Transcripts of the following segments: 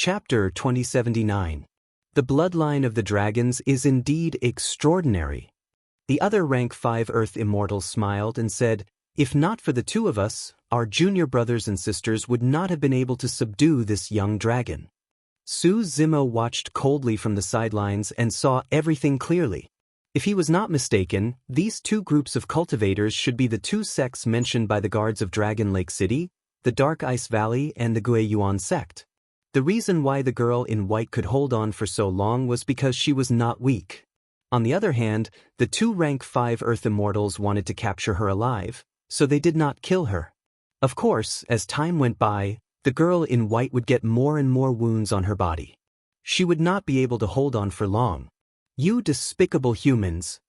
Chapter 2079. The bloodline of the dragons is indeed extraordinary. The other rank 5 Earth immortals smiled and said, "If not for the two of us, our junior brothers and sisters would not have been able to subdue this young dragon." Su Zimo watched coldly from the sidelines and saw everything clearly. If he was not mistaken, these two groups of cultivators should be the two sects mentioned by the guards of Dragon Lake City, the Dark Ice Valley and the Guiyuan sect. The reason why the girl in white could hold on for so long was because she was not weak. On the other hand, the two rank 5 Earth immortals wanted to capture her alive, so they did not kill her. Of course, as time went by, the girl in white would get more and more wounds on her body. She would not be able to hold on for long. "You despicable humans!"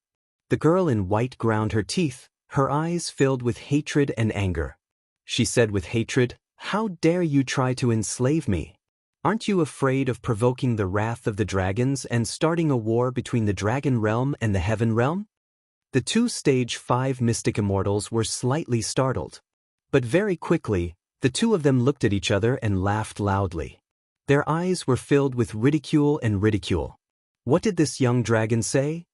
The girl in white ground her teeth, her eyes filled with hatred and anger. She said with hatred, "How dare you try to enslave me? Aren't you afraid of provoking the wrath of the dragons and starting a war between the Dragon Realm and the Heaven Realm?" The two Stage 5 Mystic Immortals were slightly startled. But very quickly, the two of them looked at each other and laughed loudly. Their eyes were filled with ridicule and ridicule. What did this young dragon say?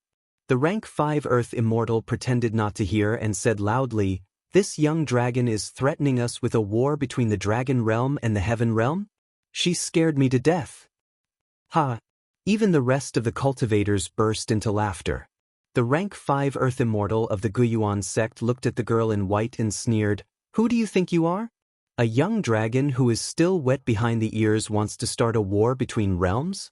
The rank 5 Earth Immortal pretended not to hear and said loudly, "This young dragon is threatening us with a war between the Dragon Realm and the Heaven Realm? She scared me to death." Ha! Even the rest of the cultivators burst into laughter. The rank 5 Earth Immortal of the Guiyuan sect looked at the girl in white and sneered, "Who do you think you are? A young dragon who is still wet behind the ears wants to start a war between realms?"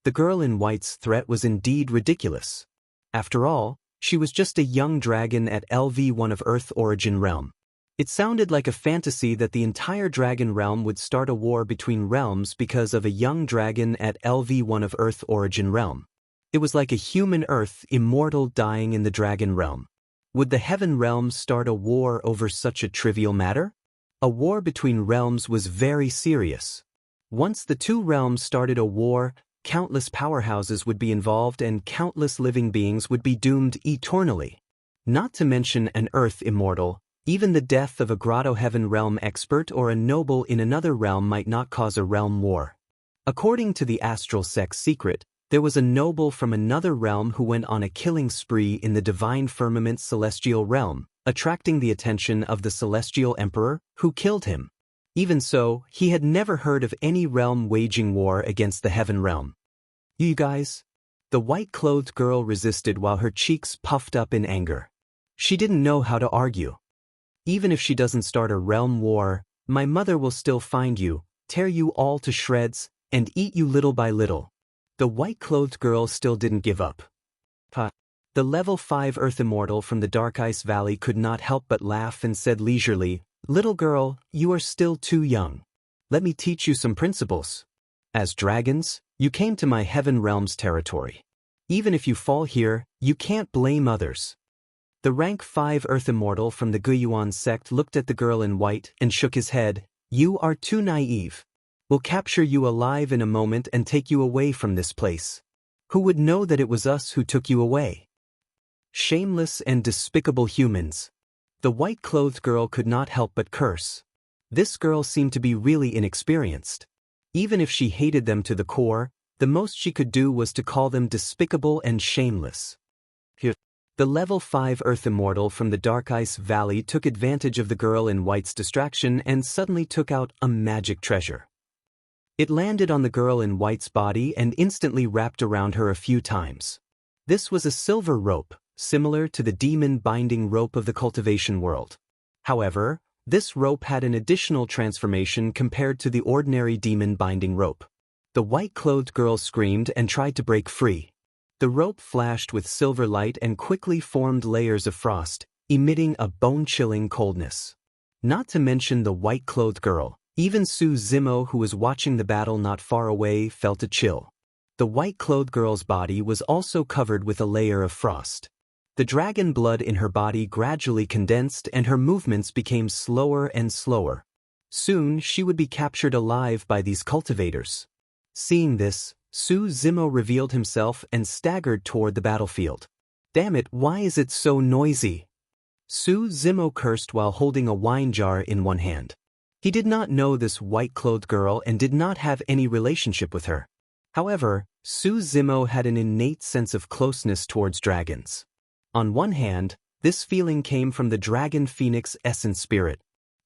The girl in white's threat was indeed ridiculous. After all, she was just a young dragon at LV1 of Earth Origin Realm. It sounded like a fantasy that the entire Dragon Realm would start a war between realms because of a young dragon at LV1 of Earth Origin Realm. It was like a human Earth immortal dying in the Dragon Realm. Would the Heaven Realm start a war over such a trivial matter? A war between realms was very serious. Once the two realms started a war, countless powerhouses would be involved and countless living beings would be doomed eternally. Not to mention an Earth immortal. Even the death of a Grotto Heaven Realm expert or a noble in another realm might not cause a realm war. According to the Astral Sect's secret, there was a noble from another realm who went on a killing spree in the Divine Firmament Celestial Realm, attracting the attention of the Celestial Emperor, who killed him. Even so, he had never heard of any realm waging war against the Heaven Realm. "You guys?" The white-clothed girl resisted while her cheeks puffed up in anger. She didn't know how to argue. "Even if she doesn't start a realm war, my mother will still find you, tear you all to shreds, and eat you little by little." The white-clothed girl still didn't give up. The level 5 Earth Immortal from the Dark Ice Valley could not help but laugh and said leisurely, "Little girl, you are still too young. Let me teach you some principles. As dragons, you came to my Heaven Realm's territory. Even if you fall here, you can't blame others." The rank 5 Earth Immortal from the Guiyuan sect looked at the girl in white and shook his head. "You are too naive. We'll capture you alive in a moment and take you away from this place. Who would know that it was us who took you away? Shameless and despicable humans." The white-clothed girl could not help but curse. This girl seemed to be really inexperienced. Even if she hated them to the core, the most she could do was to call them despicable and shameless. The level 5 Earth Immortal from the Dark Ice Valley took advantage of the girl in white's distraction and suddenly took out a magic treasure. It landed on the girl in white's body and instantly wrapped around her a few times. This was a silver rope, similar to the demon binding rope of the cultivation world. However, this rope had an additional transformation compared to the ordinary demon binding rope. The white-clothed girl screamed and tried to break free. The rope flashed with silver light and quickly formed layers of frost, emitting a bone-chilling coldness. Not to mention the white-clothed girl, even Su Zimo, who was watching the battle not far away, felt a chill. The white-clothed girl's body was also covered with a layer of frost. The dragon blood in her body gradually condensed and her movements became slower and slower. Soon she would be captured alive by these cultivators. Seeing this, Su Zimo revealed himself and staggered toward the battlefield. "Damn it, why is it so noisy?" Su Zimo cursed while holding a wine jar in one hand. He did not know this white-clothed girl and did not have any relationship with her. However, Su Zimo had an innate sense of closeness towards dragons. On one hand, this feeling came from the dragon phoenix essence spirit.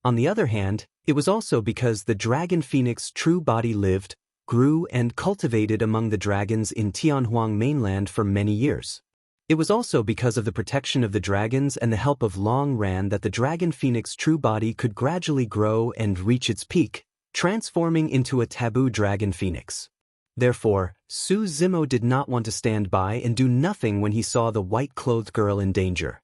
On the other hand, it was also because the dragon phoenix true body lived, grew and cultivated among the dragons in Tianhuang mainland for many years. It was also because of the protection of the dragons and the help of Long Ran that the dragon phoenix true body could gradually grow and reach its peak, transforming into a taboo dragon phoenix. Therefore, Su Zimo did not want to stand by and do nothing when he saw the white-clothed girl in danger.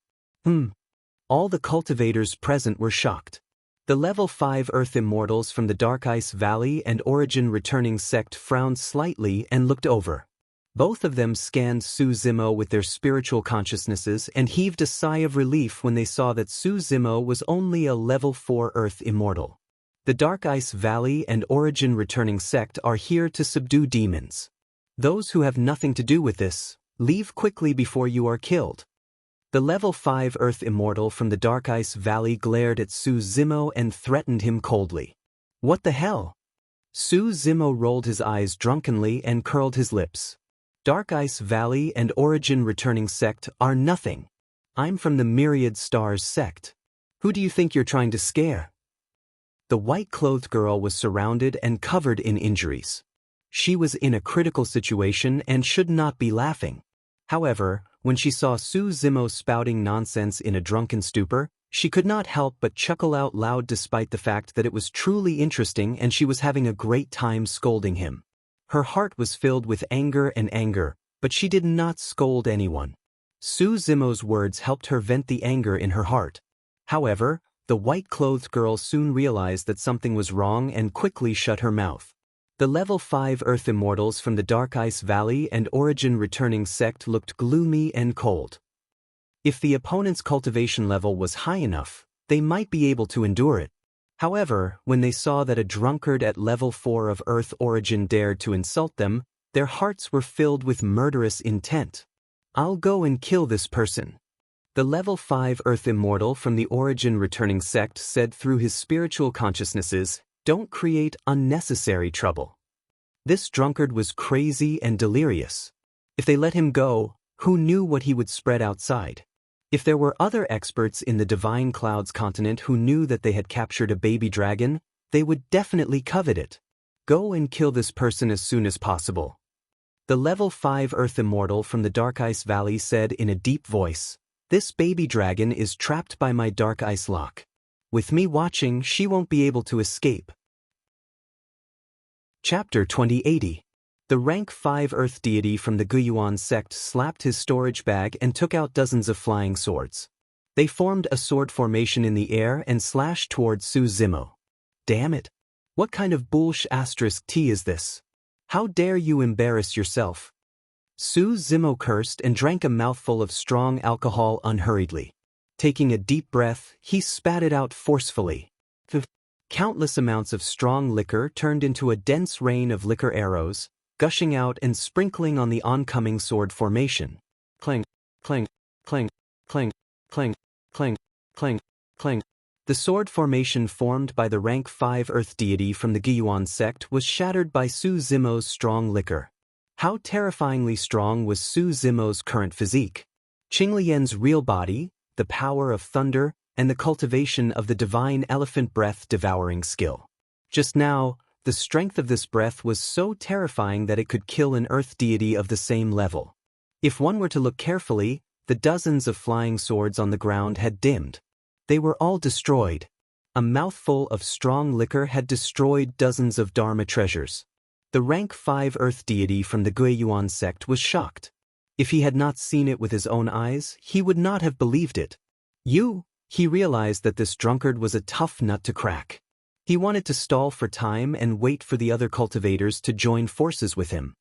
All the cultivators present were shocked. The level 5 Earth Immortals from the Dark Ice Valley and Origin Returning Sect frowned slightly and looked over. Both of them scanned Su Zimo with their spiritual consciousnesses and heaved a sigh of relief when they saw that Su Zimo was only a level 4 Earth Immortal. The Dark Ice Valley and Origin Returning Sect are here to subdue demons. Those who have nothing to do with this, leave quickly before you are killed. The level 5 Earth Immortal from the Dark Ice Valley glared at Su Zimo and threatened him coldly. What the hell? Su Zimo rolled his eyes drunkenly and curled his lips. Dark Ice Valley and Origin Returning Sect are nothing. I'm from the Myriad Stars sect. Who do you think you're trying to scare? The white-clothed girl was surrounded and covered in injuries. She was in a critical situation and should not be laughing. However, when she saw Su Zimo spouting nonsense in a drunken stupor, she could not help but chuckle out loud despite the fact that it was truly interesting and she was having a great time scolding him. Her heart was filled with anger, but she did not scold anyone. Su Zimo's words helped her vent the anger in her heart. However, the white-clothed girl soon realized that something was wrong and quickly shut her mouth. The level 5 Earth Immortals from the Dark Ice Valley and Origin Returning Sect looked gloomy and cold. If the opponent's cultivation level was high enough, they might be able to endure it. However, when they saw that a drunkard at level 4 of Earth Origin dared to insult them, their hearts were filled with murderous intent. I'll go and kill this person. The level 5 Earth Immortal from the Origin Returning Sect said through his spiritual consciousnesses, "Don't create unnecessary trouble." This drunkard was crazy and delirious. If they let him go, who knew what he would spread outside? If there were other experts in the Divine Clouds continent who knew that they had captured a baby dragon, they would definitely covet it. Go and kill this person as soon as possible. The level 5 Earth Immortal from the Dark Ice Valley said in a deep voice, "This baby dragon is trapped by my Dark Ice Lock. With me watching, she won't be able to escape." Chapter 2080. The rank 5 Earth deity from the Guyuan sect slapped his storage bag and took out dozens of flying swords. They formed a sword formation in the air and slashed towards Su Zimo. Damn it! What kind of **T is this? How dare you embarrass yourself? Su Zimo cursed and drank a mouthful of strong alcohol unhurriedly. Taking a deep breath, he spat it out forcefully. Countless amounts of strong liquor turned into a dense rain of liquor arrows, gushing out and sprinkling on the oncoming sword formation. Clang, clang, clang, clang, clang, clang, clang, clang. The sword formation formed by the rank 5 Earth deity from the Guyuan sect was shattered by Su Zimo's strong liquor. How terrifyingly strong was Su Zimo's current physique? Qinglian's real body, the power of thunder, and the cultivation of the divine elephant breath devouring skill. Just now, the strength of this breath was so terrifying that it could kill an earth deity of the same level. If one were to look carefully, the dozens of flying swords on the ground had dimmed. They were all destroyed. A mouthful of strong liquor had destroyed dozens of Dharma treasures. The rank 5 earth deity from the Guiyuan sect was shocked. If he had not seen it with his own eyes, he would not have believed it. He realized that this drunkard was a tough nut to crack. He wanted to stall for time and wait for the other cultivators to join forces with him.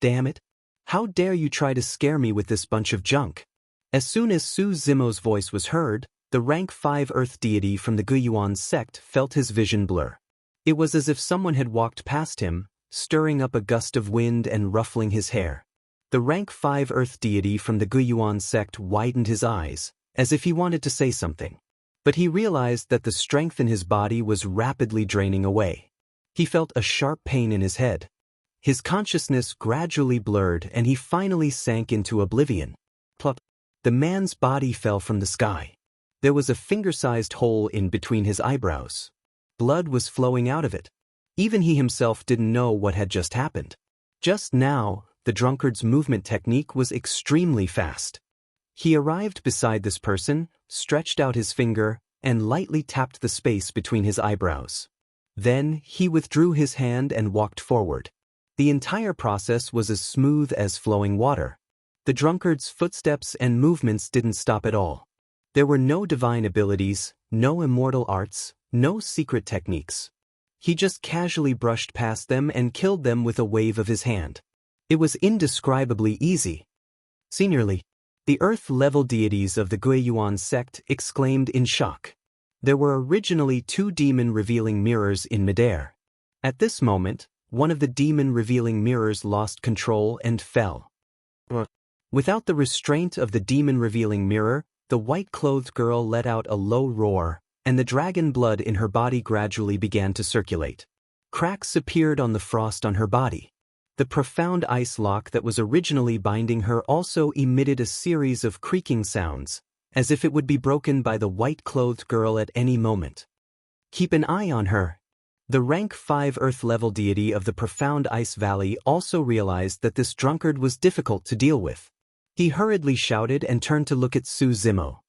Damn it! How dare you try to scare me with this bunch of junk? As soon as Su Zimo's voice was heard, the rank 5 earth deity from the Guyuan sect felt his vision blur. It was as if someone had walked past him, stirring up a gust of wind and ruffling his hair. The rank 5 earth deity from the Guyuan sect widened his eyes, as if he wanted to say something. But he realized that the strength in his body was rapidly draining away. He felt a sharp pain in his head. His consciousness gradually blurred and he finally sank into oblivion. Plop. The man's body fell from the sky. There was a finger-sized hole in between his eyebrows. Blood was flowing out of it. Even he himself didn't know what had just happened. Just now, the drunkard's movement technique was extremely fast. He arrived beside this person, stretched out his finger, and lightly tapped the space between his eyebrows. Then, he withdrew his hand and walked forward. The entire process was as smooth as flowing water. The drunkard's footsteps and movements didn't stop at all. There were no divine abilities, no immortal arts, no secret techniques. He just casually brushed past them and killed them with a wave of his hand. It was indescribably easy. Seniorly, the Earth-level deities of the Guiyuan sect exclaimed in shock. There were originally 2 demon-revealing mirrors in midair. At this moment, one of the demon-revealing mirrors lost control and fell. Without the restraint of the demon-revealing mirror, the white-clothed girl let out a low roar, and the dragon blood in her body gradually began to circulate. Cracks appeared on the frost on her body. The profound ice lock that was originally binding her also emitted a series of creaking sounds, as if it would be broken by the white-clothed girl at any moment. Keep an eye on her. The rank 5 Earth-level deity of the profound ice valley also realized that this drunkard was difficult to deal with. He hurriedly shouted and turned to look at Su Zimo.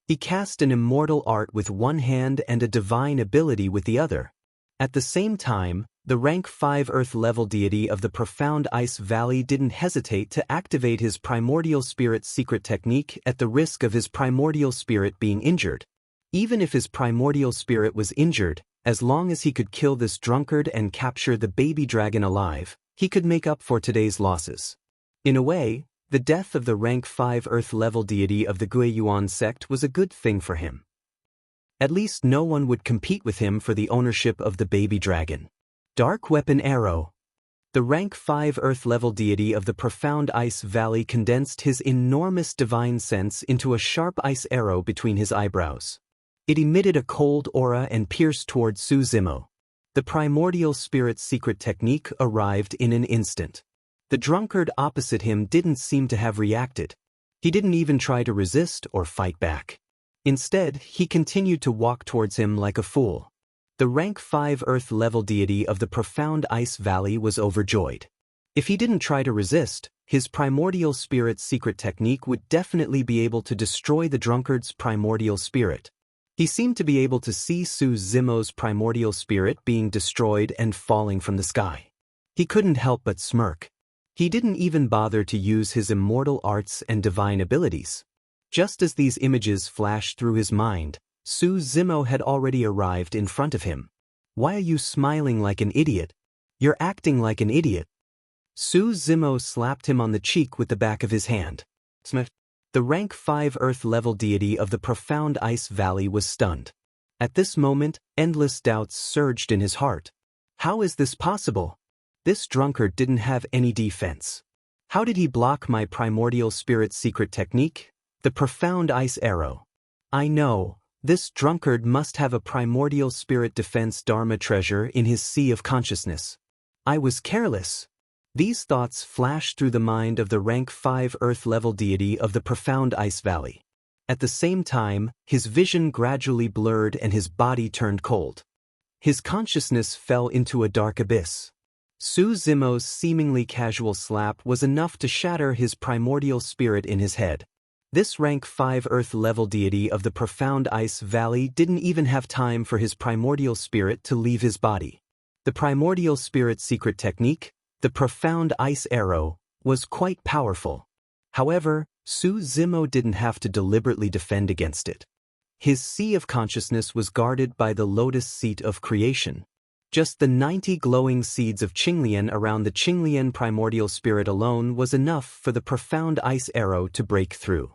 He cast an immortal art with one hand and a divine ability with the other. At the same time, the rank 5 Earth-level deity of the profound ice valley didn't hesitate to activate his primordial spirit secret technique at the risk of his primordial spirit being injured. Even if his primordial spirit was injured, as long as he could kill this drunkard and capture the baby dragon alive, he could make up for today's losses. In a way, the death of the rank 5 Earth-level deity of the Guiyuan sect was a good thing for him. At least no one would compete with him for the ownership of the baby dragon. Dark Weapon Arrow. The rank 5 Earth-level deity of the profound ice valley condensed his enormous divine sense into a sharp ice arrow between his eyebrows. It emitted a cold aura and pierced toward Su Zimo. The primordial spirit secret technique arrived in an instant. The drunkard opposite him didn't seem to have reacted. He didn't even try to resist or fight back. Instead, he continued to walk towards him like a fool. The rank 5 Earth-level deity of the profound ice valley was overjoyed. If he didn't try to resist, his primordial spirit secret technique would definitely be able to destroy the drunkard's primordial spirit. He seemed to be able to see Su Zimo's primordial spirit being destroyed and falling from the sky. He couldn't help but smirk. He didn't even bother to use his immortal arts and divine abilities. Just as these images flashed through his mind, Su Zimo had already arrived in front of him. Why are you smiling like an idiot? You're acting like an idiot. Su Zimo slapped him on the cheek with the back of his hand. The rank 5 Earth-level deity of the profound ice valley was stunned. At this moment, endless doubts surged in his heart. How is this possible? This drunkard didn't have any defense. How did he block my primordial spirit secret technique? The profound ice arrow. I know, this drunkard must have a primordial spirit defense dharma treasure in his sea of consciousness. I was careless. These thoughts flashed through the mind of the rank 5 Earth-level deity of the profound ice valley. At the same time, his vision gradually blurred and his body turned cold. His consciousness fell into a dark abyss. Su Zimo's seemingly casual slap was enough to shatter his primordial spirit in his head. This rank 5 Earth-level deity of the profound ice valley didn't even have time for his primordial spirit to leave his body. The primordial spirit secret technique, the profound ice arrow, was quite powerful. However, Su Zimo didn't have to deliberately defend against it. His sea of consciousness was guarded by the lotus seat of creation. Just the 90 glowing seeds of Qinglian around the Qinglian primordial spirit alone was enough for the profound ice arrow to break through.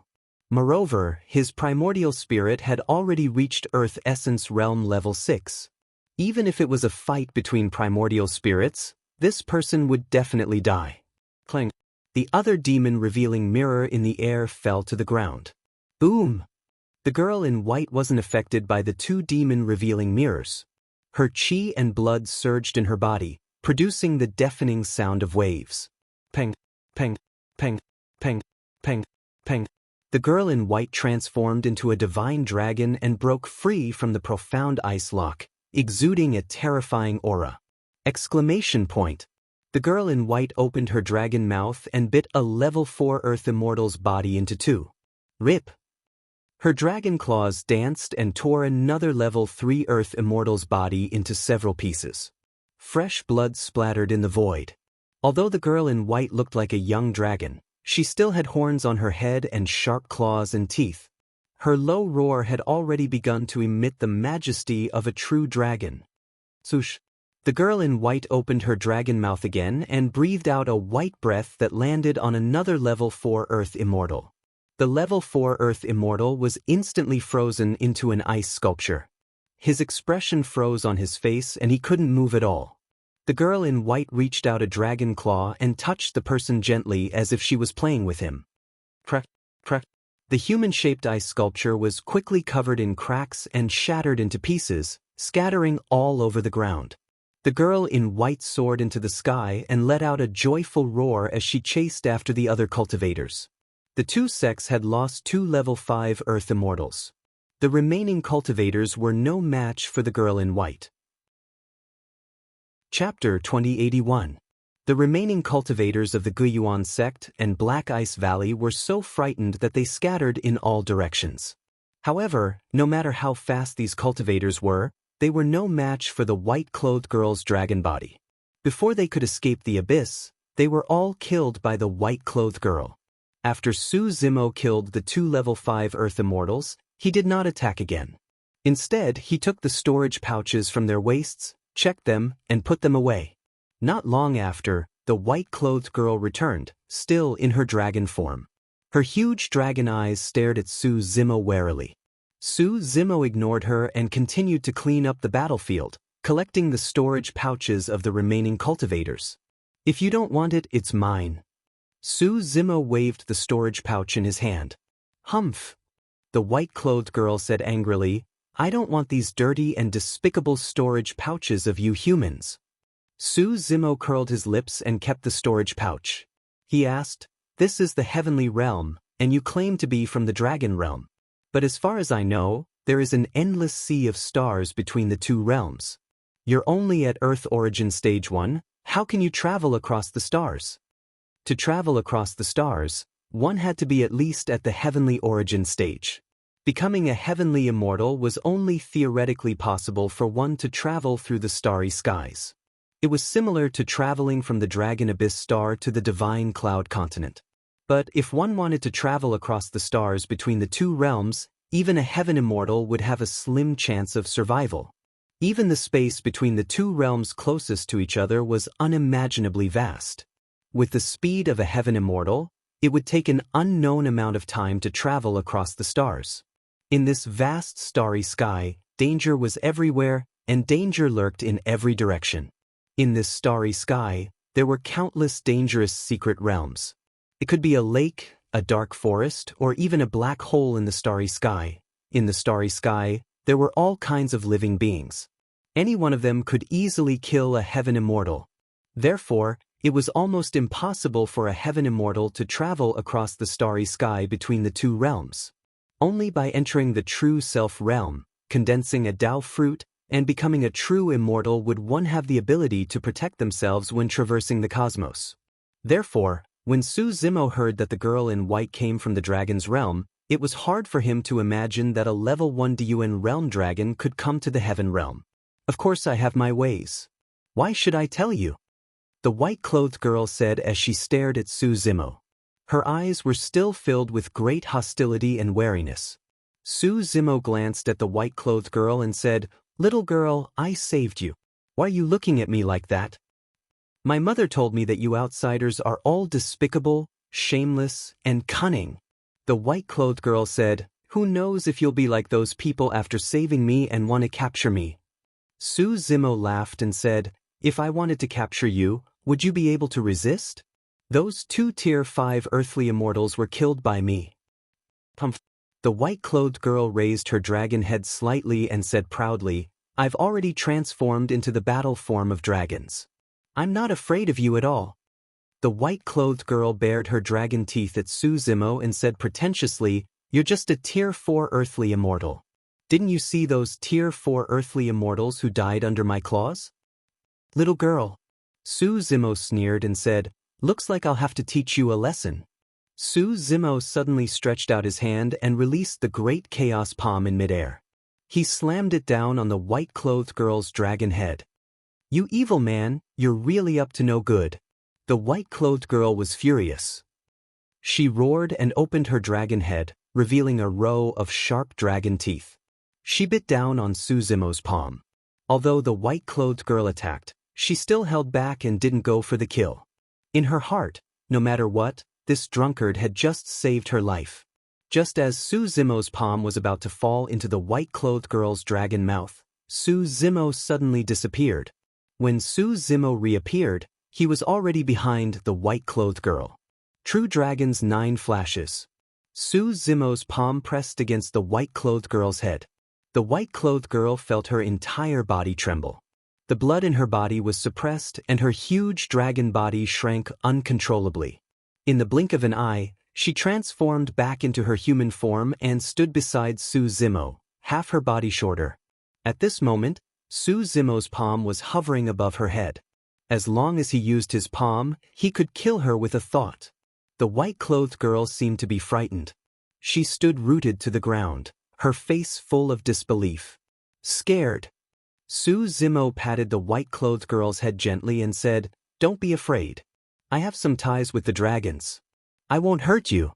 Moreover, his primordial spirit had already reached Earth Essence Realm Level 6. Even if it was a fight between primordial spirits, this person would definitely die. Clang. The other demon-revealing mirror in the air fell to the ground. Boom! The girl in white wasn't affected by the two demon-revealing mirrors. Her chi and blood surged in her body, producing the deafening sound of waves. Peng, peng, peng, peng, peng, peng. The girl in white transformed into a divine dragon and broke free from the profound ice lock, exuding a terrifying aura. Exclamation point. The girl in white opened her dragon mouth and bit a level 4 Earth Immortal's body into two. Rip. Her dragon claws danced and tore another level 3 Earth Immortal's body into several pieces. Fresh blood splattered in the void. Although the girl in white looked like a young dragon, she still had horns on her head and sharp claws and teeth. Her low roar had already begun to emit the majesty of a true dragon. Swoosh. The girl in white opened her dragon mouth again and breathed out a white breath that landed on another level 4 Earth Immortal. The level 4 Earth Immortal was instantly frozen into an ice sculpture. His expression froze on his face and he couldn't move at all. The girl in white reached out a dragon claw and touched the person gently as if she was playing with him. Crack, crack. The human-shaped ice sculpture was quickly covered in cracks and shattered into pieces, scattering all over the ground. The girl in white soared into the sky and let out a joyful roar as she chased after the other cultivators. The two sects had lost 2 level 5 Earth Immortals. The remaining cultivators were no match for the girl in white. Chapter 2081. The remaining cultivators of the Guyuan sect and Black Ice Valley were so frightened that they scattered in all directions. However, no matter how fast these cultivators were, they were no match for the white-clothed girl's dragon body. Before they could escape the abyss, they were all killed by the white-clothed girl. After Su Zimo killed the 2 level 5 Earth Immortals, he did not attack again. Instead, he took the storage pouches from their waists, checked them, and put them away. Not long after, the white-clothed girl returned, still in her dragon form. Her huge dragon eyes stared at Su Zimo warily. Su Zimo ignored her and continued to clean up the battlefield, collecting the storage pouches of the remaining cultivators. If you don't want it, it's mine. Su Zimo waved the storage pouch in his hand. Humph! The white-clothed girl said angrily, I don't want these dirty and despicable storage pouches of you humans. Su Zimo curled his lips and kept the storage pouch. He asked, This is the heavenly realm, and you claim to be from the dragon realm. But as far as I know, there is an endless sea of stars between the two realms. You're only at Earth Origin Stage 1, how can you travel across the stars? To travel across the stars, one had to be at least at the heavenly origin stage. Becoming a heavenly immortal was only theoretically possible for one to travel through the starry skies. It was similar to traveling from the Dragon Abyss star to the Divine Cloud continent. But if one wanted to travel across the stars between the two realms, even a heaven immortal would have a slim chance of survival. Even the space between the two realms closest to each other was unimaginably vast. With the speed of a heaven immortal, it would take an unknown amount of time to travel across the stars. In this vast starry sky, danger was everywhere, and danger lurked in every direction. In this starry sky, there were countless dangerous secret realms. It could be a lake, a dark forest, or even a black hole in the starry sky. In the starry sky, there were all kinds of living beings. Any one of them could easily kill a heaven immortal. Therefore, it was almost impossible for a heaven immortal to travel across the starry sky between the two realms. Only by entering the true self realm, condensing a Tao fruit, and becoming a true immortal would one have the ability to protect themselves when traversing the cosmos. Therefore, when Su Zimo heard that the girl in white came from the dragon's realm, it was hard for him to imagine that a level 1 Diyuan realm dragon could come to the heaven realm. Of course I have my ways. Why should I tell you? The white-clothed girl said as she stared at Su Zimo. Her eyes were still filled with great hostility and wariness. Su Zimo glanced at the white-clothed girl and said, Little girl, I saved you. Why are you looking at me like that? My mother told me that you outsiders are all despicable, shameless, and cunning. The white-clothed girl said, Who knows if you'll be like those people after saving me and want to capture me? Su Zimo laughed and said, If I wanted to capture you, would you be able to resist? Those 2 Tier 5 earthly immortals were killed by me. Humph. The white-clothed girl raised her dragon head slightly and said proudly, "I've already transformed into the battle form of dragons. I'm not afraid of you at all." The white-clothed girl bared her dragon teeth at Suzumo and said pretentiously, "You're just a Tier 4 earthly immortal. Didn't you see those Tier 4 earthly immortals who died under my claws?" "Little girl." Suzumo sneered and said, "Looks like I'll have to teach you a lesson." Suzumo suddenly stretched out his hand and released the great chaos palm in midair. He slammed it down on the white-clothed girl's dragon head. "You evil man, you're really up to no good." The white-clothed girl was furious. She roared and opened her dragon head, revealing a row of sharp dragon teeth. She bit down on Suzumo's palm. Although the white-clothed girl attacked, she still held back and didn't go for the kill. In her heart, no matter what, this drunkard had just saved her life. Just as Suzumo's palm was about to fall into the white-clothed girl's dragon mouth, Suzumo suddenly disappeared. When Suzumo reappeared, he was already behind the white-clothed girl. True Dragon's 9 flashes. Suzumo's palm pressed against the white-clothed girl's head. The white-clothed girl felt her entire body tremble. The blood in her body was suppressed and her huge dragon body shrank uncontrollably. In the blink of an eye, she transformed back into her human form and stood beside Suzumo, half her body shorter. At this moment, Suzumo's palm was hovering above her head. As long as he used his palm, he could kill her with a thought. The white-clothed girl seemed to be frightened. She stood rooted to the ground, her face full of disbelief. Scared. Suzumo patted the white-clothed girl's head gently and said, "Don't be afraid. I have some ties with the dragons. I won't hurt you."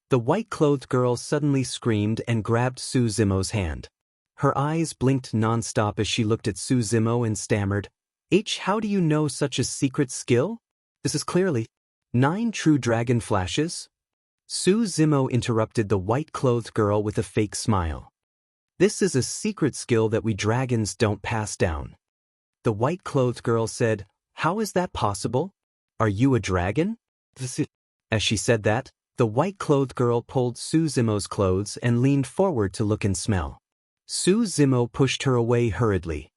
The white-clothed girl suddenly screamed and grabbed Suzumo's hand. Her eyes blinked non-stop as she looked at Suzumo and stammered, How do you know such a secret skill? This is clearly 9 true dragon flashes." Suzumo interrupted the white-clothed girl with a fake smile. "This is a secret skill that we dragons don't pass down." The white-clothed girl said, "How is that possible? Are you a dragon?" As she said that, the white-clothed girl pulled Suzumo's clothes and leaned forward to look and smell. Suzumo pushed her away hurriedly.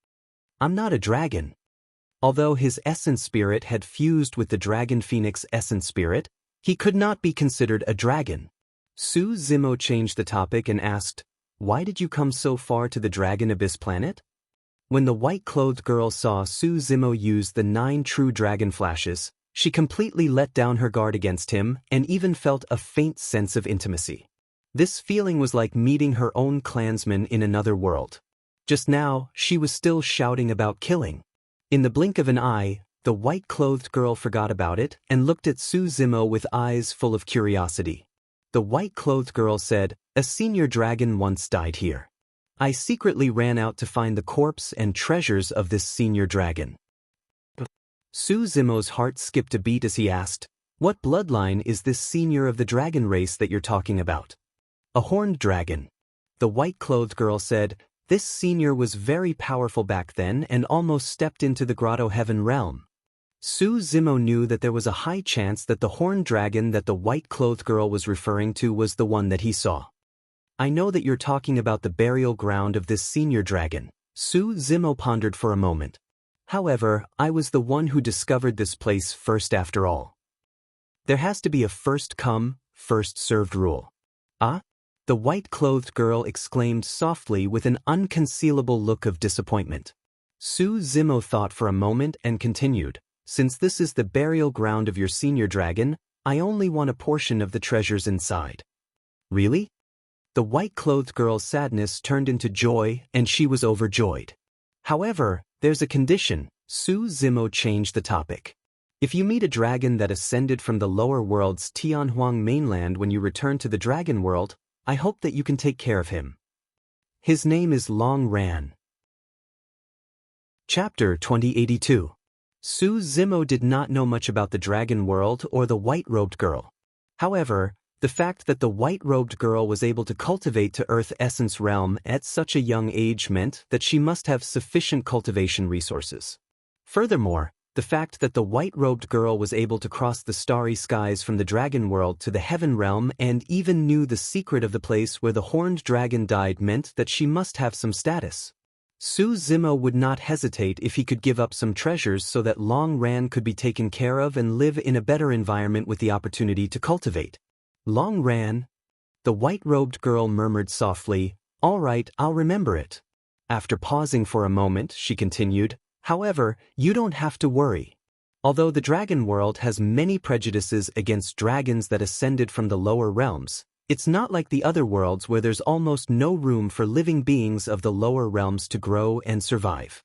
"I'm not a dragon." Although his essence spirit had fused with the dragon phoenix essence spirit, he could not be considered a dragon. Suzumo changed the topic and asked, "Why did you come so far to the Dragon Abyss planet?" When the white-clothed girl saw Suzumo use the 9 true dragon flashes, she completely let down her guard against him and even felt a faint sense of intimacy. This feeling was like meeting her own clansman in another world. Just now, she was still shouting about killing. In the blink of an eye, the white-clothed girl forgot about it and looked at Suzumo with eyes full of curiosity. The white-clothed girl said, "A senior dragon once died here. I secretly ran out to find the corpse and treasures of this senior dragon." Suzumo's heart skipped a beat as he asked, "What bloodline is this senior of the dragon race that you're talking about?" "A horned dragon." The white-clothed girl said, "This senior was very powerful back then and almost stepped into the Grotto Heaven realm." Suzumo knew that there was a high chance that the horned dragon that the white-clothed girl was referring to was the one that he saw. "I know that you're talking about the burial ground of this senior dragon." Suzumo pondered for a moment. "However, I was the one who discovered this place first after all. There has to be a first-come, first-served rule." "Ah?" the white-clothed girl exclaimed softly with an unconcealable look of disappointment. Suzumo thought for a moment and continued, "Since this is the burial ground of your senior dragon, I only want a portion of the treasures inside." "Really?" The white-clothed girl's sadness turned into joy and she was overjoyed. "However, there's a condition." Suzumo changed the topic. "If you meet a dragon that ascended from the lower world's Tianhuang mainland when you return to the dragon world, I hope that you can take care of him. His name is Long Ran." Chapter 2082. Suzumo did not know much about the dragon world or the white-robed girl. However, the fact that the white-robed girl was able to cultivate to Earth Essence Realm at such a young age meant that she must have sufficient cultivation resources. Furthermore, the The fact that the white-robed girl was able to cross the starry skies from the dragon world to the heaven realm and even knew the secret of the place where the horned dragon died meant that she must have some status. Su Zimo would not hesitate if he could give up some treasures so that Long Ran could be taken care of and live in a better environment with the opportunity to cultivate. Long Ran? The white-robed girl murmured softly, "All right, I'll remember it." After pausing for a moment, she continued, "However, you don't have to worry. Although the dragon world has many prejudices against dragons that ascended from the lower realms, it's not like the other worlds where there's almost no room for living beings of the lower realms to grow and survive."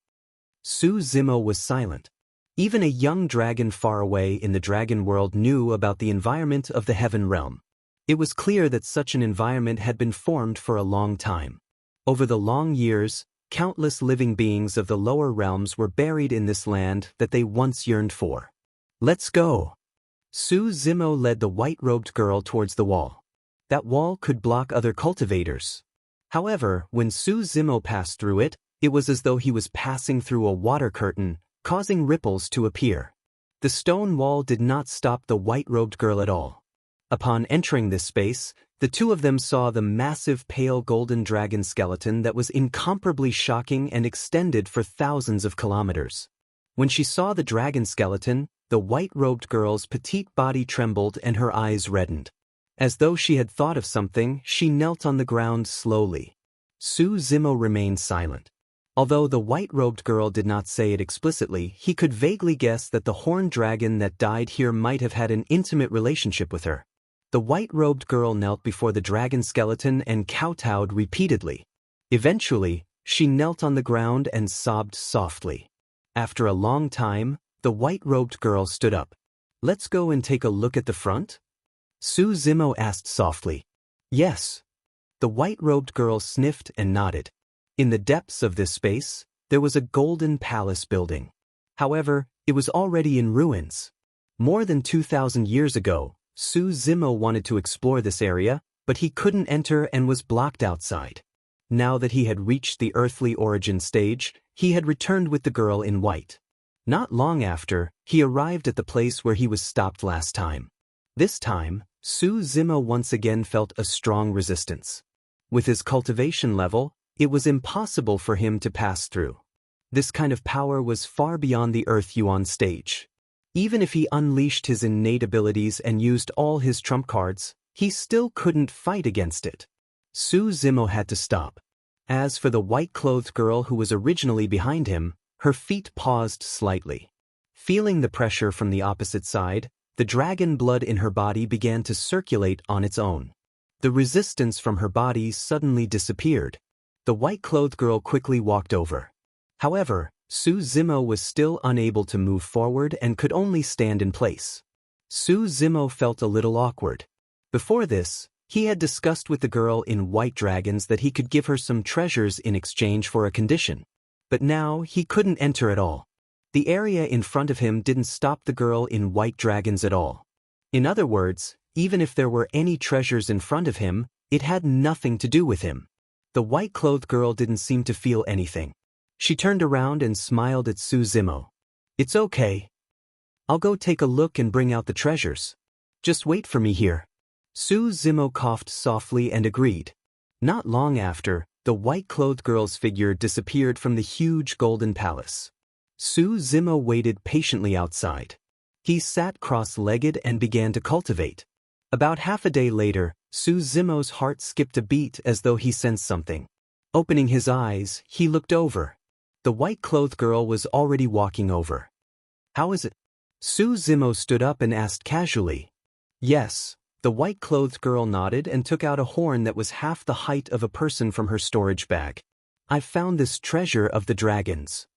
Su Zimo was silent. Even a young dragon far away in the dragon world knew about the environment of the heaven realm. It was clear that such an environment had been formed for a long time. Over the long years, countless living beings of the lower realms were buried in this land that they once yearned for. "Let's go." Su Zimo led the white-robed girl towards the wall. That wall could block other cultivators. However, when Su Zimo passed through it, it was as though he was passing through a water curtain, causing ripples to appear. The stone wall did not stop the white-robed girl at all. Upon entering this space, the two of them saw the massive pale golden dragon skeleton that was incomparably shocking and extended for thousands of kilometers. When she saw the dragon skeleton, the white-robed girl's petite body trembled and her eyes reddened. As though she had thought of something, she knelt on the ground slowly. Su Zimo remained silent. Although the white-robed girl did not say it explicitly, he could vaguely guess that the horned dragon that died here might have had an intimate relationship with her. The white-robed girl knelt before the dragon skeleton and kowtowed repeatedly. Eventually, she knelt on the ground and sobbed softly. After a long time, the white-robed girl stood up. "Let's go and take a look at the front?" Su Zimo asked softly. "Yes." The white-robed girl sniffed and nodded. In the depths of this space, there was a golden palace building. However, it was already in ruins. More than 2,000 years ago, Su Zimo wanted to explore this area, but he couldn't enter and was blocked outside. Now that he had reached the earthly origin stage, he had returned with the girl in white. Not long after, he arrived at the place where he was stopped last time. This time, Su Zimo once again felt a strong resistance. With his cultivation level, it was impossible for him to pass through. This kind of power was far beyond the Earth Yuan stage. Even if he unleashed his innate abilities and used all his trump cards, he still couldn't fight against it. Su Zimo had to stop. As for the white-clothed girl who was originally behind him, her feet paused slightly. Feeling the pressure from the opposite side, the dragon blood in her body began to circulate on its own. The resistance from her body suddenly disappeared. The white-clothed girl quickly walked over. However, Su Zimo was still unable to move forward and could only stand in place. Su Zimo felt a little awkward. Before this, he had discussed with the girl in white dragons that he could give her some treasures in exchange for a condition. But now he couldn't enter at all. The area in front of him didn't stop the girl in white dragons at all. In other words, even if there were any treasures in front of him, it had nothing to do with him. The white-clothed girl didn't seem to feel anything. She turned around and smiled at Su Zimo. "It's okay. I'll go take a look and bring out the treasures. Just wait for me here." Su Zimo coughed softly and agreed. Not long after, the white-clothed girl's figure disappeared from the huge golden palace. Su Zimo waited patiently outside. He sat cross-legged and began to cultivate. About half a day later, Su Zimo's heart skipped a beat as though he sensed something. Opening his eyes, he looked over. The white-clothed girl was already walking over. "How is it?" Su Zimo stood up and asked casually. "Yes." The white-clothed girl nodded and took out a horn that was half the height of a person from her storage bag. "I found this treasure of the dragons."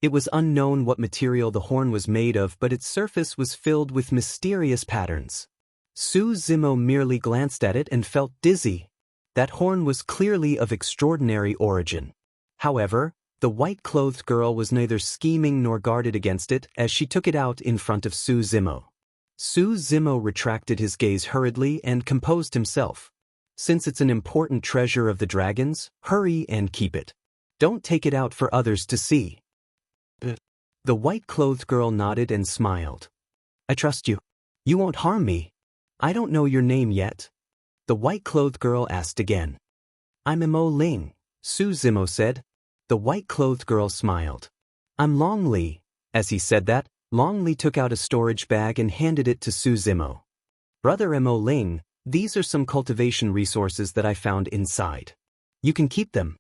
It was unknown what material the horn was made of, but its surface was filled with mysterious patterns. Su Zimo merely glanced at it and felt dizzy. That horn was clearly of extraordinary origin. However, the white-clothed girl was neither scheming nor guarded against it as she took it out in front of Su Zimo. Su Zimo retracted his gaze hurriedly and composed himself. "Since it's an important treasure of the dragons, hurry and keep it. Don't take it out for others to see." The white-clothed girl nodded and smiled. I trust you. You won't harm me. I don't know your name yet. The white-clothed girl asked again. I'm Mo Ling, Su Zimo said. The white-clothed girl smiled. I'm Long Li. As he said that, Long Li took out a storage bag and handed it to Su Zimo. Brother Mo Ling, these are some cultivation resources that I found inside. You can keep them.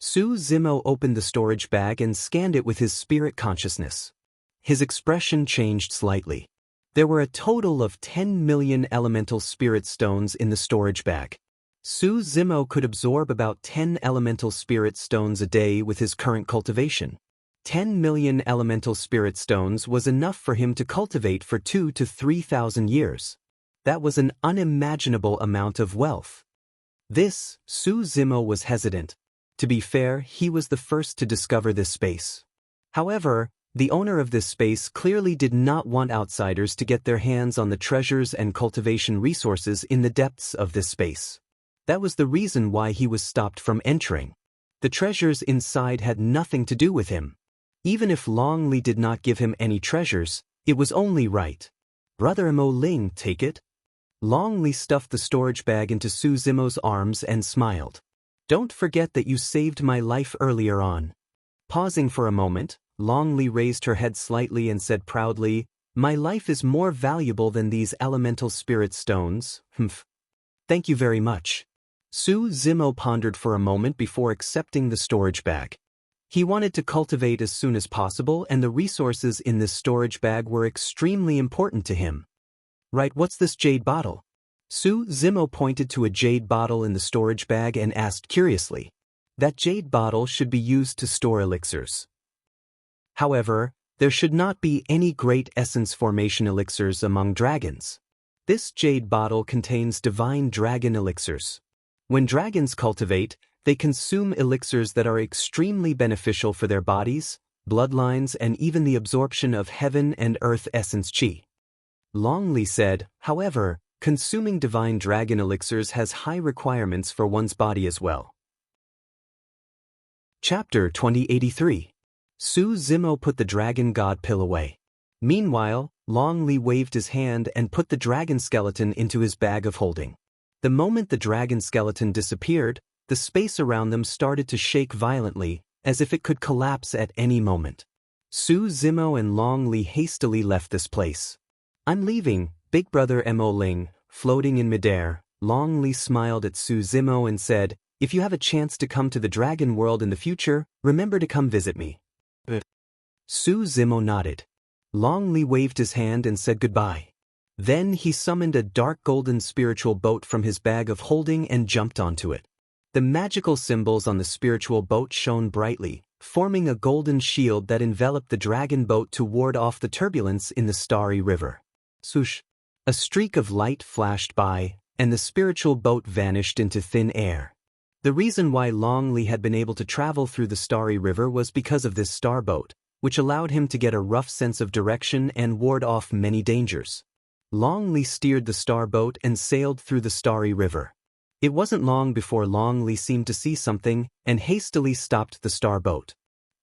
Su Zimo opened the storage bag and scanned it with his spirit consciousness. His expression changed slightly. There were a total of 10 million elemental spirit stones in the storage bag. Su Zimo could absorb about 10 elemental spirit stones a day with his current cultivation. 10 million elemental spirit stones was enough for him to cultivate for 2,000 to 3,000 years. That was an unimaginable amount of wealth. This, Su Zimo was hesitant. To be fair, he was the first to discover this space. However, the owner of this space clearly did not want outsiders to get their hands on the treasures and cultivation resources in the depths of this space. That was the reason why he was stopped from entering. The treasures inside had nothing to do with him. Even if Long Li did not give him any treasures, it was only right. Brother Mo Ling, take it. Long Li stuffed the storage bag into Su Zimo's arms and smiled. Don't forget that you saved my life earlier on. Pausing for a moment, Long Li raised her head slightly and said proudly, My life is more valuable than these elemental spirit stones. Thank you very much. Su Zimo pondered for a moment before accepting the storage bag. He wanted to cultivate as soon as possible, and the resources in this storage bag were extremely important to him. Right, what's this jade bottle? Su Zimo pointed to a jade bottle in the storage bag and asked curiously. That jade bottle should be used to store elixirs. However, there should not be any great essence formation elixirs among dragons. This jade bottle contains divine dragon elixirs. When dragons cultivate, they consume elixirs that are extremely beneficial for their bodies, bloodlines, and even the absorption of heaven and earth essence chi. Long Li said, however, consuming divine dragon elixirs has high requirements for one's body as well. Chapter 2083. Su Zimo put the dragon god pill away. Meanwhile, Long Li waved his hand and put the dragon skeleton into his bag of holding. The moment the dragon skeleton disappeared, the space around them started to shake violently, as if it could collapse at any moment. Su Zimo and Long Li hastily left this place. I'm leaving, big brother Mo Ling, floating in midair. Long Li smiled at Su Zimo and said, If you have a chance to come to the dragon world in the future, remember to come visit me. Su Zimo nodded. Long Li waved his hand and said goodbye. Then he summoned a dark golden spiritual boat from his bag of holding and jumped onto it. The magical symbols on the spiritual boat shone brightly, forming a golden shield that enveloped the dragon boat to ward off the turbulence in the starry river. Swoosh! A streak of light flashed by, and the spiritual boat vanished into thin air. The reason why Long Li had been able to travel through the starry river was because of this star boat, which allowed him to get a rough sense of direction and ward off many dangers. Long Li steered the star boat and sailed through the starry river. It wasn't long before Long Li seemed to see something and hastily stopped the star boat.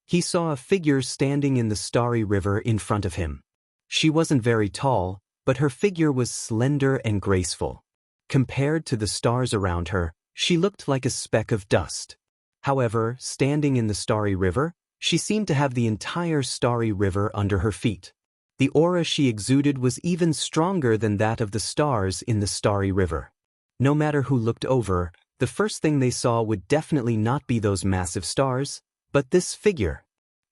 He saw a figure standing in the starry river in front of him. She wasn't very tall, but her figure was slender and graceful. Compared to the stars around her, she looked like a speck of dust. However, standing in the starry river, she seemed to have the entire starry river under her feet. The aura she exuded was even stronger than that of the stars in the starry river. No matter who looked over, the first thing they saw would definitely not be those massive stars, but this figure.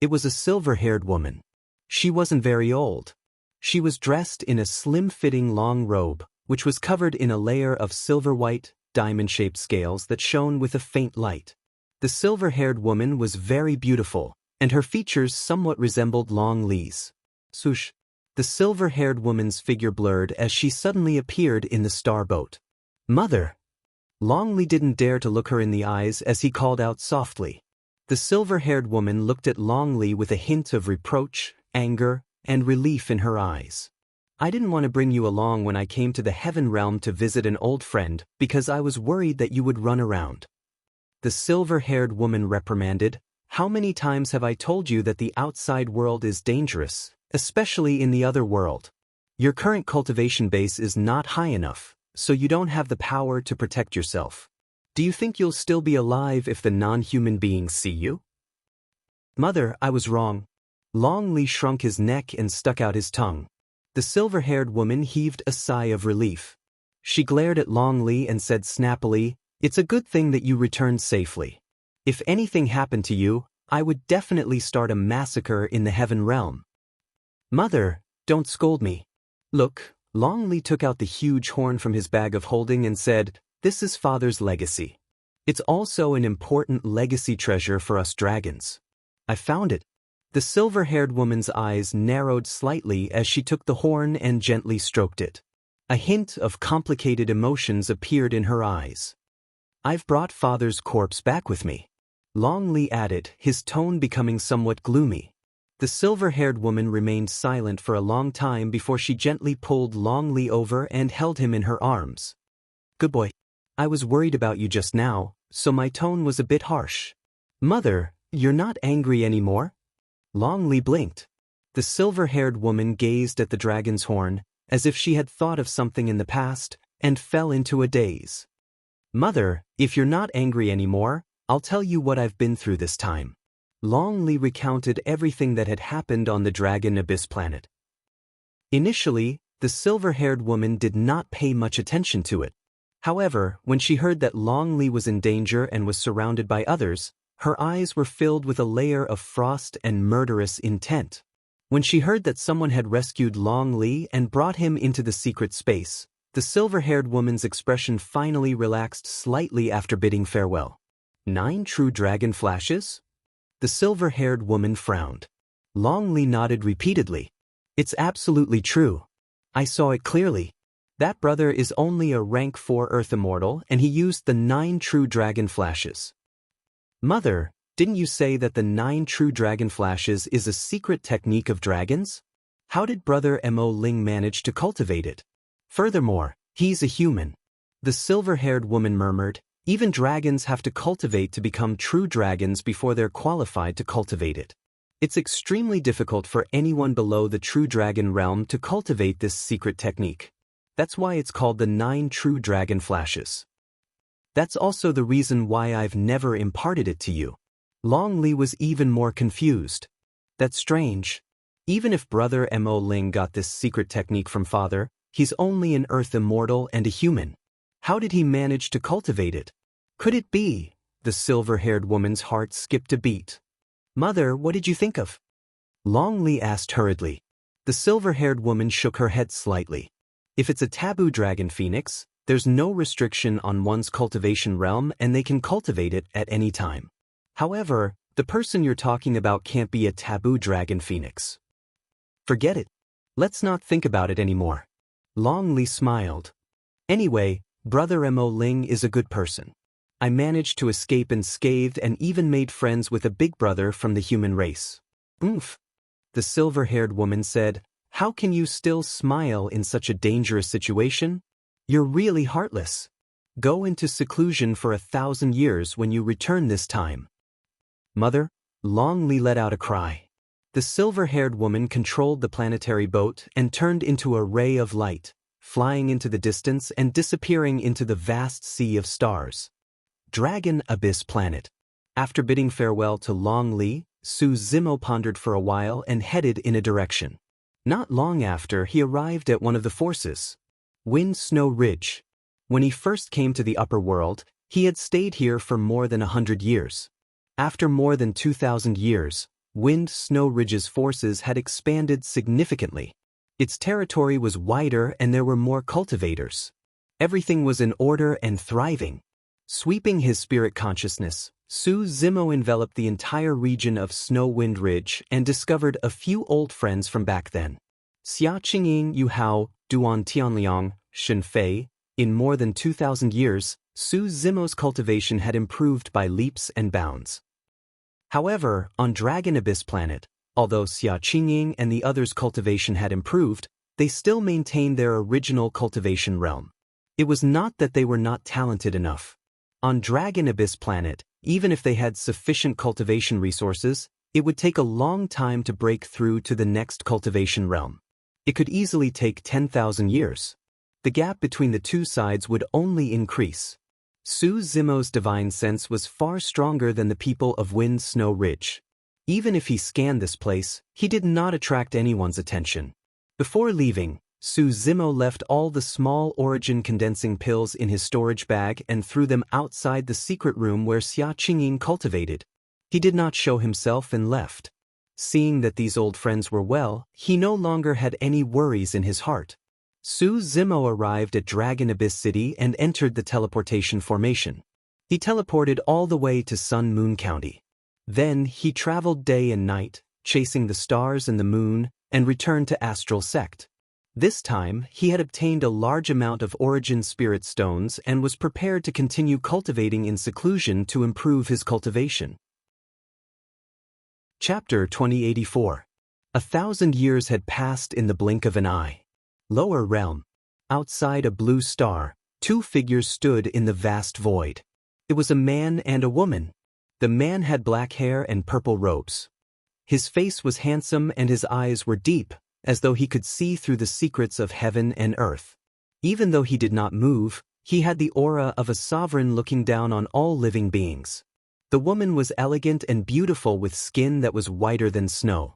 It was a silver-haired woman. She wasn't very old. She was dressed in a slim-fitting long robe, which was covered in a layer of silver-white, diamond-shaped scales that shone with a faint light. The silver-haired woman was very beautiful, and her features somewhat resembled Long Li's. Swoosh! The silver-haired woman's figure blurred as she suddenly appeared in the starboat. Mother! Long Li didn't dare to look her in the eyes as he called out softly. The silver-haired woman looked at Long Li with a hint of reproach, anger, and relief in her eyes. I didn't want to bring you along when I came to the heaven realm to visit an old friend because I was worried that you would run around. The silver-haired woman reprimanded, How many times have I told you that the outside world is dangerous, especially in the other world? Your current cultivation base is not high enough, so you don't have the power to protect yourself. Do you think you'll still be alive if the non-human beings see you? Mother, I was wrong. Long Li shrunk his neck and stuck out his tongue. The silver-haired woman heaved a sigh of relief. She glared at Long Li and said snappily, "It's a good thing that you returned safely. If anything happened to you, I would definitely start a massacre in the heaven realm." Mother, don't scold me. Look, Long Li took out the huge horn from his bag of holding and said, "This is Father's legacy. It's also an important legacy treasure for us dragons. I found it." The silver-haired woman's eyes narrowed slightly as she took the horn and gently stroked it. A hint of complicated emotions appeared in her eyes. "I've brought Father's corpse back with me," Long Li added, his tone becoming somewhat gloomy. The silver-haired woman remained silent for a long time before she gently pulled Long Li over and held him in her arms. "Good boy. I was worried about you just now, so my tone was a bit harsh." "Mother, you're not angry anymore?" Long Li blinked. The silver-haired woman gazed at the dragon's horn, as if she had thought of something in the past, and fell into a daze. "Mother, if you're not angry anymore, I'll tell you what I've been through this time." Long Li recounted everything that had happened on the Dragon Abyss planet. Initially, the silver-haired woman did not pay much attention to it. However, when she heard that Long Li was in danger and was surrounded by others, her eyes were filled with a layer of frost and murderous intent. When she heard that someone had rescued Long Li and brought him into the secret space, the silver-haired woman's expression finally relaxed slightly after bidding farewell. 9 true dragon flashes? The silver-haired woman frowned. Long Li nodded repeatedly. "It's absolutely true. I saw it clearly. That brother is only a rank 4 Earth Immortal and he used the 9 true dragon flashes." "Mother, didn't you say that the 9 true dragon flashes is a secret technique of dragons? How did Brother Mo Ling manage to cultivate it? Furthermore, he's a human." The silver-haired woman murmured, "Even dragons have to cultivate to become true dragons before they're qualified to cultivate it. It's extremely difficult for anyone below the true dragon realm to cultivate this secret technique. That's why it's called the 9 true dragon flashes. That's also the reason why I've never imparted it to you." Long Li was even more confused. "That's strange. Even if Brother Mo Ling got this secret technique from Father, he's only an Earth Immortal and a human. How did he manage to cultivate it? Could it be?" The silver-haired woman's heart skipped a beat. "Mother, what did you think of?" Long Li asked hurriedly. The silver-haired woman shook her head slightly. "If it's a taboo dragon phoenix, there's no restriction on one's cultivation realm and they can cultivate it at any time. However, the person you're talking about can't be a taboo dragon phoenix. Forget it. Let's not think about it anymore." Long Li smiled. "Anyway, Brother Mo Ling is a good person. I managed to escape unscathed and even made friends with a big brother from the human race." "Oomph," the silver-haired woman said. "How can you still smile in such a dangerous situation? You're really heartless. Go into seclusion for 1,000 years when you return this time." "Mother," Long Li let out a cry. The silver-haired woman controlled the planetary boat and turned into a ray of light, flying into the distance and disappearing into the vast sea of stars. Dragon Abyss Planet. After bidding farewell to Long Li, Su Zimo pondered for a while and headed in a direction. Not long after, he arrived at one of the forces, Wind Snow Ridge. When he first came to the upper world, he had stayed here for more than 100 years. After more than 2,000 years, Wind Snow Ridge's forces had expanded significantly. Its territory was wider and there were more cultivators. Everything was in order and thriving. Sweeping his spirit consciousness, Su Zimo enveloped the entire region of Snow Wind Ridge and discovered a few old friends from back then. Xia Qingying, Yu Hao, Duan Tianliang, Shen Fei. In more than 2,000 years, Su Zimo's cultivation had improved by leaps and bounds. However, on Dragon Abyss Planet, although Xia Qingying and the others' cultivation had improved, they still maintained their original cultivation realm. It was not that they were not talented enough. On Dragon Abyss planet, even if they had sufficient cultivation resources, it would take a long time to break through to the next cultivation realm. It could easily take 10,000 years. The gap between the two sides would only increase. Su Zimo's divine sense was far stronger than the people of Wind Snow Ridge. Even if he scanned this place, he did not attract anyone's attention. Before leaving, Su Zimo left all the small origin condensing pills in his storage bag and threw them outside the secret room where Xia Qingying cultivated. He did not show himself and left. Seeing that these old friends were well, he no longer had any worries in his heart. Su Zimo arrived at Dragon Abyss City and entered the teleportation formation. He teleported all the way to Sun Moon County. Then he traveled day and night, chasing the stars and the moon, and returned to Astral Sect. This time, he had obtained a large amount of Origin Spirit Stones and was prepared to continue cultivating in seclusion to improve his cultivation. Chapter 2084. 1,000 years had passed in the blink of an eye. Lower realm. Outside a blue star, two figures stood in the vast void. It was a man and a woman. The man had black hair and purple robes. His face was handsome and his eyes were deep, as though he could see through the secrets of heaven and earth. Even though he did not move, he had the aura of a sovereign looking down on all living beings. The woman was elegant and beautiful with skin that was whiter than snow.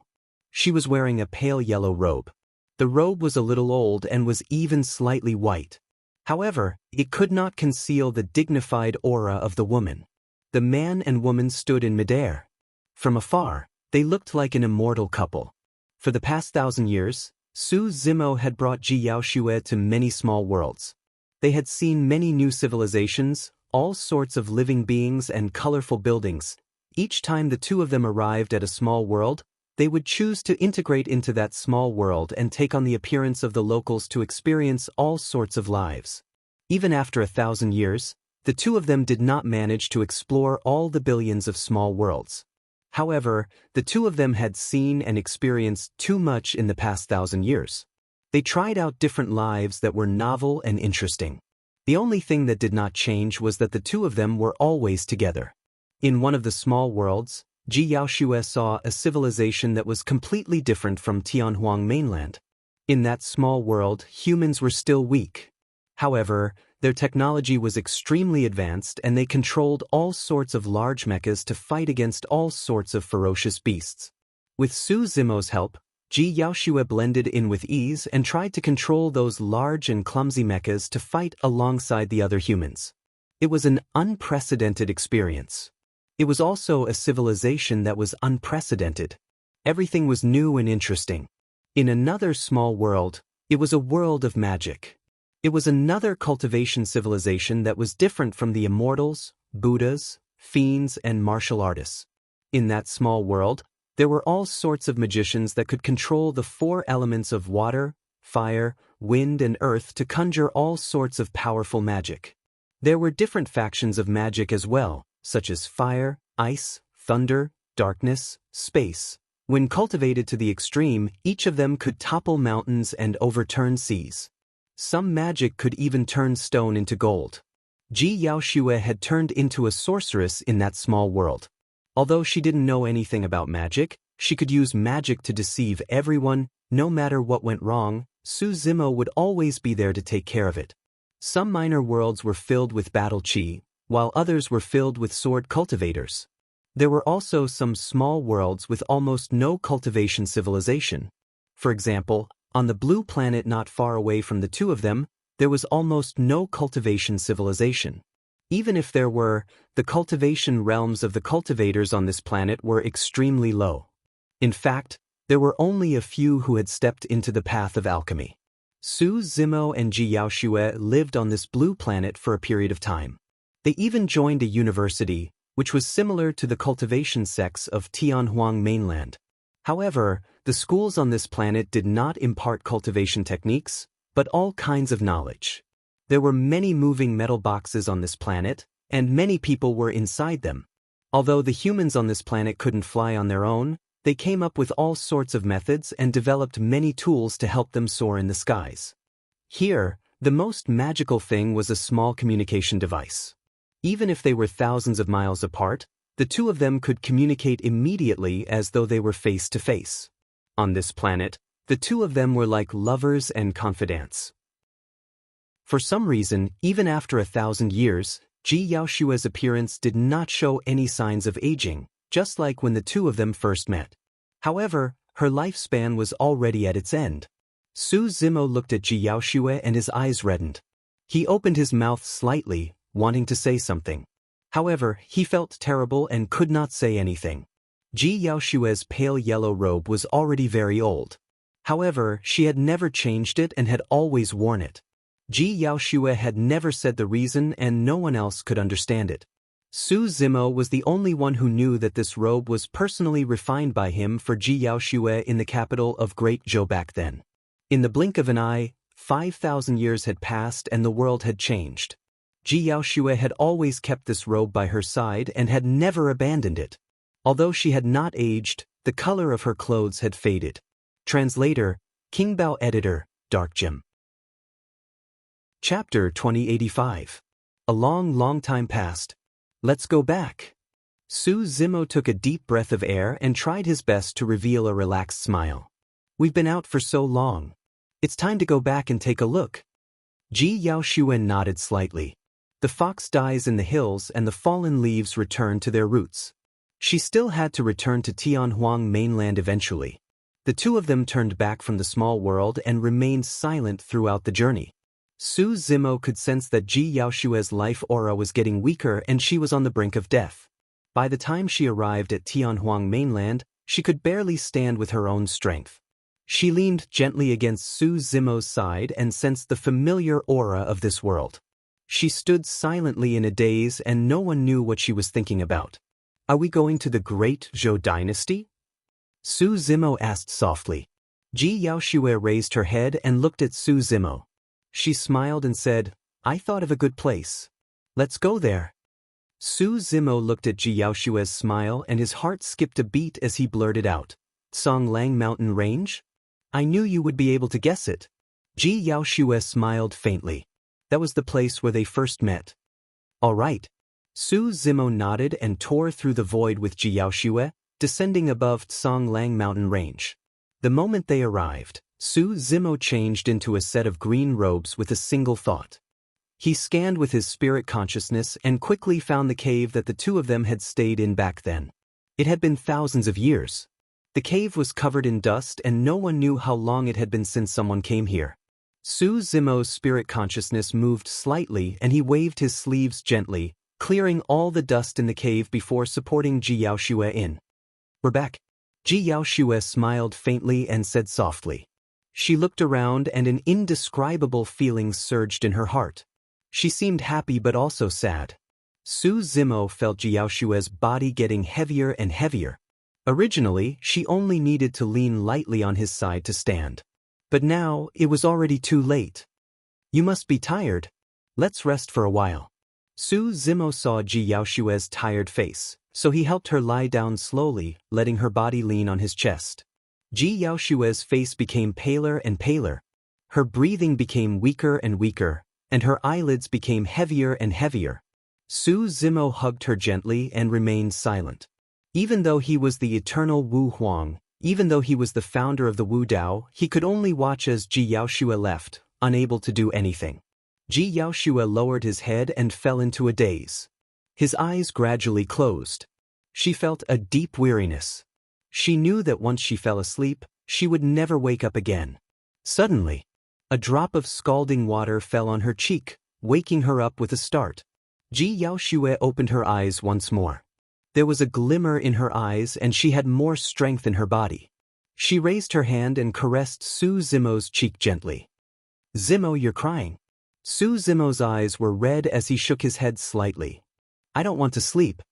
She was wearing a pale yellow robe. The robe was a little old and was even slightly white. However, it could not conceal the dignified aura of the woman. The man and woman stood in midair. From afar, they looked like an immortal couple. For the past 1,000 years, Su Zimo had brought Ji Yaoxue to many small worlds. They had seen many new civilizations, all sorts of living beings and colorful buildings. Each time the two of them arrived at a small world, they would choose to integrate into that small world and take on the appearance of the locals to experience all sorts of lives. Even after 1,000 years, the two of them did not manage to explore all the billions of small worlds. However, the two of them had seen and experienced too much in the past 1,000 years. They tried out different lives that were novel and interesting. The only thing that did not change was that the two of them were always together. In one of the small worlds, Ji Yaoxue saw a civilization that was completely different from Tianhuang mainland. In that small world, humans were still weak. However, their technology was extremely advanced and they controlled all sorts of large mechas to fight against all sorts of ferocious beasts. With Su Zimo's help, Ji Yaoxue blended in with ease and tried to control those large and clumsy mechas to fight alongside the other humans. It was an unprecedented experience. It was also a civilization that was unprecedented. Everything was new and interesting. In another small world, it was a world of magic. It was another cultivation civilization that was different from the immortals, Buddhas, fiends, and martial artists. In that small world, there were all sorts of magicians that could control the four elements of water, fire, wind, and earth to conjure all sorts of powerful magic. There were different factions of magic as well, such as fire, ice, thunder, darkness, space. When cultivated to the extreme, each of them could topple mountains and overturn seas. Some magic could even turn stone into gold. Ji Yaoxue had turned into a sorceress in that small world. Although she didn't know anything about magic, she could use magic to deceive everyone. No matter what went wrong, Su Zimo would always be there to take care of it. Some minor worlds were filled with battle chi, while others were filled with sword cultivators. There were also some small worlds with almost no cultivation civilization. For example, on the blue planet not far away from the two of them, there was almost no cultivation civilization. Even if there were, the cultivation realms of the cultivators on this planet were extremely low. In fact, there were only a few who had stepped into the path of alchemy. Su Zimo and Ji Yaoxue lived on this blue planet for a period of time. They even joined a university, which was similar to the cultivation sects of Tianhuang mainland. However, the schools on this planet did not impart cultivation techniques, but all kinds of knowledge. There were many moving metal boxes on this planet, and many people were inside them. Although the humans on this planet couldn't fly on their own, they came up with all sorts of methods and developed many tools to help them soar in the skies. Here, the most magical thing was a small communication device. Even if they were thousands of miles apart, the two of them could communicate immediately as though they were face to face. On this planet, the two of them were like lovers and confidants. For some reason, even after 1,000 years, Ji Yaoshua's appearance did not show any signs of aging, just like when the two of them first met. However, her lifespan was already at its end. Su Zimo looked at Ji Yaoshua and his eyes reddened. He opened his mouth slightly, wanting to say something. However, he felt terrible and could not say anything. Ji Yaoshua's pale yellow robe was already very old. However, she had never changed it and had always worn it. Ji Yaoshua had never said the reason and no one else could understand it. Su Zimo was the only one who knew that this robe was personally refined by him for Ji Yaoshua in the capital of Great Zhou back then. In the blink of an eye, 5,000 years had passed and the world had changed. Ji Yaoshua had always kept this robe by her side and had never abandoned it. Although she had not aged, the color of her clothes had faded. Translator, King Bao Editor, Dark Gem. Chapter 2085. A long time passed. Let's go back. Su Zimo took a deep breath of air and tried his best to reveal a relaxed smile. We've been out for so long. It's time to go back and take a look. Ji Yaoshua nodded slightly. The fox dies in the hills and the fallen leaves return to their roots. She still had to return to Tianhuang mainland eventually. The two of them turned back from the small world and remained silent throughout the journey. Su Zimo could sense that Ji Yaoshua's life aura was getting weaker and she was on the brink of death. By the time she arrived at Tianhuang mainland, she could barely stand with her own strength. She leaned gently against Su Zimo's side and sensed the familiar aura of this world. She stood silently in a daze and no one knew what she was thinking about. Are we going to the Great Zhou dynasty? Su Zimo asked softly. Ji Yaoshua raised her head and looked at Su Zimo. She smiled and said, I thought of a good place. Let's go there. Su Zimo looked at Ji Yaoshua's smile and his heart skipped a beat as he blurted out, Songlang Mountain Range? I knew you would be able to guess it. Ji Yaoshua smiled faintly. That was the place where they first met. All right. Su Zimo nodded and tore through the void with Ji Yaoshua, descending above Songlang Mountain Range. The moment they arrived, Su Zimo changed into a set of green robes with a single thought. He scanned with his spirit consciousness and quickly found the cave that the two of them had stayed in back then. It had been thousands of years. The cave was covered in dust and no one knew how long it had been since someone came here. Su Zimo's spirit consciousness moved slightly and he waved his sleeves gently, clearing all the dust in the cave before supporting Ji Yaoshua in. We're back. Ji Yaoshua smiled faintly and said softly. She looked around and an indescribable feeling surged in her heart. She seemed happy but also sad. Su Zimo felt Ji Yaoshua's body getting heavier and heavier. Originally, she only needed to lean lightly on his side to stand. But now, it was already too late. You must be tired. Let's rest for a while. Su Zimo saw Ji Yaoshua's tired face, so he helped her lie down slowly, letting her body lean on his chest. Ji Yaoshua's face became paler and paler. Her breathing became weaker and weaker, and her eyelids became heavier and heavier. Su Zimo hugged her gently and remained silent. Even though he was the eternal Wu Huang, even though he was the founder of the Wu Dao, he could only watch as Ji Yaoshua left, unable to do anything. Ji Yaoshua lowered his head and fell into a daze. His eyes gradually closed. She felt a deep weariness. She knew that once she fell asleep, she would never wake up again. Suddenly, a drop of scalding water fell on her cheek, waking her up with a start. Ji Yaoshua opened her eyes once more. There was a glimmer in her eyes and she had more strength in her body. She raised her hand and caressed Su Zimo's cheek gently. Zimo, you're crying. Su Zimo's eyes were red as he shook his head slightly. I don't want to sleep.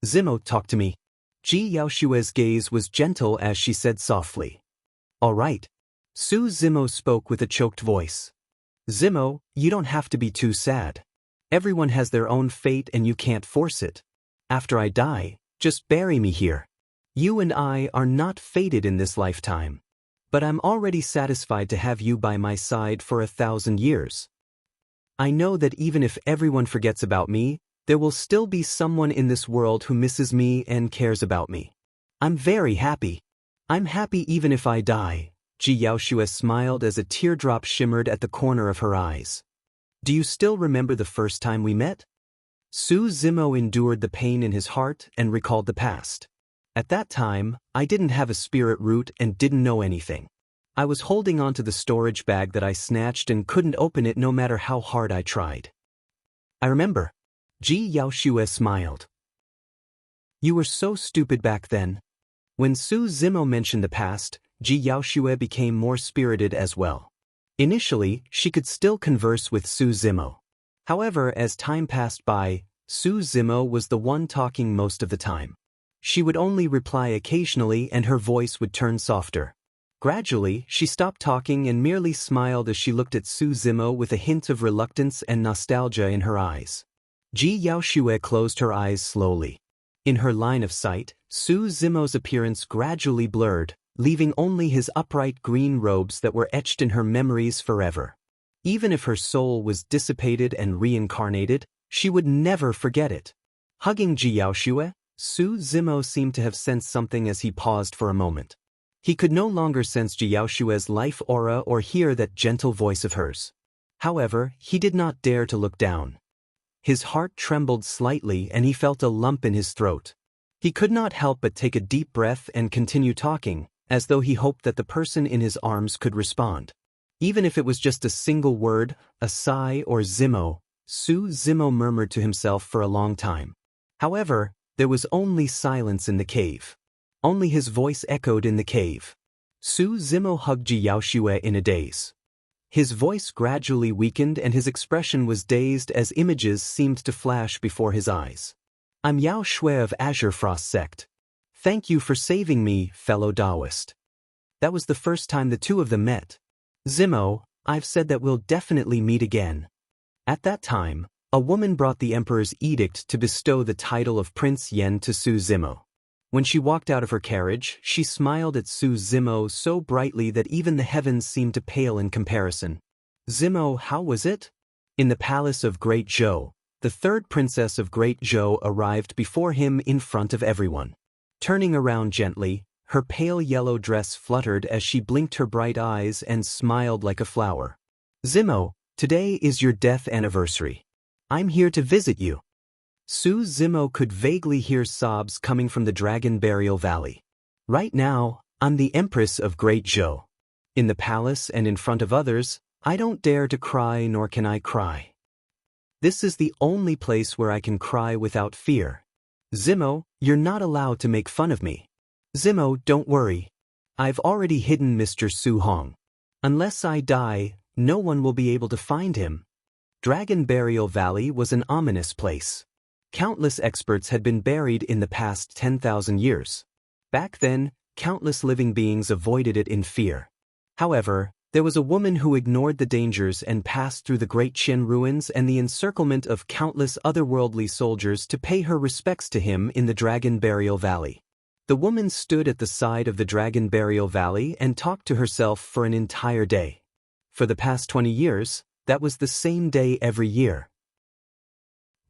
Zimo, talk to me. Ji Yaoshua's gaze was gentle as she said softly. All right. Su Zimo spoke with a choked voice. Zimo, you don't have to be too sad. Everyone has their own fate and you can't force it. After I die, just bury me here. You and I are not fated in this lifetime. But I'm already satisfied to have you by my side for 1,000 years. I know that even if everyone forgets about me, There will still be someone in this world who misses me and cares about me. I'm very happy. I'm happy even if I die. Ji Yaoshue smiled as a teardrop shimmered at the corner of her eyes. Do you still remember the first time we met? Su Zimo endured the pain in his heart and recalled the past. At that time, I didn't have a spirit root and didn't know anything. I was holding on to the storage bag that I snatched and couldn't open it no matter how hard I tried. I remember. Ji Yaoshue smiled. You were so stupid back then. When Su Zimo mentioned the past, Ji Yaoshue became more spirited as well. Initially, she could still converse with Su Zimo. However, as time passed by, Su Zimo was the one talking most of the time. She would only reply occasionally and her voice would turn softer. Gradually, she stopped talking and merely smiled as she looked at Su Zimo with a hint of reluctance and nostalgia in her eyes. Ji Yaoshue closed her eyes slowly. In her line of sight, Su Zimo's appearance gradually blurred, leaving only his upright green robes that were etched in her memories forever. Even if her soul was dissipated and reincarnated, she would never forget it. Hugging Ji Yaoshue, Su Zimo seemed to have sensed something as he paused for a moment. He could no longer sense Ji Yaoshue's life aura or hear that gentle voice of hers. However, he did not dare to look down. His heart trembled slightly and he felt a lump in his throat. He could not help but take a deep breath and continue talking, as though he hoped that the person in his arms could respond. Even if it was just a single word, a sigh or Zimo, Su Zimo murmured to himself for a long time. However, there was only silence in the cave. Only his voice echoed in the cave. Su Zimo hugged Ji Yaoshue in a daze. His voice gradually weakened and his expression was dazed as images seemed to flash before his eyes. I'm Yao Shui of Azure Frost Sect. Thank you for saving me, fellow Taoist. That was the first time the two of them met. Zimo, I've said that we'll definitely meet again. At that time, a woman brought the emperor's edict to bestow the title of Prince Yen to Su Zimo. When she walked out of her carriage, she smiled at Su Zimo so brightly that even the heavens seemed to pale in comparison. Zimo, how was it? In the palace of Great Zhou, the third princess of Great Zhou arrived before him in front of everyone. Turning around gently, her pale yellow dress fluttered as she blinked her bright eyes and smiled like a flower. Zimo, today is your death anniversary. I'm here to visit you. Su Zimo could vaguely hear sobs coming from the Dragon Burial Valley. Right now, I'm the Empress of Great Zhou. In the palace and in front of others, I don't dare to cry nor can I cry. This is the only place where I can cry without fear. Zimo, you're not allowed to make fun of me. Zimo, don't worry. I've already hidden Mr. Su Hong. Unless I die, no one will be able to find him. Dragon Burial Valley was an ominous place. Countless experts had been buried in the past 10,000 years. Back then, countless living beings avoided it in fear. However, there was a woman who ignored the dangers and passed through the Great Qin ruins and the encirclement of countless otherworldly soldiers to pay her respects to him in the Dragon Burial Valley. The woman stood at the side of the Dragon Burial Valley and talked to herself for an entire day. For the past 20 years, that was the same day every year.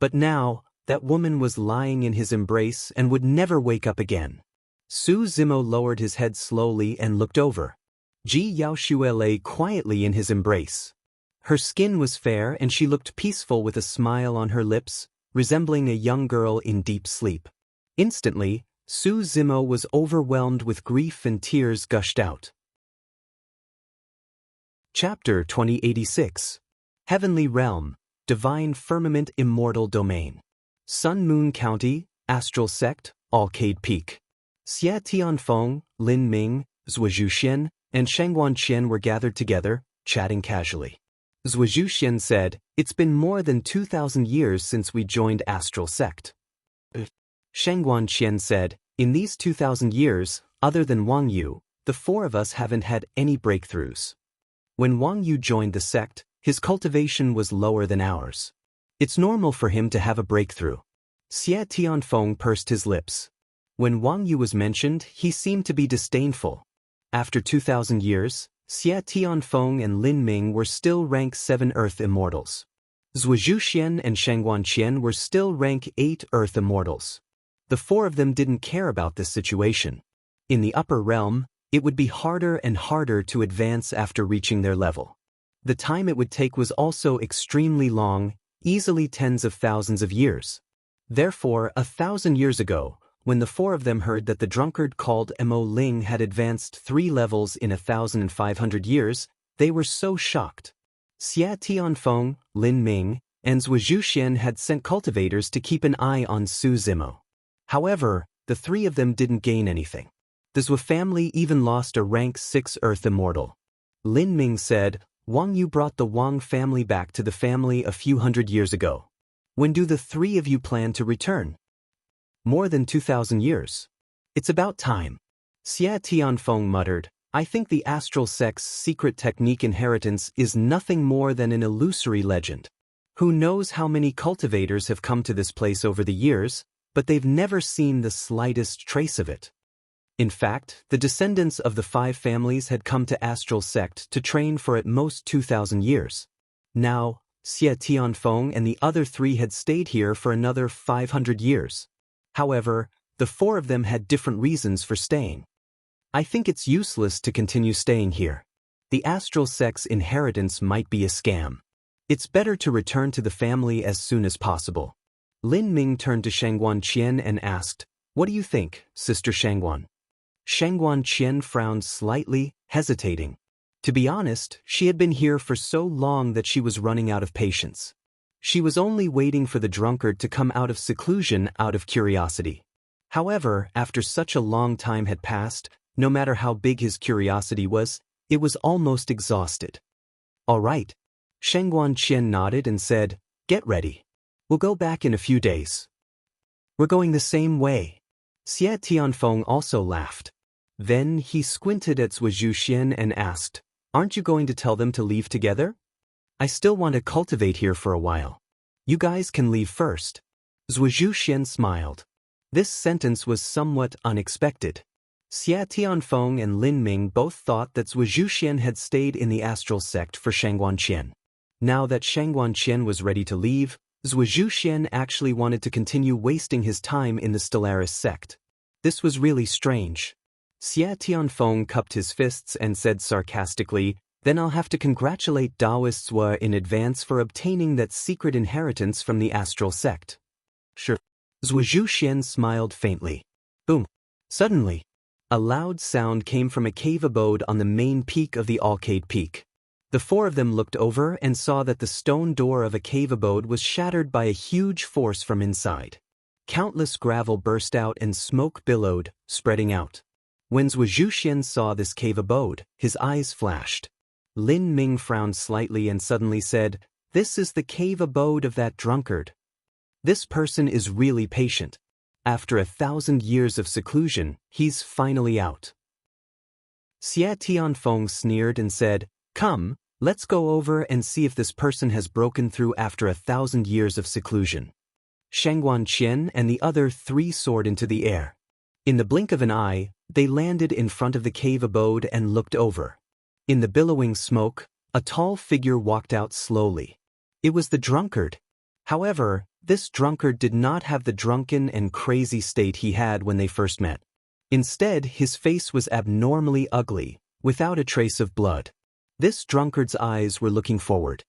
But now, that woman was lying in his embrace and would never wake up again. Su Zimo lowered his head slowly and looked over. Ji Yaoshue lay quietly in his embrace. Her skin was fair and she looked peaceful with a smile on her lips, resembling a young girl in deep sleep. Instantly, Su Zimo was overwhelmed with grief and tears gushed out. Chapter 2086. Heavenly Realm, Divine Firmament Immortal Domain. Sun Moon County, Astral Sect, Alcade Peak. Xie Tianfeng, Lin Ming, Zhuozhuxian, and Shangguan Qian were gathered together, chatting casually. Zhuozhuxian said, "It's been more than 2,000 years since we joined Astral Sect." Shangguan Qian said, "In these 2,000 years, other than Wang Yu, the four of us haven't had any breakthroughs. When Wang Yu joined the sect, his cultivation was lower than ours. It's normal for him to have a breakthrough." Xie Tianfeng pursed his lips. When Wang Yu was mentioned, he seemed to be disdainful. After 2,000 years, Xie Tianfeng and Lin Ming were still rank 7 Earth Immortals. Zhuxian and Shangguanqian were still rank 8 Earth Immortals. The four of them didn't care about this situation. In the upper realm, it would be harder and harder to advance after reaching their level. The time it would take was also extremely long, easily tens of thousands of years. Therefore, 1,000 years ago, when the four of them heard that the drunkard called Mo Ling had advanced 3 levels in 1,500 years, they were so shocked. Xia Tianfeng, Lin Ming, and Zhuxian had sent cultivators to keep an eye on Su Zimo. However, the three of them didn't gain anything. The Zhou family even lost a rank 6 Earth Immortal. Lin Ming said, "Wang Yu brought the Wang family back to the family a few hundred years ago. When do the three of you plan to return?" "More than 2,000 years. It's about time." Xia Tianfeng muttered, "I think the astral sect's secret technique inheritance is nothing more than an illusory legend. Who knows how many cultivators have come to this place over the years, but they've never seen the slightest trace of it." In fact, the descendants of the 5 families had come to astral sect to train for at most 2,000 years. Now, Xia Tianfeng and the other 3 had stayed here for another 500 years. However, the 4 of them had different reasons for staying. "I think it's useless to continue staying here. The astral sect's inheritance might be a scam. It's better to return to the family as soon as possible." Lin Ming turned to Shangguanqian and asked, "What do you think, Sister Shangguan?" Shangguanqian frowned slightly, hesitating. To be honest, she had been here for so long that she was running out of patience. She was only waiting for the drunkard to come out of seclusion out of curiosity. However, after such a long time had passed, no matter how big his curiosity was, it was almost exhausted. "All right." Shangguanqian nodded and said, "Get ready. We'll go back in a few days." "We're going the same way." Xia Tianfeng also laughed. Then he squinted at Zhuxian and asked, "Aren't you going to tell them to leave together? I still want to cultivate here for a while. You guys can leave first." Zhuxian smiled. This sentence was somewhat unexpected. Xia Tianfeng and Lin Ming both thought that Zhuxian had stayed in the astral sect for Shangguanqian. Now that Shangguanqian was ready to leave, Zhuxian actually wanted to continue wasting his time in the Stellaris sect. This was really strange. Xia Tianfeng cupped his fists and said sarcastically, "Then I'll have to congratulate Taoists in advance for obtaining that secret inheritance from the astral sect." "Sure." Zhuxian smiled faintly. Boom. Suddenly, a loud sound came from a cave abode on the main peak of the Alcade Peak. The 4 of them looked over and saw that the stone door of a cave abode was shattered by a huge force from inside. Countless gravel burst out and smoke billowed, spreading out. When Zhuxian saw this cave abode, his eyes flashed. Lin Ming frowned slightly and suddenly said, "This is the cave abode of that drunkard. This person is really patient. After 1,000 years of seclusion, he's finally out." Xia Tianfeng sneered and said, "Come, let's go over and see if this person has broken through after 1,000 years of seclusion." Shangguanqian and the other 3 soared into the air. In the blink of an eye, they landed in front of the cave abode and looked over. In the billowing smoke, a tall figure walked out slowly. It was the drunkard. However, this drunkard did not have the drunken and crazy state he had when they first met. Instead, his face was abnormally ugly, without a trace of blood. This drunkard's eyes were looking forward.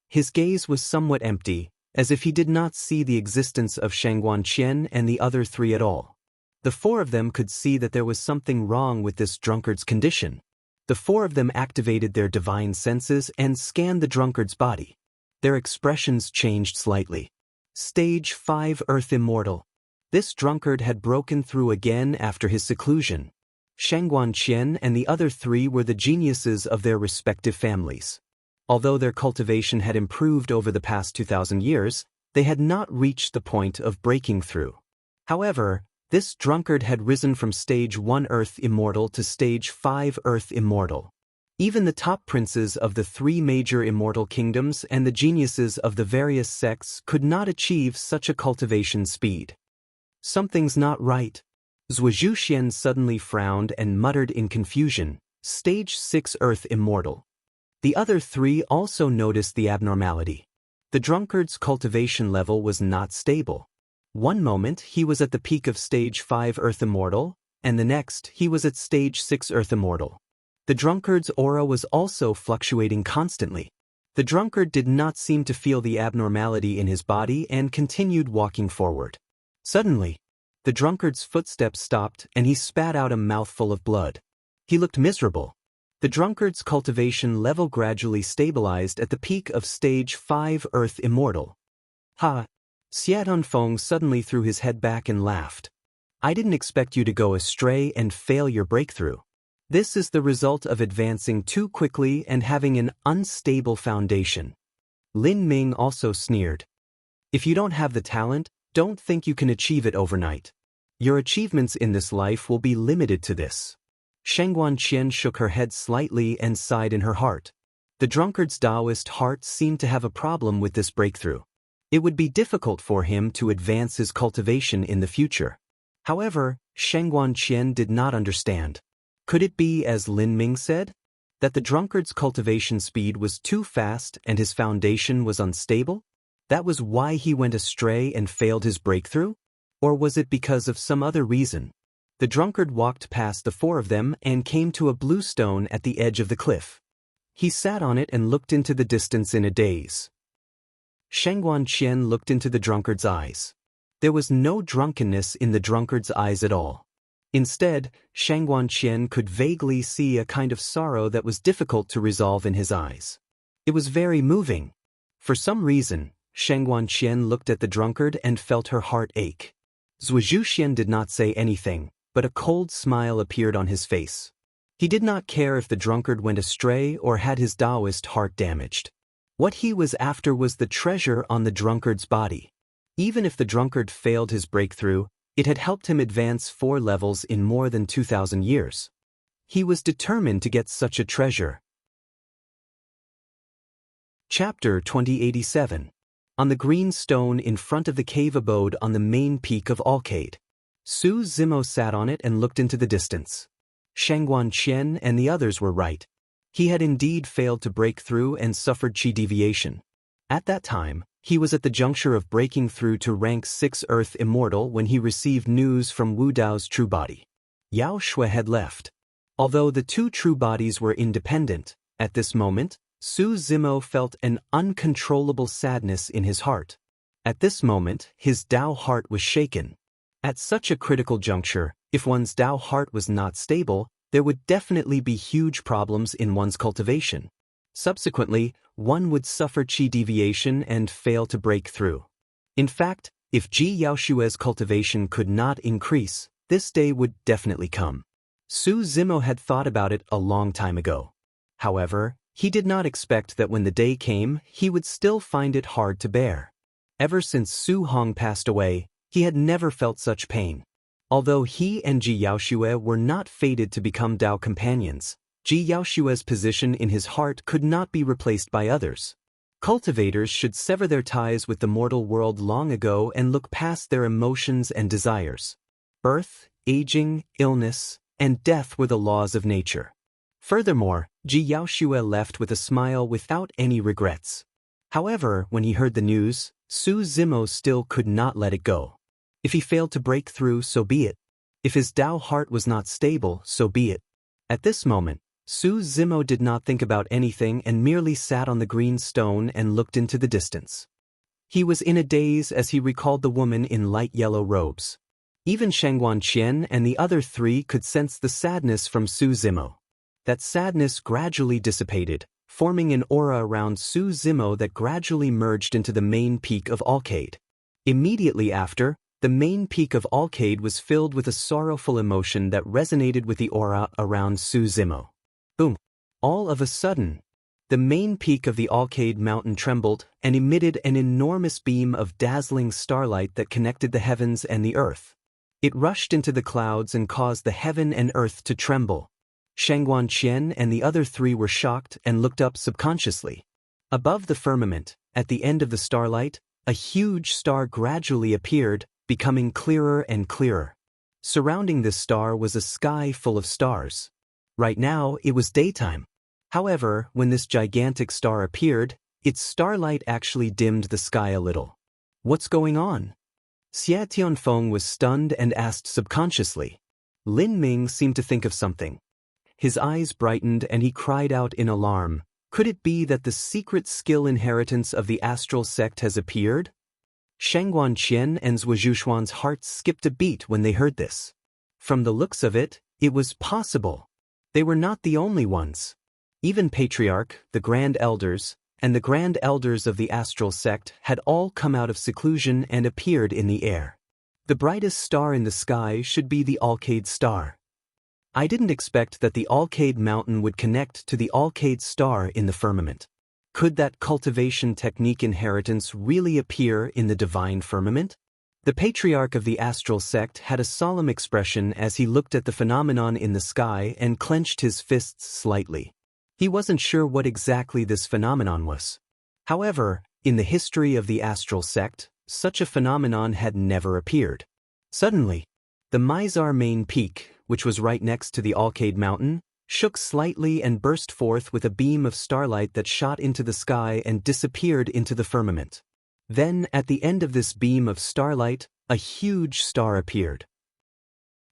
His gaze was somewhat empty, as if he did not see the existence of Shangguanqian and the other 3 at all. The 4 of them could see that there was something wrong with this drunkard's condition. The 4 of them activated their divine senses and scanned the drunkard's body. Their expressions changed slightly. Stage 5 Earth Immortal. This drunkard had broken through again after his seclusion. Shangguanqian and the other 3 were the geniuses of their respective families. Although their cultivation had improved over the past 2,000 years, they had not reached the point of breaking through. However, this drunkard had risen from Stage 1 Earth Immortal to Stage 5 Earth Immortal. Even the top princes of the 3 major immortal kingdoms and the geniuses of the various sects could not achieve such a cultivation speed. "Something's not right." Zhuxian suddenly frowned and muttered in confusion, "Stage 6 Earth Immortal." The other 3 also noticed the abnormality. The drunkard's cultivation level was not stable. One moment he was at the peak of stage 5 Earth Immortal, and the next he was at stage 6 Earth Immortal. The drunkard's aura was also fluctuating constantly. The drunkard did not seem to feel the abnormality in his body and continued walking forward. Suddenly, the drunkard's footsteps stopped and he spat out a mouthful of blood. He looked miserable. The drunkard's cultivation level gradually stabilized at the peak of stage 5 Earth Immortal. Ha! Xiaodongfeng suddenly threw his head back and laughed. I didn't expect you to go astray and fail your breakthrough. This is the result of advancing too quickly and having an unstable foundation. Lin Ming also sneered. If you don't have the talent, don't think you can achieve it overnight. Your achievements in this life will be limited to this. Shengguan Qian shook her head slightly and sighed in her heart. The drunkard's Taoist heart seemed to have a problem with this breakthrough. It would be difficult for him to advance his cultivation in the future. However, Shengguan Qian did not understand. Could it be as Lin Ming said? That the drunkard's cultivation speed was too fast and his foundation was unstable? That was why he went astray and failed his breakthrough? Or was it because of some other reason? The drunkard walked past the four of them and came to a blue stone at the edge of the cliff. He sat on it and looked into the distance in a daze. Shengguan Qian looked into the drunkard's eyes. There was no drunkenness in the drunkard's eyes at all. Instead, Shengguan Qian could vaguely see a kind of sorrow that was difficult to resolve in his eyes. It was very moving. For some reason, Shengguan Qian looked at the drunkard and felt her heart ache. Zhu Xian did not say anything, but a cold smile appeared on his face. He did not care if the drunkard went astray or had his Taoist heart damaged. What he was after was the treasure on the drunkard's body. Even if the drunkard failed his breakthrough, it had helped him advance 4 levels in more than 2,000 years. He was determined to get such a treasure. Chapter 2087. On the green stone in front of the cave abode on the main peak of Alcade. Su Zimo sat on it and looked into the distance. Shengguan Qian and the others were right. He had indeed failed to break through and suffered chi deviation. At that time, he was at the juncture of breaking through to rank 6 Earth Immortal when he received news from Wu Dao's true body. Yao Shui had left. Although the 2 true bodies were independent, at this moment, Su Zimo felt an uncontrollable sadness in his heart. At this moment, his Dao heart was shaken. At such a critical juncture, if one's Dao heart was not stable, there would definitely be huge problems in one's cultivation. Subsequently, one would suffer chi deviation and fail to break through. In fact, if Ji Yaoshue's cultivation could not increase, this day would definitely come. Su Zimo had thought about it a long time ago. However, he did not expect that when the day came, he would still find it hard to bear. Ever since Su Hong passed away, he had never felt such pain. Although he and Ji Yaoshue were not fated to become Dao companions, Ji Yaoshue's position in his heart could not be replaced by others. Cultivators should sever their ties with the mortal world long ago and look past their emotions and desires. Birth, aging, illness, and death were the laws of nature. Furthermore, Ji Yaoshue left with a smile without any regrets. However, when he heard the news, Su Zimo still could not let it go. If he failed to break through, so be it. If his Dao heart was not stable, so be it. At this moment, Su Zimo did not think about anything and merely sat on the green stone and looked into the distance. He was in a daze as he recalled the woman in light yellow robes. Even Shengguan Qian and the other 3 could sense the sadness from Su Zimo. That sadness gradually dissipated, forming an aura around Su Zimo that gradually merged into the main peak of Alcade. Immediately after, the main peak of Alcade was filled with a sorrowful emotion that resonated with the aura around Su Zimo. Boom! All of a sudden, the main peak of the Alcade mountain trembled and emitted an enormous beam of dazzling starlight that connected the heavens and the earth. It rushed into the clouds and caused the heaven and earth to tremble. Shengguan Qian and the other 3 were shocked and looked up subconsciously. Above the firmament, at the end of the starlight, a huge star gradually appeared, becoming clearer and clearer. Surrounding this star was a sky full of stars. Right now, it was daytime. However, when this gigantic star appeared, Its starlight actually dimmed the sky a little. What's going on? Xie Tianfeng was stunned and asked subconsciously. Lin Ming seemed to think of something. His eyes brightened and he cried out in alarm. Could it be that the secret skill inheritance of the astral sect has appeared? Shangguan Qian and Zhou Zhuxuan's hearts skipped a beat when they heard this. From the looks of it, it was possible. They were not the only ones. Even Patriarch, the Grand Elders, and the Grand Elders of the astral sect had all come out of seclusion and appeared in the air. The brightest star in the sky should be the Alcade star. I didn't expect that the Alcade mountain would connect to the Alcade star in the firmament. Could that cultivation technique inheritance really appear in the divine firmament? The Patriarch of the astral sect had a solemn expression as he looked at the phenomenon in the sky and clenched his fists slightly. He wasn't sure what exactly this phenomenon was. However, in the history of the astral sect, such a phenomenon had never appeared. Suddenly, the Mizar main peak, which was right next to the Alcade mountain, shook slightly and burst forth with a beam of starlight that shot into the sky and disappeared into the firmament. Then, at the end of this beam of starlight, a huge star appeared.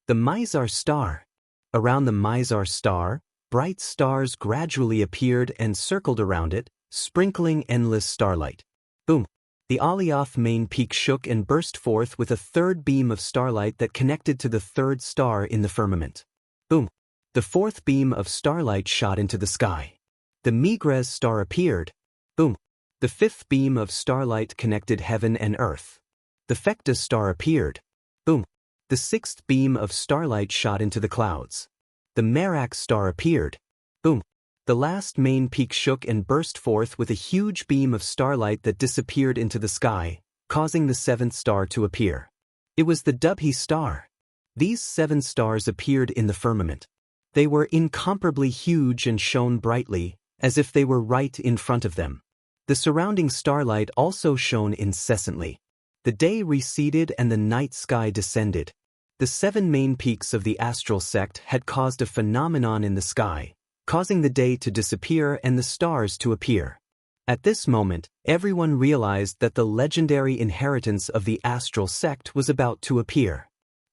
The Mizar star. Around the Mizar star, bright stars gradually appeared and circled around it, sprinkling endless starlight. Boom! The Alioth main peak shook and burst forth with a third beam of starlight that connected to the third star in the firmament. Boom! The fourth beam of starlight shot into the sky. The Migres star appeared. Boom! The fifth beam of starlight connected heaven and earth. The Fecta star appeared. Boom! The sixth beam of starlight shot into the clouds. The Merak star appeared. Boom! The last main peak shook and burst forth with a huge beam of starlight that disappeared into the sky, causing the seventh star to appear. It was the Dubhe star. These 7 stars appeared in the firmament. They were incomparably huge and shone brightly, as if they were right in front of them. The surrounding starlight also shone incessantly. The day receded and the night sky descended. The 7 main peaks of the astral sect had caused a phenomenon in the sky, causing the day to disappear and the stars to appear. At this moment, everyone realized that the legendary inheritance of the astral sect was about to appear.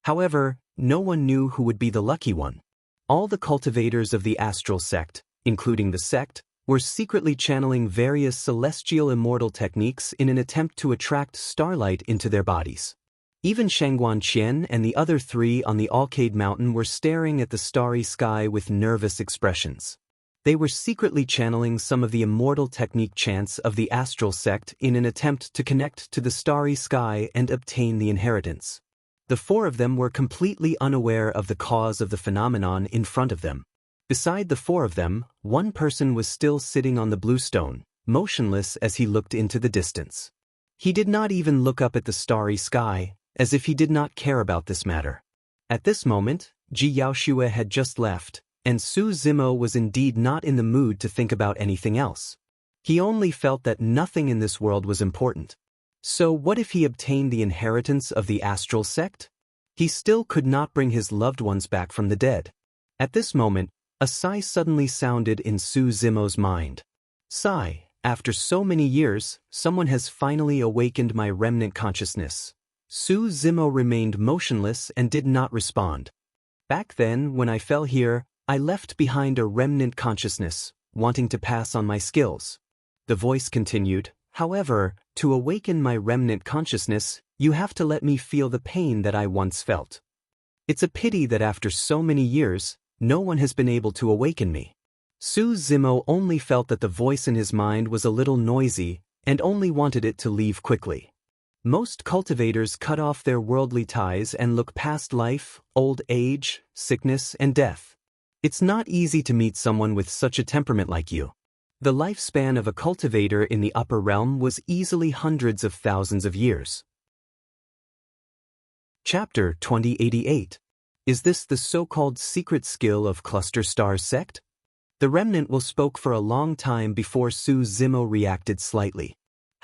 However, no one knew who would be the lucky one. All the cultivators of the astral sect, including the sect, were secretly channeling various celestial immortal techniques in an attempt to attract starlight into their bodies. Even Shangguan Qian and the other 3 on the Alcade mountain were staring at the starry sky with nervous expressions. They were secretly channeling some of the immortal technique chants of the astral sect in an attempt to connect to the starry sky and obtain the inheritance. The 4 of them were completely unaware of the cause of the phenomenon in front of them. Beside the 4 of them, one person was still sitting on the blue stone, motionless as he looked into the distance. He did not even look up at the starry sky, as if he did not care about this matter. At this moment, Ji Yaoxue had just left, and Su Zimo was indeed not in the mood to think about anything else. He only felt that nothing in this world was important. So what if he obtained the inheritance of the astral sect? He still could not bring his loved ones back from the dead. At this moment, a sigh suddenly sounded in Su Zimo's mind. Sigh, after so many years, someone has finally awakened my remnant consciousness. Su Zimo remained motionless and did not respond. Back then, when I fell here, I left behind a remnant consciousness, wanting to pass on my skills. The voice continued, however, to awaken my remnant consciousness, you have to let me feel the pain that I once felt. It's a pity that after so many years, no one has been able to awaken me. Su Zimo only felt that the voice in his mind was a little noisy and only wanted it to leave quickly. Most cultivators cut off their worldly ties and look past life, old age, sickness, and death. It's not easy to meet someone with such a temperament like you. The lifespan of a cultivator in the upper realm was easily hundreds of thousands of years. Chapter 2088. Is this the so-called secret skill of Cluster Stars sect? The remnant will spoke for a long time before Su Zimo reacted slightly.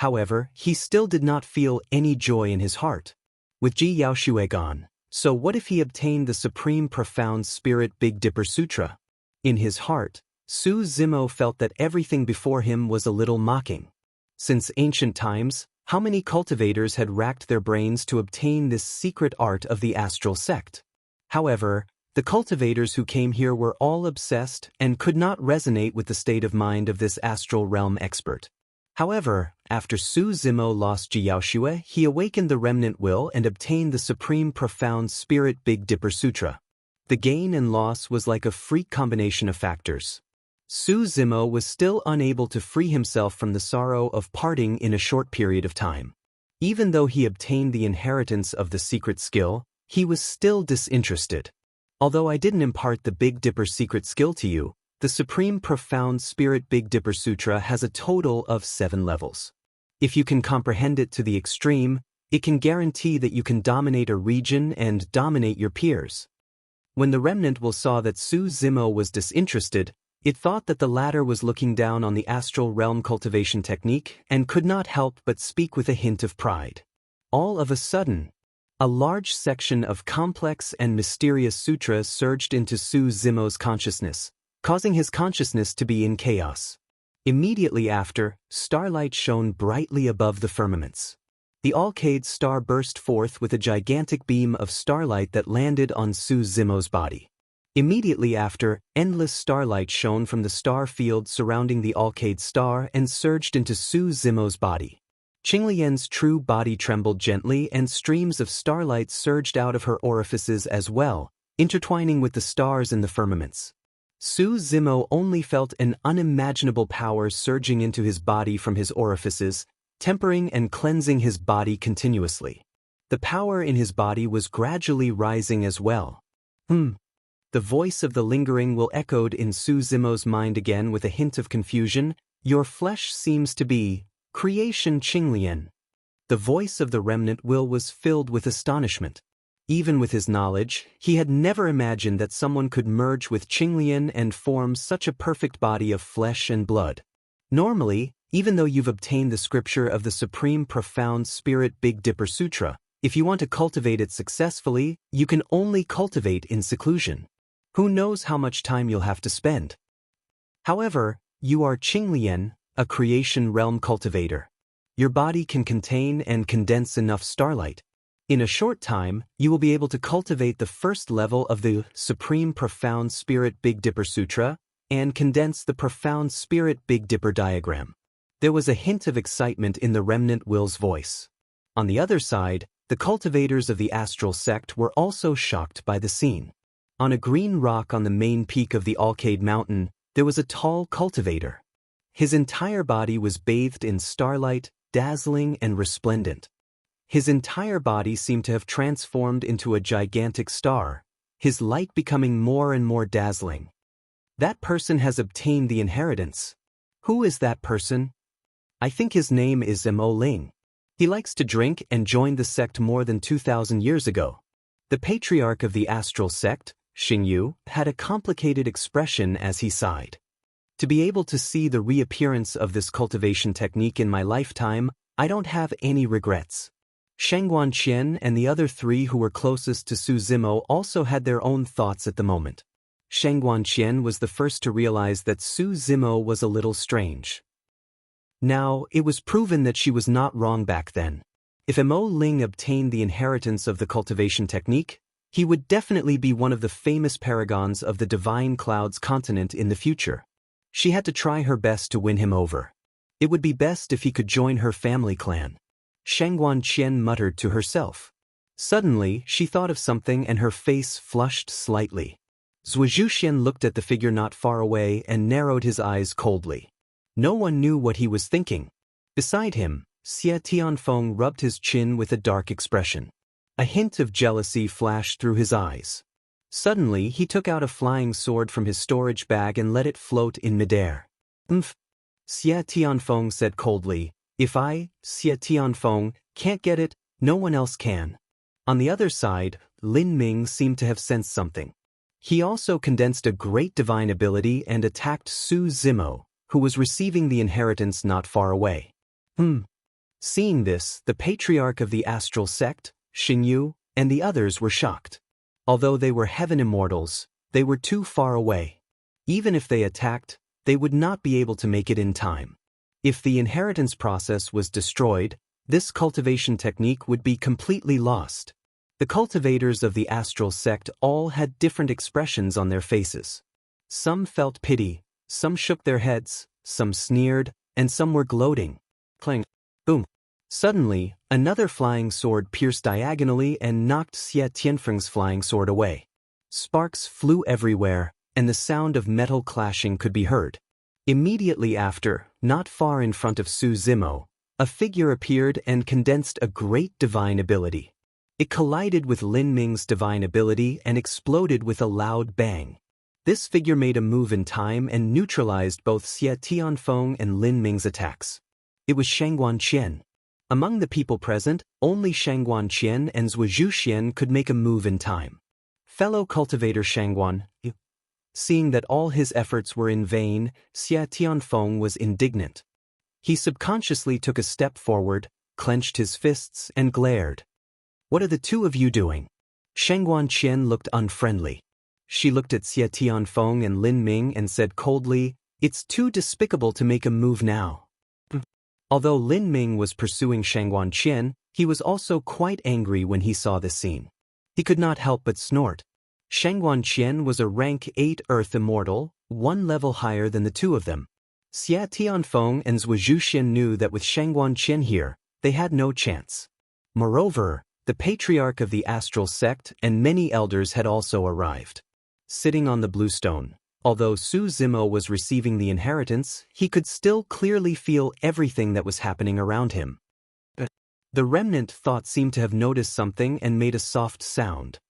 However, he still did not feel any joy in his heart. With Ji Yaoxue gone, so what if he obtained the Supreme Profound Spirit Big Dipper Sutra? In his heart, Su Zimo felt that everything before him was a little mocking. Since ancient times, how many cultivators had racked their brains to obtain this secret art of the astral sect? However, the cultivators who came here were all obsessed and could not resonate with the state of mind of this astral realm expert. However, after Su Zimo lost Jiaoxue, he awakened the remnant will and obtained the supreme profound spirit Big Dipper Sutra. The gain and loss was like a freak combination of factors. Su Zimo was still unable to free himself from the sorrow of parting in a short period of time. Even though he obtained the inheritance of the secret skill, he was still disinterested. Although I didn't impart the Big Dipper secret skill to you, the Supreme Profound Spirit Big Dipper Sutra has a total of 7 levels. If you can comprehend it to the extreme, it can guarantee that you can dominate a region and dominate your peers. When the remnant will saw that Su Zimo was disinterested, it thought that the latter was looking down on the astral realm cultivation technique and could not help but speak with a hint of pride. All of a sudden, a large section of complex and mysterious sutras surged into Su Zimo's consciousness, causing his consciousness to be in chaos. Immediately after, starlight shone brightly above the firmaments. The Alcade star burst forth with a gigantic beam of starlight that landed on Su Zimo's body. Immediately after, endless starlight shone from the star field surrounding the Alcade star and surged into Su Zimo's body. Qinglian's true body trembled gently and streams of starlight surged out of her orifices as well, intertwining with the stars in the firmaments. Su Zimo only felt an unimaginable power surging into his body from his orifices, tempering and cleansing his body continuously. The power in his body was gradually rising as well. The voice of the lingering will echoed in Su Zimo's mind again with a hint of confusion. Your flesh seems to be creation Qinglian. The voice of the remnant will was filled with astonishment. Even with his knowledge, he had never imagined that someone could merge with Qinglian and form such a perfect body of flesh and blood. Normally, even though you've obtained the scripture of the Supreme Profound Spirit Big Dipper Sutra, if you want to cultivate it successfully, you can only cultivate in seclusion. Who knows how much time you'll have to spend? However, you are Qinglian, a creation realm cultivator. Your body can contain and condense enough starlight. In a short time, you will be able to cultivate the first level of the Supreme Profound Spirit Big Dipper Sutra and condense the Profound Spirit Big Dipper diagram. There was a hint of excitement in the remnant will's voice. On the other side, the cultivators of the astral sect were also shocked by the scene. On a green rock on the main peak of the Alcade mountain, there was a tall cultivator. His entire body was bathed in starlight, dazzling and resplendent. His entire body seemed to have transformed into a gigantic star, his light becoming more and more dazzling. That person has obtained the inheritance. Who is that person? I think his name is Mo Ling. He likes to drink and joined the sect more than 2,000 years ago. The patriarch of the astral sect, Xingyu, had a complicated expression as he sighed. To be able to see the reappearance of this cultivation technique in my lifetime, I don't have any regrets. Sheng Guanqian and the other 3 who were closest to Su Zimo also had their own thoughts at the moment. Sheng Guanqian was the first to realize that Su Zimo was a little strange. Now, it was proven that she was not wrong back then. If Mo Ling obtained the inheritance of the cultivation technique, he would definitely be one of the famous paragons of the Divine Clouds continent in the future. She had to try her best to win him over. It would be best if he could join her family clan. Sheng Guanqian muttered to herself. Suddenly, she thought of something and her face flushed slightly. Zhu Zhuxian looked at the figure not far away and narrowed his eyes coldly. No one knew what he was thinking. Beside him, Xie Tianfeng rubbed his chin with a dark expression. A hint of jealousy flashed through his eyes. Suddenly, he took out a flying sword from his storage bag and let it float in midair. Xie Tianfeng said coldly, if I, Xie Tianfeng, can't get it, no one else can. On the other side, Lin Ming seemed to have sensed something. He also condensed a great divine ability and attacked Su Zimo, who was receiving the inheritance not far away. Seeing this, the patriarch of the astral sect, Xingyu, and the others were shocked. Although they were heaven immortals, they were too far away. Even if they attacked, they would not be able to make it in time. If the inheritance process was destroyed, this cultivation technique would be completely lost. The cultivators of the astral sect all had different expressions on their faces. Some felt pity, some shook their heads, some sneered, and some were gloating. Clang! Boom! Suddenly, another flying sword pierced diagonally and knocked Xie Tianfeng's flying sword away. Sparks flew everywhere, and the sound of metal clashing could be heard. Immediately after, not far in front of Su Zimo, a figure appeared and condensed a great divine ability. It collided with Lin Ming's divine ability and exploded with a loud bang. This figure made a move in time and neutralized both Xie Tianfeng and Lin Ming's attacks. It was Shangguan Qian. Among the people present, only Shangguan Qian and Zhuo Xian could make a move in time. Fellow cultivator Shangguan, seeing that all his efforts were in vain, Xie Tianfeng was indignant. He subconsciously took a step forward, clenched his fists, and glared. "What are the two of you doing?" Shangguan Qian looked unfriendly. She looked at Xie Tianfeng and Lin Ming and said coldly, "It's too despicable to make a move now." Although Lin Ming was pursuing Shangguan Qian, he was also quite angry when he saw this scene. He could not help but snort. Shangguan Qian was a rank 8 Earth Immortal, one level higher than the two of them. Xie Tianfeng and Zhuo Xian knew that with Shangguan Qian here, they had no chance. Moreover, the patriarch of the astral sect and many elders had also arrived. Sitting on the blue stone, although Su Zimo was receiving the inheritance, he could still clearly feel everything that was happening around him. The remnant thought seemed to have noticed something and made a soft sound.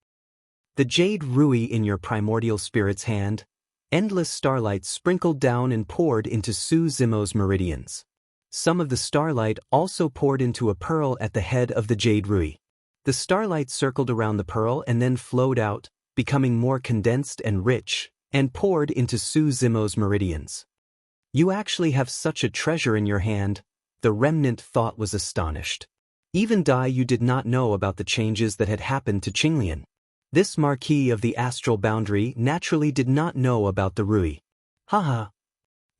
The jade rui in your primordial spirit's hand, endless starlight sprinkled down and poured into Su Zimo's meridians. Some of the starlight also poured into a pearl at the head of the jade rui. The starlight circled around the pearl and then flowed out, becoming more condensed and rich, and poured into Su Zimo's meridians. "You actually have such a treasure in your hand," the remnant thought was astonished. Even Dai Yu did not know about the changes that had happened to Qinglian. This marquis of the astral boundary naturally did not know about the Rui. Haha.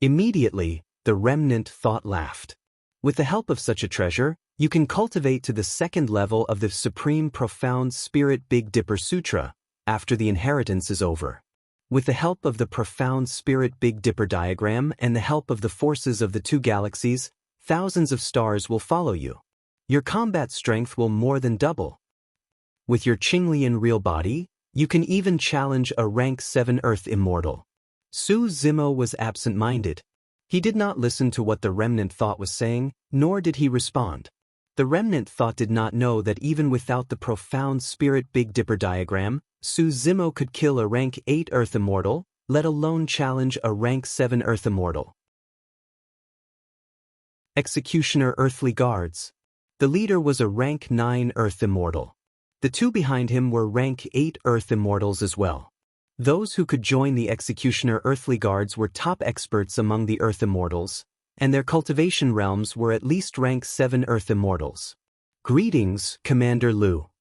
Immediately, the remnant thought laughed. With the help of such a treasure, you can cultivate to the second level of the Supreme Profound Spirit Big Dipper Sutra, after the inheritance is over. With the help of the Profound Spirit Big Dipper diagram and the help of the forces of the two galaxies, thousands of stars will follow you. Your combat strength will more than double. With your Qinglian real body, you can even challenge a rank 7 Earth Immortal. Su Zimo was absent-minded. He did not listen to what the remnant thought was saying, nor did he respond. The remnant thought did not know that even without the Profound Spirit Big Dipper diagram, Su Zimo could kill a rank 8 Earth Immortal, let alone challenge a rank 7 Earth Immortal. Executioner Earthly Guards. The leader was a rank 9 Earth Immortal. The two behind him were rank 8 Earth Immortals as well. Those who could join the Executioner Earthly Guards were top experts among the Earth Immortals, and their cultivation realms were at least rank 7 Earth Immortals. Greetings, Commander Lu.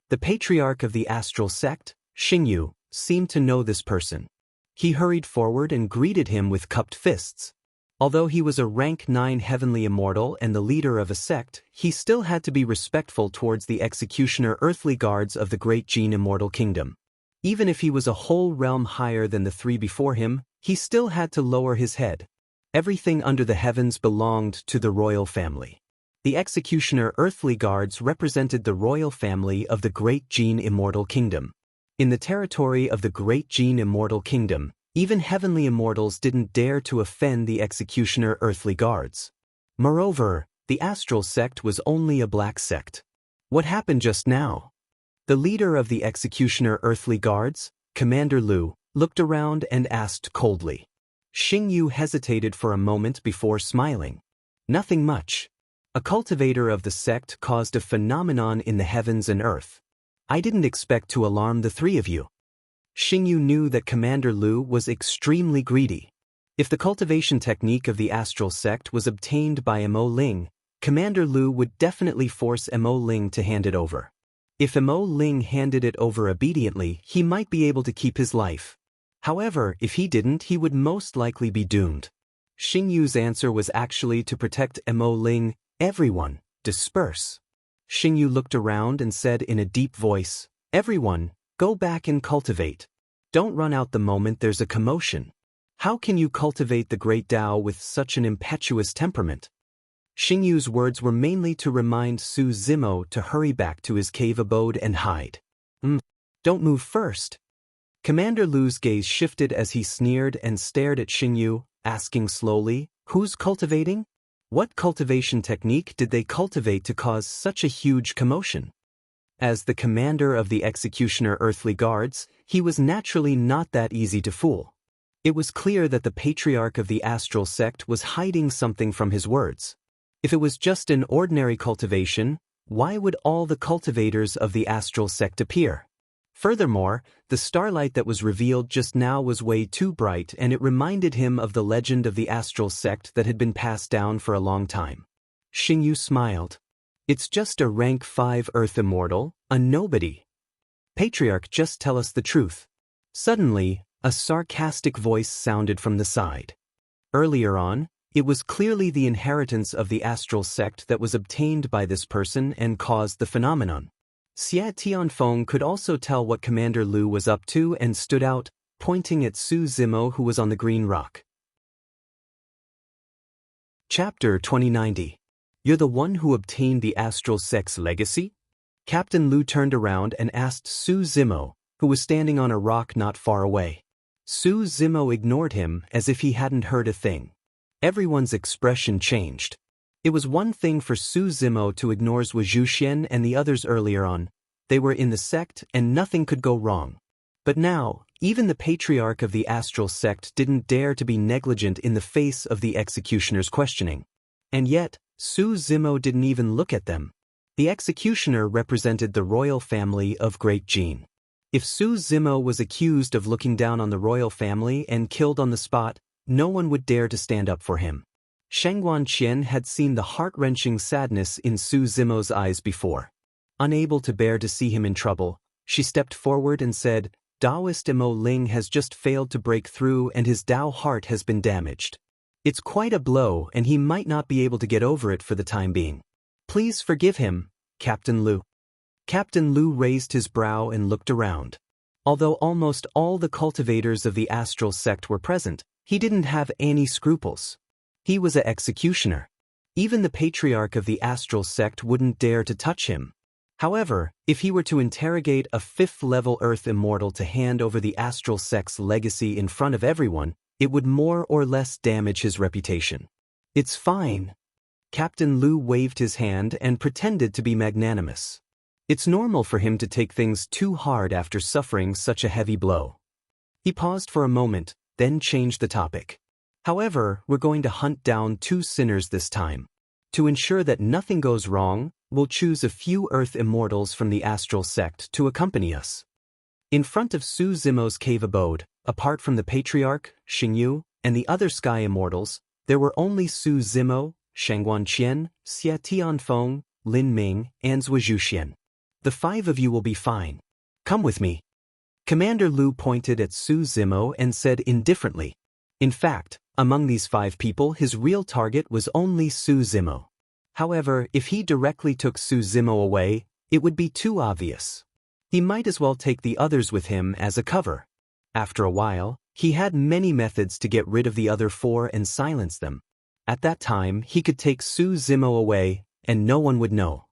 The patriarch of the astral sect, Xingyu, seemed to know this person. He hurried forward and greeted him with cupped fists. Although he was a rank 9 heavenly immortal and the leader of a sect, he still had to be respectful towards the Executioner Earthly Guards of the Great Gene Immortal Kingdom. Even if he was a whole realm higher than the three before him, he still had to lower his head. Everything under the heavens belonged to the royal family. The Executioner Earthly Guards represented the royal family of the Great Gene Immortal Kingdom. In the territory of the Great Gene Immortal Kingdom, even heavenly immortals didn't dare to offend the Executioner Earthly Guards. Moreover, the astral sect was only a black sect. What happened just now? The leader of the Executioner Earthly Guards, Commander Lu, looked around and asked coldly. Xingyu hesitated for a moment before smiling. Nothing much. A cultivator of the sect caused a phenomenon in the heavens and earth. I didn't expect to alarm the three of you. Xingyu knew that Commander Lu was extremely greedy. If the cultivation technique of the astral sect was obtained by Mo Ling, Commander Lu would definitely force Mo Ling to hand it over. If Mo Ling handed it over obediently, he might be able to keep his life. However, if he didn't, he would most likely be doomed. Xing Yu's answer was actually to protect Mo Ling. Everyone, disperse. Xing Yu looked around and said in a deep voice, everyone, go back and cultivate. Don't run out the moment there's a commotion. How can you cultivate the great Tao with such an impetuous temperament? Xing Yu's words were mainly to remind Su Zimo to hurry back to his cave abode and hide. Don't move first. Commander Lu's gaze shifted as he sneered and stared at Xing Yu, asking slowly, who's cultivating? What cultivation technique did they cultivate to cause such a huge commotion? As the commander of the executioner earthly guards, he was naturally not that easy to fool. It was clear that the patriarch of the astral sect was hiding something from his words. If it was just an ordinary cultivation, why would all the cultivators of the astral sect appear? Furthermore, the starlight that was revealed just now was way too bright, and it reminded him of the legend of the astral sect that had been passed down for a long time. Xing Yu smiled. It's just a rank 5 earth immortal, a nobody. Patriarch, just tell us the truth. Suddenly, a sarcastic voice sounded from the side. Earlier on, it was clearly the inheritance of the astral sect that was obtained by this person and caused the phenomenon. Xia Tianfeng could also tell what Commander Lu was up to and stood out, pointing at Su Zimo who was on the green rock. Chapter 2090. You're the one who obtained the astral sect's legacy? Captain Lu turned around and asked Su Zimo, who was standing on a rock not far away. Su Zimo ignored him as if he hadn't heard a thing. Everyone's expression changed. It was one thing for Su Zimo to ignore Zhuo Zhuxian and the others earlier on. They were in the sect and nothing could go wrong. But now, even the patriarch of the astral sect didn't dare to be negligent in the face of the executioner's questioning. And yet, Su Zimo didn't even look at them. The executioner represented the royal family of Great Jin. If Su Zimo was accused of looking down on the royal family and killed on the spot, no one would dare to stand up for him. Sheng Guanqian had seen the heart-wrenching sadness in Su Zimo's eyes before. Unable to bear to see him in trouble, she stepped forward and said, Taoist Mo Ling has just failed to break through and his Tao heart has been damaged. It's quite a blow and he might not be able to get over it for the time being. Please forgive him, Captain Lu. Captain Lu raised his brow and looked around. Although almost all the cultivators of the astral sect were present, he didn't have any scruples. He was an executioner. Even the patriarch of the astral sect wouldn't dare to touch him. However, if he were to interrogate a 5th-level earth immortal to hand over the astral sect's legacy in front of everyone, it would more or less damage his reputation. It's fine. Captain Lu waved his hand and pretended to be magnanimous. It's normal for him to take things too hard after suffering such a heavy blow. He paused for a moment, then changed the topic. However, we're going to hunt down 2 sinners this time. To ensure that nothing goes wrong, we'll choose a few earth immortals from the astral sect to accompany us. In front of Su Zimo's cave abode, apart from the patriarch, Xing Yu, and the other sky immortals, there were only Su Zimo, Sheng Guanqian, Xia Tianfeng, Lin Ming, and Zhuo Zhuxian. The 5 of you will be fine. Come with me. Commander Lu pointed at Su Zimo and said indifferently. In fact, among these 5 people his real target was only Su Zimo. However, if he directly took Su Zimo away, it would be too obvious. He might as well take the others with him as a cover. After a while, he had many methods to get rid of the other 4 and silence them. At that time, he could take Su Zimo away, and no one would know.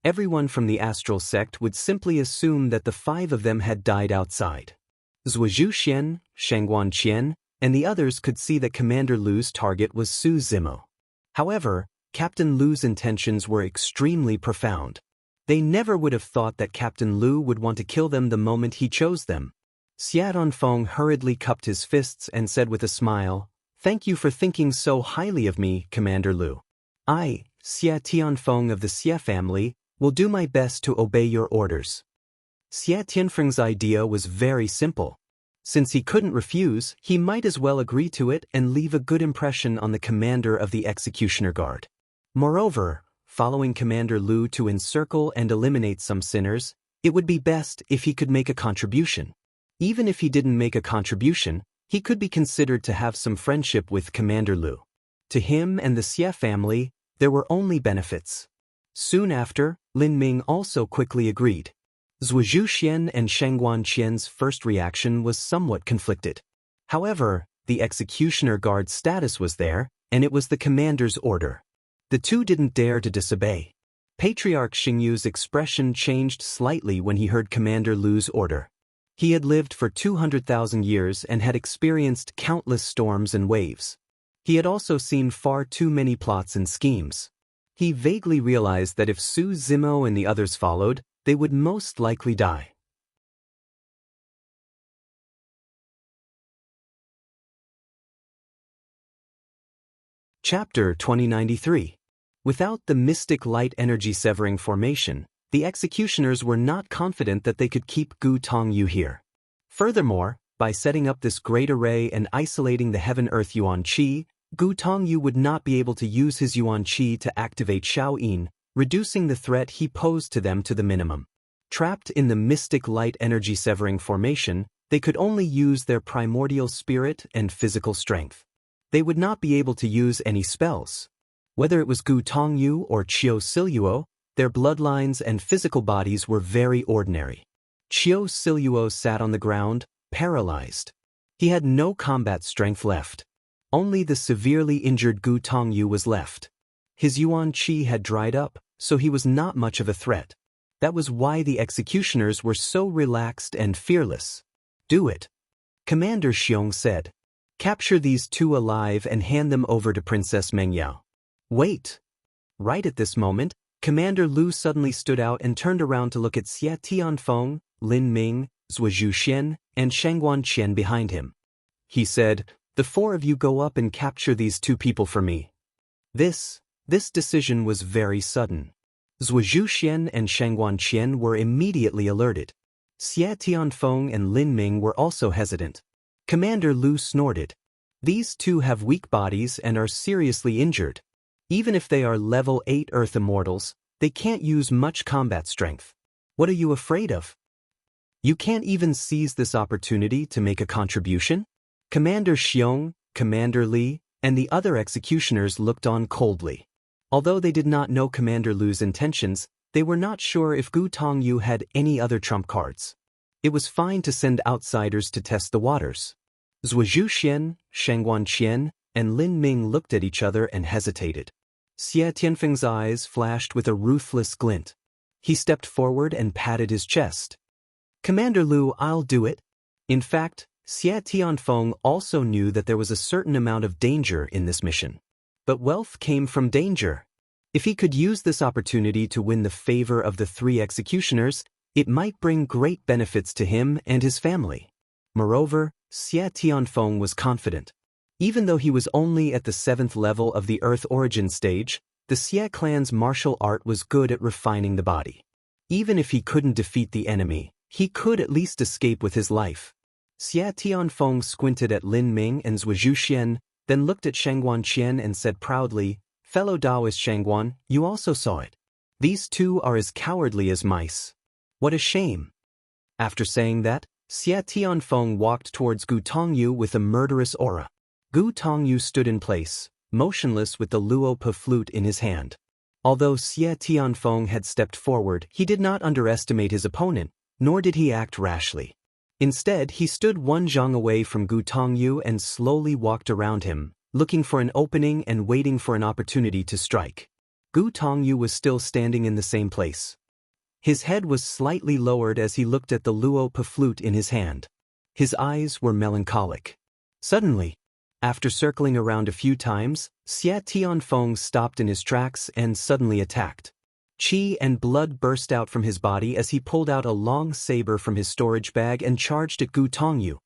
Everyone from the astral sect would simply assume that the 5 of them had died outside. Zhuo Zhuxian, Sheng Guanqian, and the others could see that Commander Lu's target was Su Zimo. However, Captain Lu's intentions were extremely profound. They never would have thought that Captain Lu would want to kill them the moment he chose them. Xia Tianfeng hurriedly cupped his fists and said with a smile, Thank you for thinking so highly of me, Commander Lu. I, Xia Tianfeng of the Xia family, will do my best to obey your orders. Xia Tianfeng's idea was very simple. Since he couldn't refuse, he might as well agree to it and leave a good impression on the commander of the executioner guard. Moreover, following Commander Lu to encircle and eliminate some sinners, it would be best if he could make a contribution. Even if he didn't make a contribution, he could be considered to have some friendship with Commander Lu. To him and the Xie family, there were only benefits. Soon after, Lin Ming also quickly agreed. Zhuo Xian and Shangguan Qian's first reaction was somewhat conflicted. However, the executioner guard's status was there, and it was the commander's order. The two didn't dare to disobey. Patriarch Xingyu's expression changed slightly when he heard Commander Lu's order. He had lived for 200,000 years and had experienced countless storms and waves. He had also seen far too many plots and schemes. He vaguely realized that if Su Zimo and the others followed, they would most likely die. Chapter 2093. Without the mystic light energy severing formation, the executioners were not confident that they could keep Gu Tongyu here. Furthermore, by setting up this great array and isolating the Heaven-Earth Yuan Qi, Gu Tongyu would not be able to use his Yuan Qi to activate Shaoyin, reducing the threat he posed to them to the minimum. Trapped in the mystic light energy severing formation, they could only use their primordial spirit and physical strength. They would not be able to use any spells. Whether it was Gu Tongyu or Qiu Siluo, their bloodlines and physical bodies were very ordinary. Qiu Siluo sat on the ground, paralyzed. He had no combat strength left. Only the severely injured Gu Tongyu was left. His Yuan Qi had dried up, so he was not much of a threat. That was why the executioners were so relaxed and fearless. "Do it," Commander Xiong said. "Capture these two alive and hand them over to Princess Mengyao." "Wait." Right at this moment, Commander Lu suddenly stood out and turned around to look at Xie Tianfeng, Lin Ming, Zhuo Xian, and Shangguan Qian behind him. He said, "The four of you go up and capture these two people for me." This decision was very sudden. Zhuo Xian and Shangguan Qian were immediately alerted. Xie Tianfeng and Lin Ming were also hesitant. Commander Lu snorted. "These two have weak bodies and are seriously injured. Even if they are level 8 Earth Immortals, they can't use much combat strength. What are you afraid of? You can't even seize this opportunity to make a contribution?" Commander Xiong, Commander Li, and the other executioners looked on coldly. Although they did not know Commander Lu's intentions, they were not sure if Gu Tongyu had any other trump cards. It was fine to send outsiders to test the waters. Zhuo Xian, Shangguan Qian, and Lin Ming looked at each other and hesitated. Xie Tianfeng's eyes flashed with a ruthless glint. He stepped forward and patted his chest. "Commander Lu, I'll do it." In fact, Xie Tianfeng also knew that there was a certain amount of danger in this mission. But wealth came from danger. If he could use this opportunity to win the favor of the three executioners, it might bring great benefits to him and his family. Moreover, Xie Tianfeng was confident. Even though he was only at the 7th level of the Earth Origin stage, the Xie clan's martial art was good at refining the body. Even if he couldn't defeat the enemy, he could at least escape with his life. Xie Tianfeng squinted at Lin Ming and Zhuo Xian, then looked at Shangguan Qian and said proudly, "Fellow Taoist Shangguan, you also saw it. These two are as cowardly as mice. What a shame." After saying that, Xie Tianfeng walked towards Gu Tongyu with a murderous aura. Gu Tongyu stood in place, motionless with the luo pe flute in his hand. Although Xie Tianfeng had stepped forward, he did not underestimate his opponent, nor did he act rashly. Instead, he stood one zhang away from Gu Tongyu and slowly walked around him, looking for an opening and waiting for an opportunity to strike. Gu Tongyu was still standing in the same place. His head was slightly lowered as he looked at the luo pe flute in his hand. His eyes were melancholic. Suddenly, after circling around a few times, Xie Tianfeng stopped in his tracks and suddenly attacked. Qi and blood burst out from his body as he pulled out a long saber from his storage bag and charged at Gu Tongyu.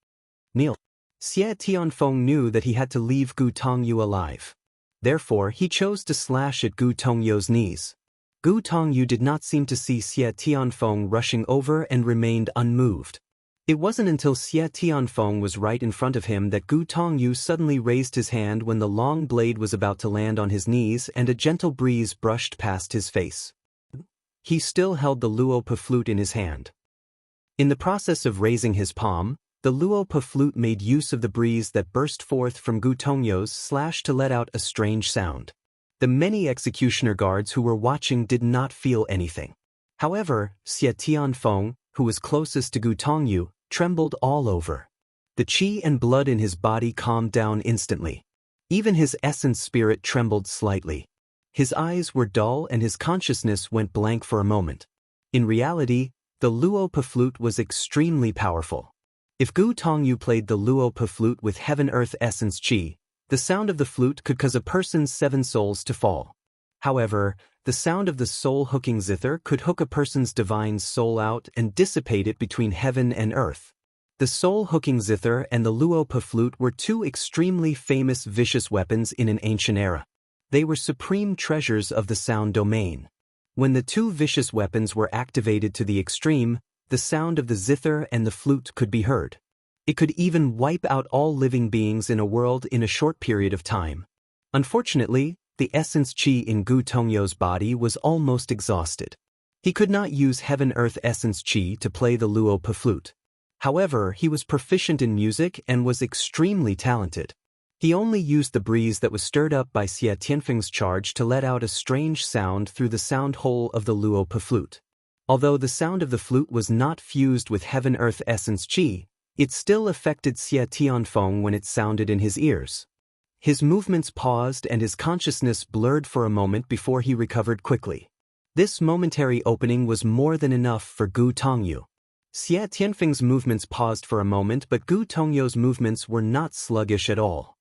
Kneel. Xie Tianfeng knew that he had to leave Gu Tongyu alive. Therefore, he chose to slash at Gu Tongyu's knees. Gu Tongyu did not seem to see Xie Tianfeng rushing over and remained unmoved. It wasn't until Xie Tianfeng was right in front of him that Gu Tongyu suddenly raised his hand when the long blade was about to land on his knees and a gentle breeze brushed past his face. He still held the luo pe flute in his hand. In the process of raising his palm, the luopa flute made use of the breeze that burst forth from Gu Tongyo's slash to let out a strange sound. The many executioner guards who were watching did not feel anything. However, Xie Tianfeng, who was closest to Gu Tongyu, trembled all over. The qi and blood in his body calmed down instantly. Even his essence spirit trembled slightly. His eyes were dull and his consciousness went blank for a moment. In reality, the luopa flute was extremely powerful. If Gu Tongyu played the luopa flute with heaven-earth essence qi, the sound of the flute could cause a person's 7 souls to fall. However, the sound of the soul-hooking zither could hook a person's divine soul out and dissipate it between heaven and earth. The soul-hooking zither and the luopa flute were 2 extremely famous vicious weapons in an ancient era. They were supreme treasures of the sound domain. When the 2 vicious weapons were activated to the extreme, the sound of the zither and the flute could be heard. It could even wipe out all living beings in a world in a short period of time. Unfortunately, the essence qi in Gu Tongyo's body was almost exhausted. He could not use heaven-earth essence qi to play the luopa flute. However, he was proficient in music and was extremely talented. He only used the breeze that was stirred up by Xie Tianfeng's charge to let out a strange sound through the sound hole of the luopa flute. Although the sound of the flute was not fused with heaven-earth essence qi, it still affected Xie Tianfeng when it sounded in his ears. His movements paused and his consciousness blurred for a moment before he recovered quickly. This momentary opening was more than enough for Gu Tongyu. Xie Tianfeng's movements paused for a moment, but Gu Tongyo's movements were not sluggish at all.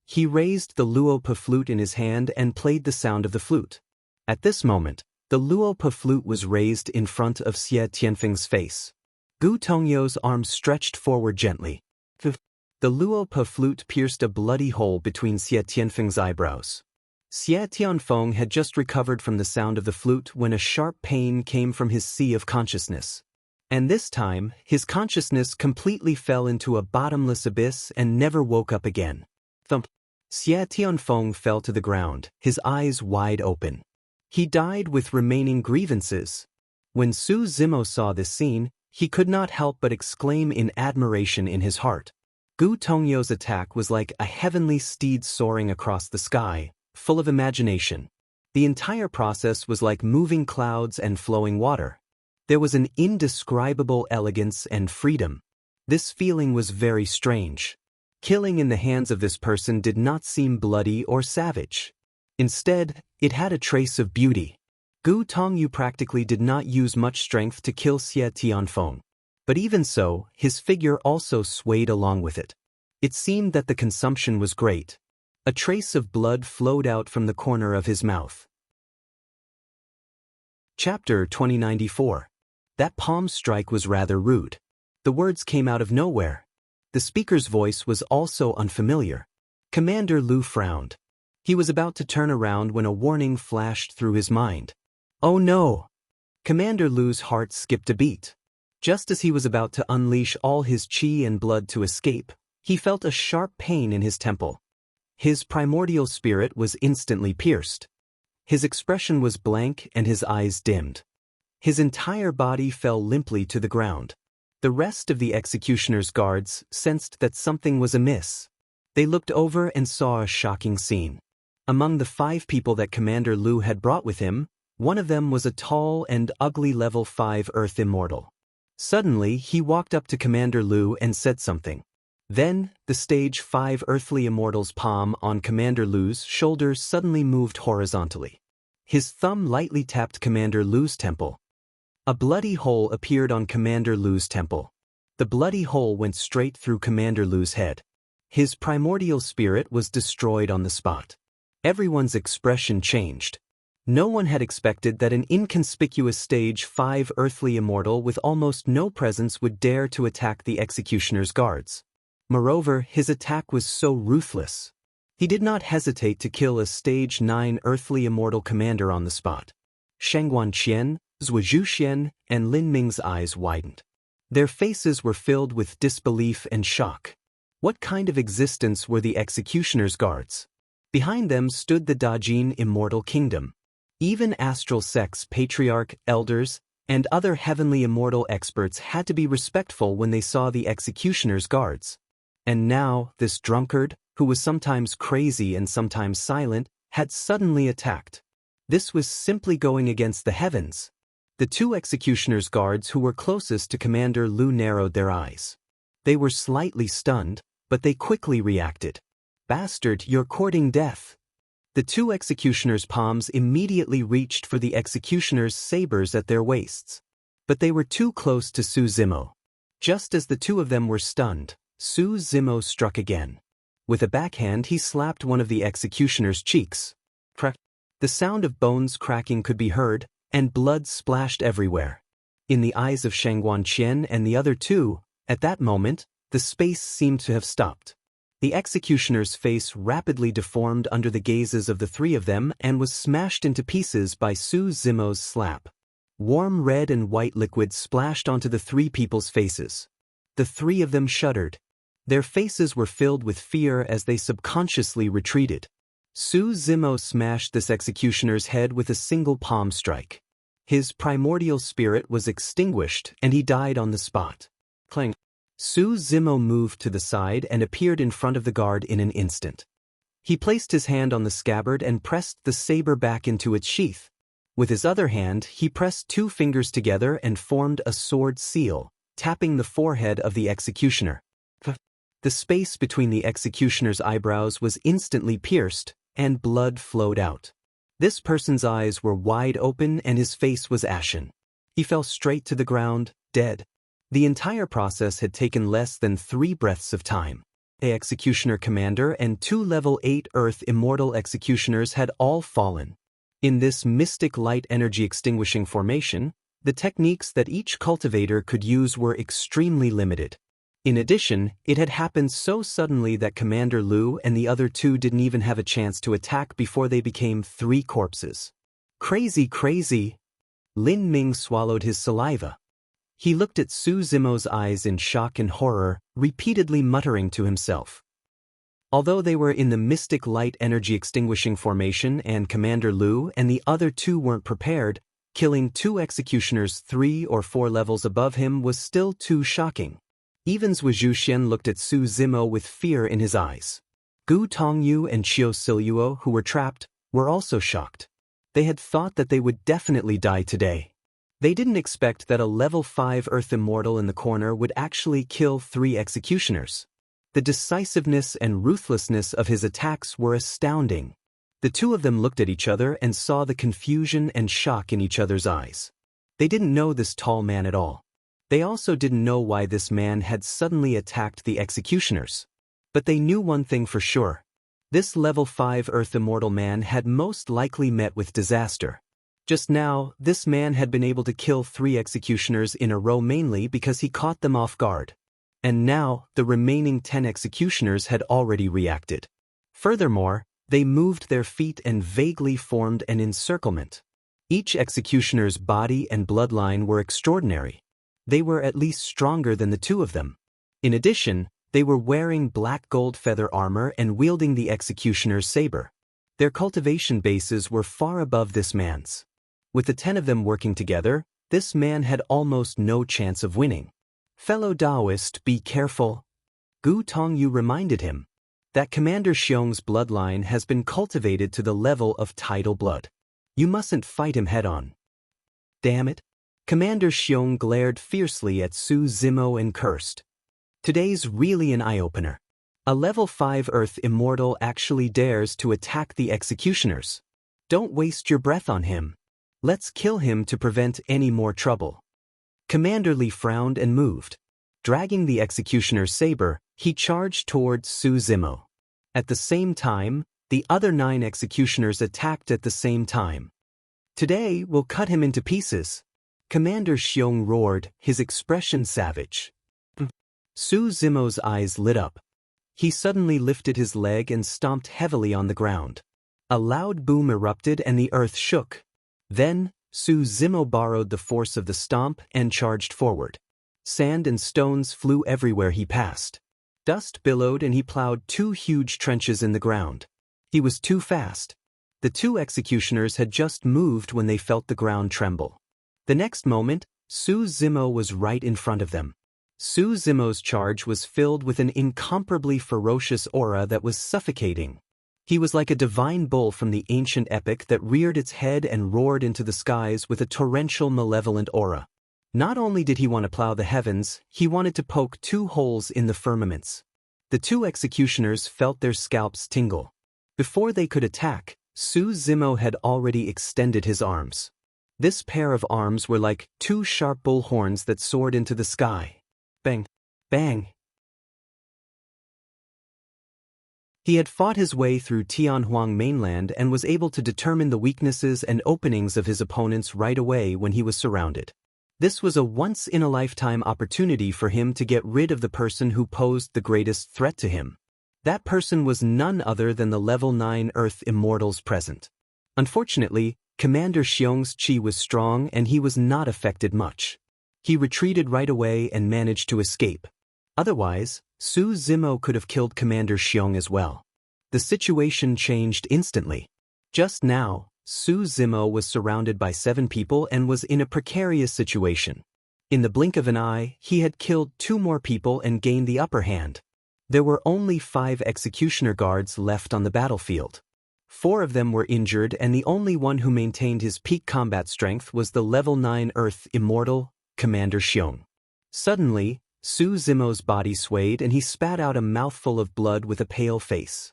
He raised the luopa flute in his hand and played the sound of the flute. At this moment, the luopa flute was raised in front of Xie Tianfeng's face. Gu Tongyo's arm stretched forward gently. The luopa flute pierced a bloody hole between Xie Tianfeng's eyebrows. Xie Tianfeng had just recovered from the sound of the flute when a sharp pain came from his sea of consciousness. And this time, his consciousness completely fell into a bottomless abyss and never woke up again. Thump. Xie Tianfeng fell to the ground, his eyes wide open. He died with remaining grievances. When Su Zimo saw this scene, he could not help but exclaim in admiration in his heart. Gu Tongyo's attack was like a heavenly steed soaring across the sky, full of imagination. The entire process was like moving clouds and flowing water. There was an indescribable elegance and freedom. This feeling was very strange. Killing in the hands of this person did not seem bloody or savage. Instead, it had a trace of beauty. Gu Tongyu practically did not use much strength to kill Xie Tianfeng. But even so, his figure also swayed along with it. It seemed that the consumption was great. A trace of blood flowed out from the corner of his mouth. Chapter 2094. That palm strike was rather rude. The words came out of nowhere. The speaker's voice was also unfamiliar. Commander Lu frowned. He was about to turn around when a warning flashed through his mind. Oh no! Commander Lu's heart skipped a beat. Just as he was about to unleash all his qi and blood to escape, he felt a sharp pain in his temple. His primordial spirit was instantly pierced. His expression was blank and his eyes dimmed. His entire body fell limply to the ground. The rest of the executioner's guards sensed that something was amiss. They looked over and saw a shocking scene. Among the 5 people that Commander Lu had brought with him, one of them was a tall and ugly level 5 Earth Immortal. Suddenly, he walked up to Commander Lu and said something. Then, the stage 5 Earthly Immortal's palm on Commander Lu's shoulder suddenly moved horizontally. His thumb lightly tapped Commander Lu's temple. A bloody hole appeared on Commander Lu's temple. The bloody hole went straight through Commander Lu's head. His primordial spirit was destroyed on the spot. Everyone's expression changed. No one had expected that an inconspicuous stage 5 Earthly Immortal with almost no presence would dare to attack the executioner's guards. Moreover, his attack was so ruthless. He did not hesitate to kill a stage 9 Earthly Immortal commander on the spot. Shangguan Qian, Zhuo Zhuxian, and Lin Ming's eyes widened. Their faces were filled with disbelief and shock. What kind of existence were the executioner's guards? Behind them stood the Dajin Immortal Kingdom. Even Astral Sect's patriarch, elders, and other heavenly immortal experts had to be respectful when they saw the executioner's guards. And now, this drunkard, who was sometimes crazy and sometimes silent, had suddenly attacked. This was simply going against the heavens. The two executioner's guards who were closest to Commander Lu narrowed their eyes. They were slightly stunned, but they quickly reacted. "Bastard, you're courting death." The two executioners' palms immediately reached for the executioners' sabers at their waists. But they were too close to Su Zimo. Just as the two of them were stunned, Su Zimo struck again. With a backhand he slapped one of the executioner's cheeks. Crack. The sound of bones cracking could be heard, and blood splashed everywhere. In the eyes of Shangguan Qian and the other two, at that moment, the space seemed to have stopped. The executioner's face rapidly deformed under the gazes of the three of them and was smashed into pieces by Su Zimo's slap. Warm red and white liquid splashed onto the three people's faces. The three of them shuddered. Their faces were filled with fear as they subconsciously retreated. Su Zimo smashed this executioner's head with a single palm strike. His primordial spirit was extinguished and he died on the spot. Clang. Su Zimo moved to the side and appeared in front of the guard in an instant. He placed his hand on the scabbard and pressed the saber back into its sheath. With his other hand, he pressed two fingers together and formed a sword seal, tapping the forehead of the executioner. The space between the executioner's eyebrows was instantly pierced, and blood flowed out. This person's eyes were wide open and his face was ashen. He fell straight to the ground, dead. The entire process had taken less than 3 breaths of time. The executioner commander and 2 level 8 Earth immortal executioners had all fallen. In this mystic light energy extinguishing formation, the techniques that each cultivator could use were extremely limited. In addition, it had happened so suddenly that Commander Lu and the other 2 didn't even have a chance to attack before they became 3 corpses. Crazy, crazy. Lin Ming swallowed his saliva. He looked at Su Zimo's eyes in shock and horror, repeatedly muttering to himself. Although they were in the mystic light energy extinguishing formation and Commander Lu and the other 2 weren't prepared, killing 2 executioners 3 or 4 levels above him was still too shocking. Even Zhu Xian looked at Su Zimo with fear in his eyes. Gu Tongyu and Qiu Siluo, who were trapped, were also shocked. They had thought that they would definitely die today. They didn't expect that a level 5 Earth Immortal in the corner would actually kill 3 executioners. The decisiveness and ruthlessness of his attacks were astounding. The 2 of them looked at each other and saw the confusion and shock in each other's eyes. They didn't know this tall man at all. They also didn't know why this man had suddenly attacked the executioners. But they knew one thing for sure. This level 5 Earth Immortal man had most likely met with disaster. Just now, this man had been able to kill 3 executioners in a row mainly because he caught them off guard. And now, the remaining 10 executioners had already reacted. Furthermore, they moved their feet and vaguely formed an encirclement. Each executioner's body and bloodline were extraordinary. They were at least stronger than the 2 of them. In addition, they were wearing black gold feather armor and wielding the executioner's saber. Their cultivation bases were far above this man's. With the 10 of them working together, this man had almost no chance of winning. "Fellow Taoist, be careful." Gu Tongyu reminded him that Commander Xiong's bloodline has been cultivated to the level of tidal blood. You mustn't fight him head-on. Damn it. Commander Xiong glared fiercely at Su Zimo and cursed. Today's really an eye-opener. A level 5 Earth Immortal actually dares to attack the executioners. Don't waste your breath on him. Let's kill him to prevent any more trouble. Commander Li frowned and moved. Dragging the executioner's saber, he charged towards Su Zimo. At the same time, the other 9 executioners attacked at the same time. Today, we'll cut him into pieces. Commander Xiong roared, his expression savage. Su Zimo's eyes lit up. He suddenly lifted his leg and stomped heavily on the ground. A loud boom erupted and the earth shook. Then, Su Zimo borrowed the force of the stomp and charged forward. Sand and stones flew everywhere he passed. Dust billowed and he plowed 2 huge trenches in the ground. He was too fast. The 2 executioners had just moved when they felt the ground tremble. The next moment, Su Zimo was right in front of them. Su Zimo's charge was filled with an incomparably ferocious aura that was suffocating. He was like a divine bull from the ancient epic that reared its head and roared into the skies with a torrential malevolent aura. Not only did he want to plow the heavens, he wanted to poke 2 holes in the firmaments. The 2 executioners felt their scalps tingle. Before they could attack, Su Zimo had already extended his arms. This pair of arms were like 2 sharp bull horns that soared into the sky. Bang! Bang! He had fought his way through Tianhuang mainland and was able to determine the weaknesses and openings of his opponents right away when he was surrounded. This was a once-in-a-lifetime opportunity for him to get rid of the person who posed the greatest threat to him. That person was none other than the level 9 Earth Immortals present. Unfortunately, Commander Xiong's chi was strong and he was not affected much. He retreated right away and managed to escape. Otherwise, Su Zimo could have killed Commander Xiong as well. The situation changed instantly. Just now, Su Zimo was surrounded by 7 people and was in a precarious situation. In the blink of an eye, he had killed 2 more people and gained the upper hand. There were only 5 executioner guards left on the battlefield. 4 of them were injured and the only one who maintained his peak combat strength was the level 9 Earth Immortal, Commander Xiong. Suddenly, Su Zimo's body swayed and he spat out a mouthful of blood with a pale face.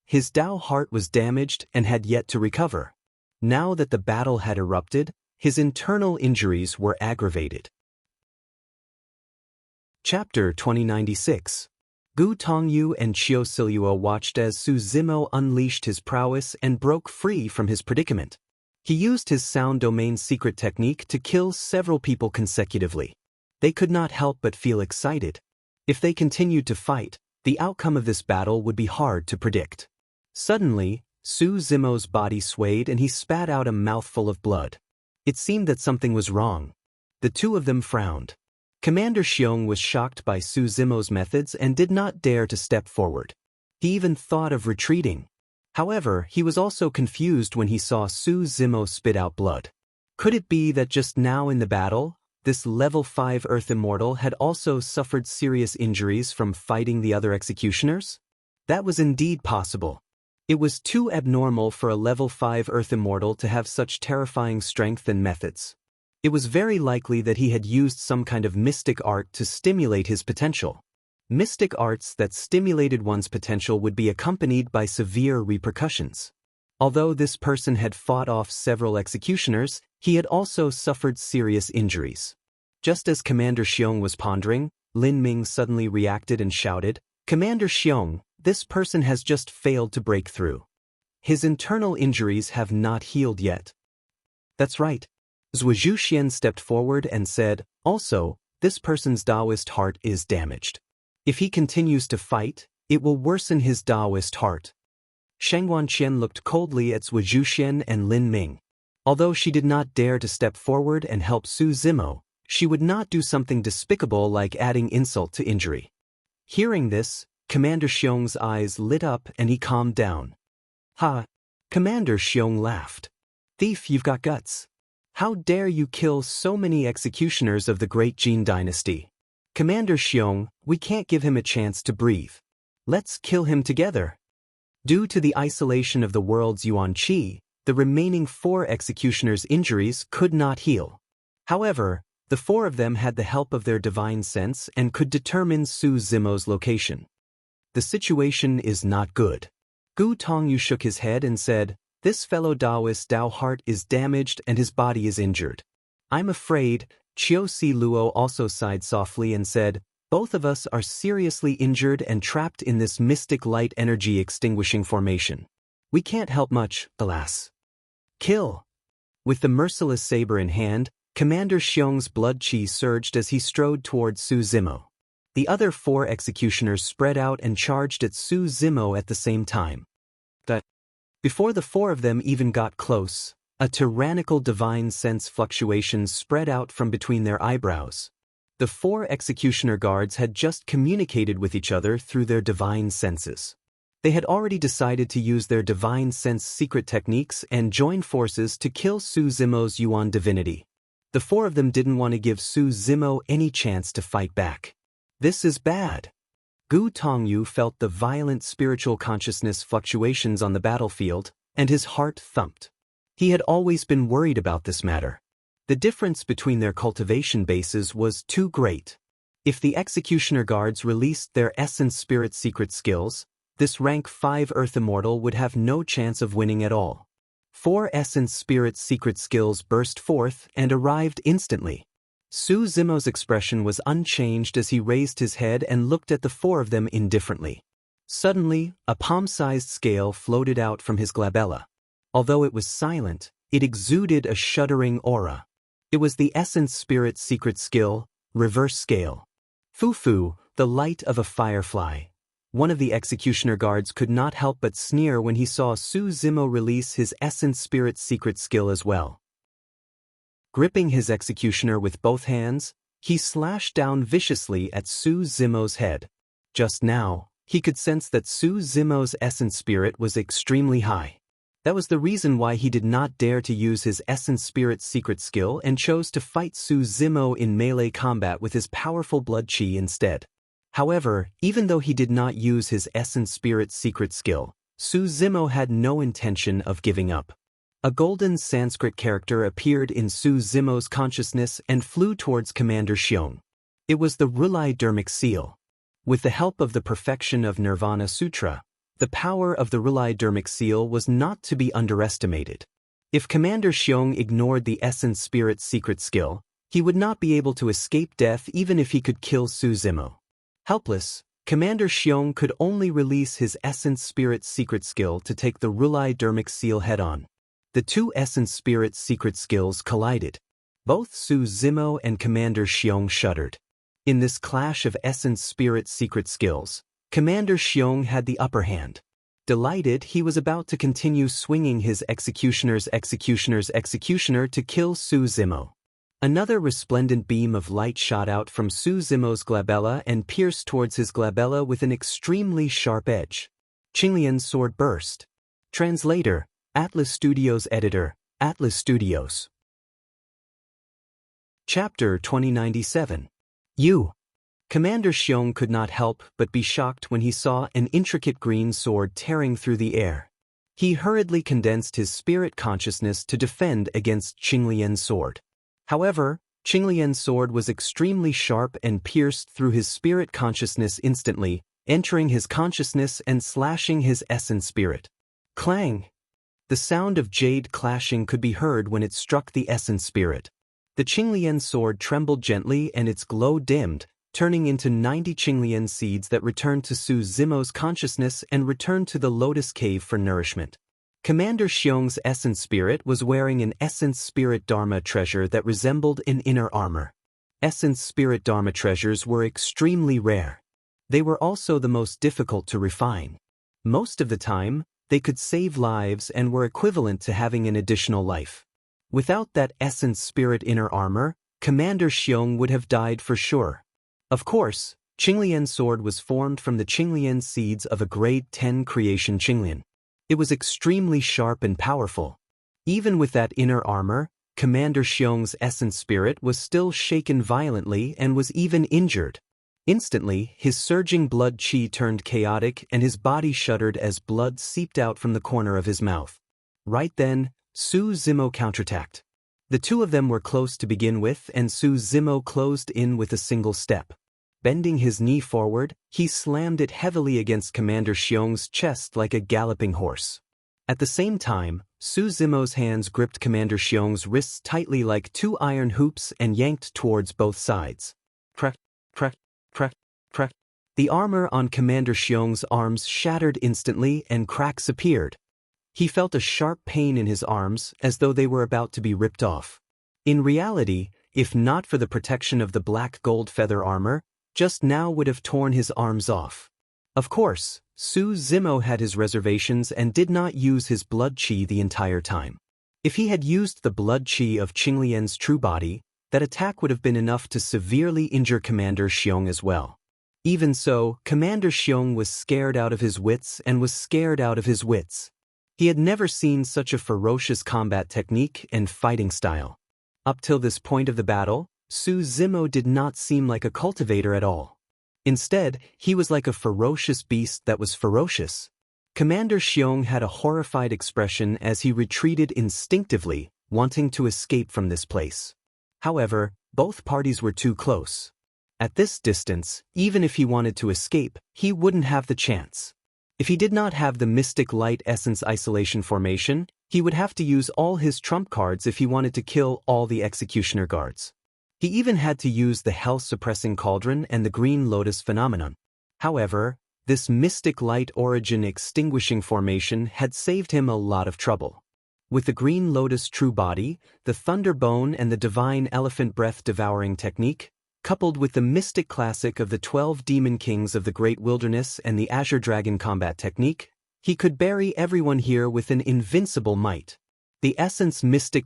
His Dao heart was damaged and had yet to recover. Now that the battle had erupted, his internal injuries were aggravated. Chapter 2096. Gu Tongyu and Qiu Siluo watched as Su Zimo unleashed his prowess and broke free from his predicament. He used his sound domain secret technique to kill several people consecutively. They could not help but feel excited. If they continued to fight, the outcome of this battle would be hard to predict. Suddenly, Su Zimo's body swayed and he spat out a mouthful of blood. It seemed that something was wrong. The 2 of them frowned. Commander Xiong was shocked by Su Zimo's methods and did not dare to step forward. He even thought of retreating. However, he was also confused when he saw Su Zimo spit out blood. Could it be that just now in the battle, this level 5 Earth Immortal had also suffered serious injuries from fighting the other executioners? That was indeed possible. It was too abnormal for a level 5 Earth Immortal to have such terrifying strength and methods. It was very likely that he had used some kind of mystic art to stimulate his potential. Mystic arts that stimulated one's potential would be accompanied by severe repercussions. Although this person had fought off several executioners, he had also suffered serious injuries. Just as Commander Xiong was pondering, Lin Ming suddenly reacted and shouted, "Commander Xiong, this person has just failed to break through. His internal injuries have not healed yet." "That's right." Zhuo Zhuxian stepped forward and said, "Also, this person's Taoist heart is damaged. If he continues to fight, it will worsen his Taoist heart." Sheng Wanqian looked coldly at Zhuo Zhuxian and Lin Ming. Although she did not dare to step forward and help Su Zimo, she would not do something despicable like adding insult to injury. Hearing this, Commander Xiong's eyes lit up and he calmed down. "Ha!" Commander Xiong laughed. "Thief, you've got guts. How dare you kill so many executioners of the great Jin dynasty? Commander Xiong, we can't give him a chance to breathe. Let's kill him together." Due to the isolation of the world's Yuan Qi, the remaining 4 executioners' injuries could not heal. However, the 4 of them had the help of their divine sense and could determine Su Zimo's location. The situation is not good. Gu Tongyu shook his head and said, "This fellow Taoist Dao heart is damaged and his body is injured. I'm afraid." Qiu Siluo also sighed softly and said, "Both of us are seriously injured and trapped in this mystic light energy extinguishing formation. We can't help much, alas." "Kill!" With the merciless saber in hand, Commander Xiong's blood chi surged as he strode toward Su Zimo. The other 4 executioners spread out and charged at Su Zimo at the same time. Before the 4 of them even got close, a tyrannical divine sense fluctuation spread out from between their eyebrows. The 4 executioner guards had just communicated with each other through their divine senses. They had already decided to use their divine sense secret techniques and join forces to kill Su Zimo's Yuan divinity. The four of them didn't want to give Su Zimo any chance to fight back. This is bad. Gu Tongyu felt the violent spiritual consciousness fluctuations on the battlefield, and his heart thumped. He had always been worried about this matter. The difference between their cultivation bases was too great. If the Executioner Guards released their Essence Spirit secret skills, this rank 5 Earth Immortal would have no chance of winning at all. 4 Essence Spirit secret skills burst forth and arrived instantly. Su Zimo's expression was unchanged as he raised his head and looked at the four of them indifferently. Suddenly, a palm-sized scale floated out from his glabella. Although it was silent, it exuded a shuddering aura. It was the Essence Spirit secret skill, Reverse Scale. Fufu, the light of a firefly. One of the Executioner Guards could not help but sneer when he saw Su Zimo release his Essence Spirit secret skill as well. Gripping his executioner with both hands, he slashed down viciously at Su Zimo's head. Just now, he could sense that Su Zimo's Essence Spirit was extremely high. That was the reason why he did not dare to use his Essence Spirit secret skill and chose to fight Su Zimo in melee combat with his powerful blood chi instead. However, even though he did not use his Essence Spirit secret skill, Su Zimo had no intention of giving up. A golden Sanskrit character appeared in Su Zimo's consciousness and flew towards Commander Xiong. It was the Rulai Dermic Seal. With the help of the perfection of Nirvana Sutra, the power of the Rulai Dermic Seal was not to be underestimated. If Commander Xiong ignored the Essence Spirit secret skill, he would not be able to escape death even if he could kill Su Zimo. Helpless, Commander Xiong could only release his Essence Spirit secret skill to take the Rulai Dermic Seal head-on. The two Essence Spirit secret skills collided. Both Su Zimo and Commander Xiong shuddered. In this clash of Essence Spirit secret skills, Commander Xiong had the upper hand. Delighted, he was about to continue swinging his executioner to kill Su Zimo. Another resplendent beam of light shot out from Su Zimo's glabella and pierced towards his glabella with an extremely sharp edge. Qinglian's sword burst. Translator, Atlas Studios Editor, Atlas Studios. Chapter 2097. You. Commander Xiong could not help but be shocked when he saw an intricate green sword tearing through the air. He hurriedly condensed his spirit consciousness to defend against Qinglian's sword. However, Qinglian's sword was extremely sharp and pierced through his spirit consciousness instantly, entering his consciousness and slashing his essence spirit. Clang! The sound of jade clashing could be heard when it struck the essence spirit. The Qinglian sword trembled gently and its glow dimmed, turning into 90 Qinglian seeds that returned to Su Zimo's consciousness and returned to the Lotus Cave for nourishment. Commander Xiong's essence spirit was wearing an essence spirit Dharma treasure that resembled an inner armor. Essence spirit Dharma treasures were extremely rare. They were also the most difficult to refine. Most of the time, they could save lives and were equivalent to having an additional life. Without that essence spirit inner armor, Commander Xiong would have died for sure. Of course, Qinglian's sword was formed from the Qinglian seeds of a grade 10 creation Qinglian. It was extremely sharp and powerful. Even with that inner armor, Commander Xiong's essence spirit was still shaken violently and was even injured. Instantly, his surging blood chi turned chaotic and his body shuddered as blood seeped out from the corner of his mouth. Right then, Su Zimo counterattacked. The two of them were close to begin with and Su Zimo closed in with a single step. Bending his knee forward, he slammed it heavily against Commander Xiong's chest like a galloping horse. At the same time, Su Zimo's hands gripped Commander Xiong's wrists tightly like two iron hoops and yanked towards both sides. Crack, crack, crack, crack. The armor on Commander Xiong's arms shattered instantly and cracks appeared. He felt a sharp pain in his arms as though they were about to be ripped off. In reality, if not for the protection of the black gold feather armor, just now would have torn his arms off. Of course, Su Zimo had his reservations and did not use his blood chi the entire time. If he had used the blood chi of Qinglian's true body, that attack would have been enough to severely injure Commander Xiong as well. Even so, Commander Xiong was scared out of his wits and was scared out of his wits. He had never seen such a ferocious combat technique and fighting style. Up till this point of the battle, Su Zimo did not seem like a cultivator at all. Instead, he was like a ferocious beast that was ferocious. Commander Xiong had a horrified expression as he retreated instinctively, wanting to escape from this place. However, both parties were too close. At this distance, even if he wanted to escape, he wouldn't have the chance. If he did not have the Mystic Light Essence Isolation formation, he would have to use all his trump cards if he wanted to kill all the Executioner guards. He even had to use the Hell-Suppressing Cauldron and the Green Lotus phenomenon. However, this Mystic Light Origin Extinguishing formation had saved him a lot of trouble. With the Green Lotus True Body, the Thunder Bone and the Divine Elephant Breath Devouring Technique, coupled with the Mystic Classic of the 12 Demon Kings of the Great Wilderness and the Azure Dragon Combat Technique, he could bury everyone here with an invincible might. The Essence Mystic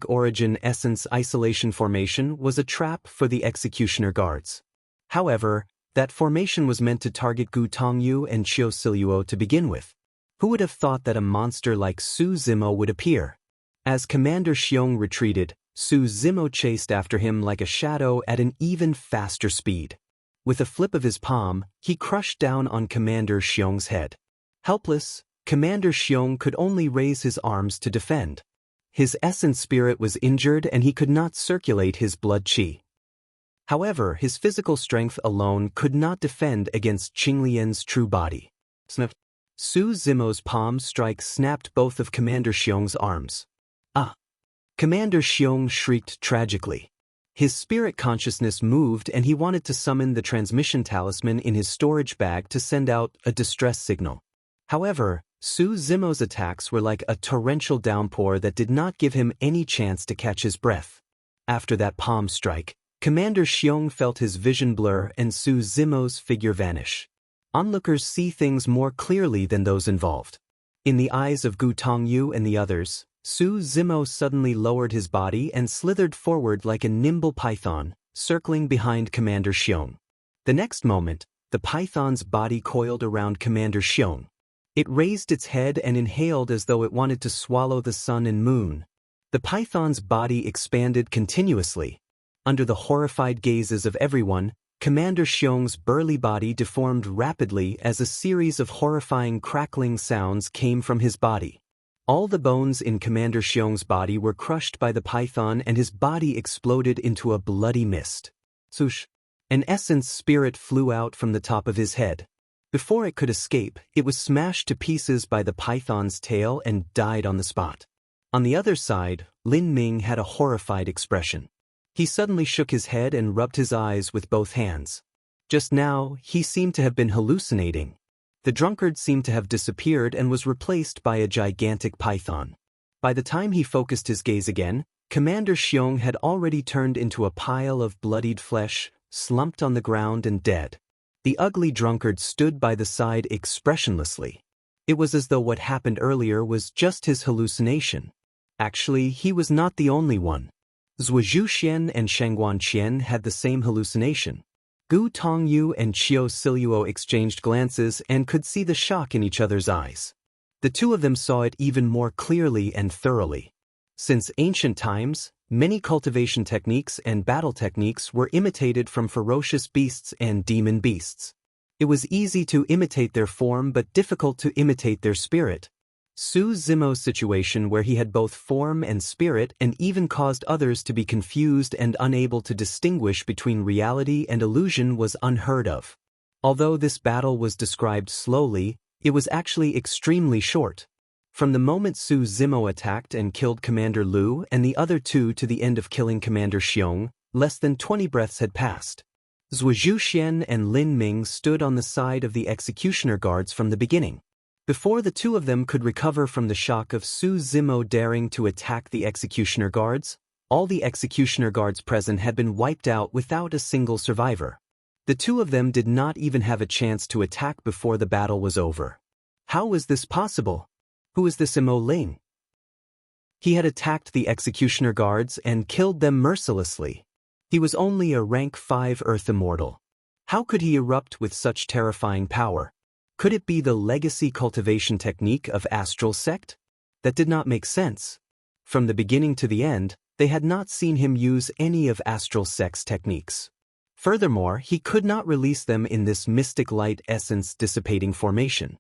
Origin Essence Isolation formation was a trap for the Executioner guards. However, that formation was meant to target Gu Tongyu and Qiu Siluo to begin with. Who would have thought that a monster like Su Zimo would appear? As Commander Xiong retreated, Su Zimo chased after him like a shadow at an even faster speed. With a flip of his palm, he crushed down on Commander Xiong's head. Helpless, Commander Xiong could only raise his arms to defend. His essence spirit was injured and he could not circulate his blood qi. However, his physical strength alone could not defend against Qinglian's true body. Snap. Su Zimo's palm strike snapped both of Commander Xiong's arms. Ah! Commander Xiong shrieked tragically. His spirit consciousness moved and he wanted to summon the transmission talisman in his storage bag to send out a distress signal. However, Su Zimo's attacks were like a torrential downpour that did not give him any chance to catch his breath. After that palm strike, Commander Xiong felt his vision blur and Su Zimo's figure vanish. Onlookers see things more clearly than those involved. In the eyes of Gu Tongyu and the others, Su Zimo suddenly lowered his body and slithered forward like a nimble python, circling behind Commander Xiong. The next moment, the python's body coiled around Commander Xiong. It raised its head and inhaled as though it wanted to swallow the sun and moon. The python's body expanded continuously. Under the horrified gazes of everyone, Commander Xiong's burly body deformed rapidly as a series of horrifying crackling sounds came from his body. All the bones in Commander Xiong's body were crushed by the python and his body exploded into a bloody mist. Swoosh! An essence spirit flew out from the top of his head. Before it could escape, it was smashed to pieces by the python's tail and died on the spot. On the other side, Lin Ming had a horrified expression. He suddenly shook his head and rubbed his eyes with both hands. Just now, he seemed to have been hallucinating. The drunkard seemed to have disappeared and was replaced by a gigantic python. By the time he focused his gaze again, Commander Xiong had already turned into a pile of bloodied flesh, slumped on the ground and dead. The ugly drunkard stood by the side expressionlessly. It was as though what happened earlier was just his hallucination. Actually, he was not the only one. Zhuo Zhuxian and Shangguan Qian had the same hallucination. Gu Tongyu and Qiu Siluo exchanged glances and could see the shock in each other's eyes. The two of them saw it even more clearly and thoroughly. Since ancient times, many cultivation techniques and battle techniques were imitated from ferocious beasts and demon beasts. It was easy to imitate their form but difficult to imitate their spirit. Su Zimo's situation where he had both form and spirit and even caused others to be confused and unable to distinguish between reality and illusion was unheard of. Although this battle was described slowly, it was actually extremely short. From the moment Su Zimo attacked and killed Commander Lu and the other two to the end of killing Commander Xiong, less than 20 breaths had passed. Zhuo Zhuxian and Lin Ming stood on the side of the executioner guards from the beginning. Before the two of them could recover from the shock of Su Zimo daring to attack the executioner guards, all the executioner guards present had been wiped out without a single survivor. The two of them did not even have a chance to attack before the battle was over. How was this possible? Who is this Imo Ling? He had attacked the executioner guards and killed them mercilessly. He was only a rank 5 Earth Immortal. How could he erupt with such terrifying power? Could it be the legacy cultivation technique of Astral Sect? That did not make sense. From the beginning to the end, They had not seen him use any of astral sex techniques. Furthermore, he could not release them in this mystic light essence dissipating formation.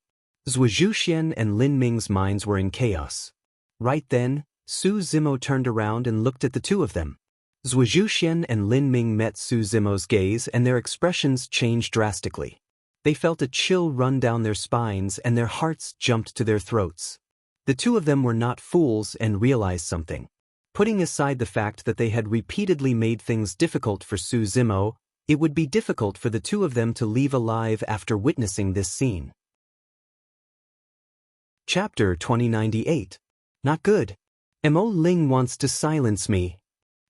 Zhuo Zhuxian and Lin Ming's minds were in chaos. Right then, Su Zimo turned around and looked at the two of them. Zhuo Zhuxian and Lin Ming met Su Zimo's gaze and their expressions changed drastically. They felt a chill run down their spines and their hearts jumped to their throats. The two of them were not fools and realized something. Putting aside the fact that they had repeatedly made things difficult for Su Zimo, it would be difficult for the two of them to leave alive after witnessing this scene. Chapter 2098. Not good. Mo Ling wants to silence me.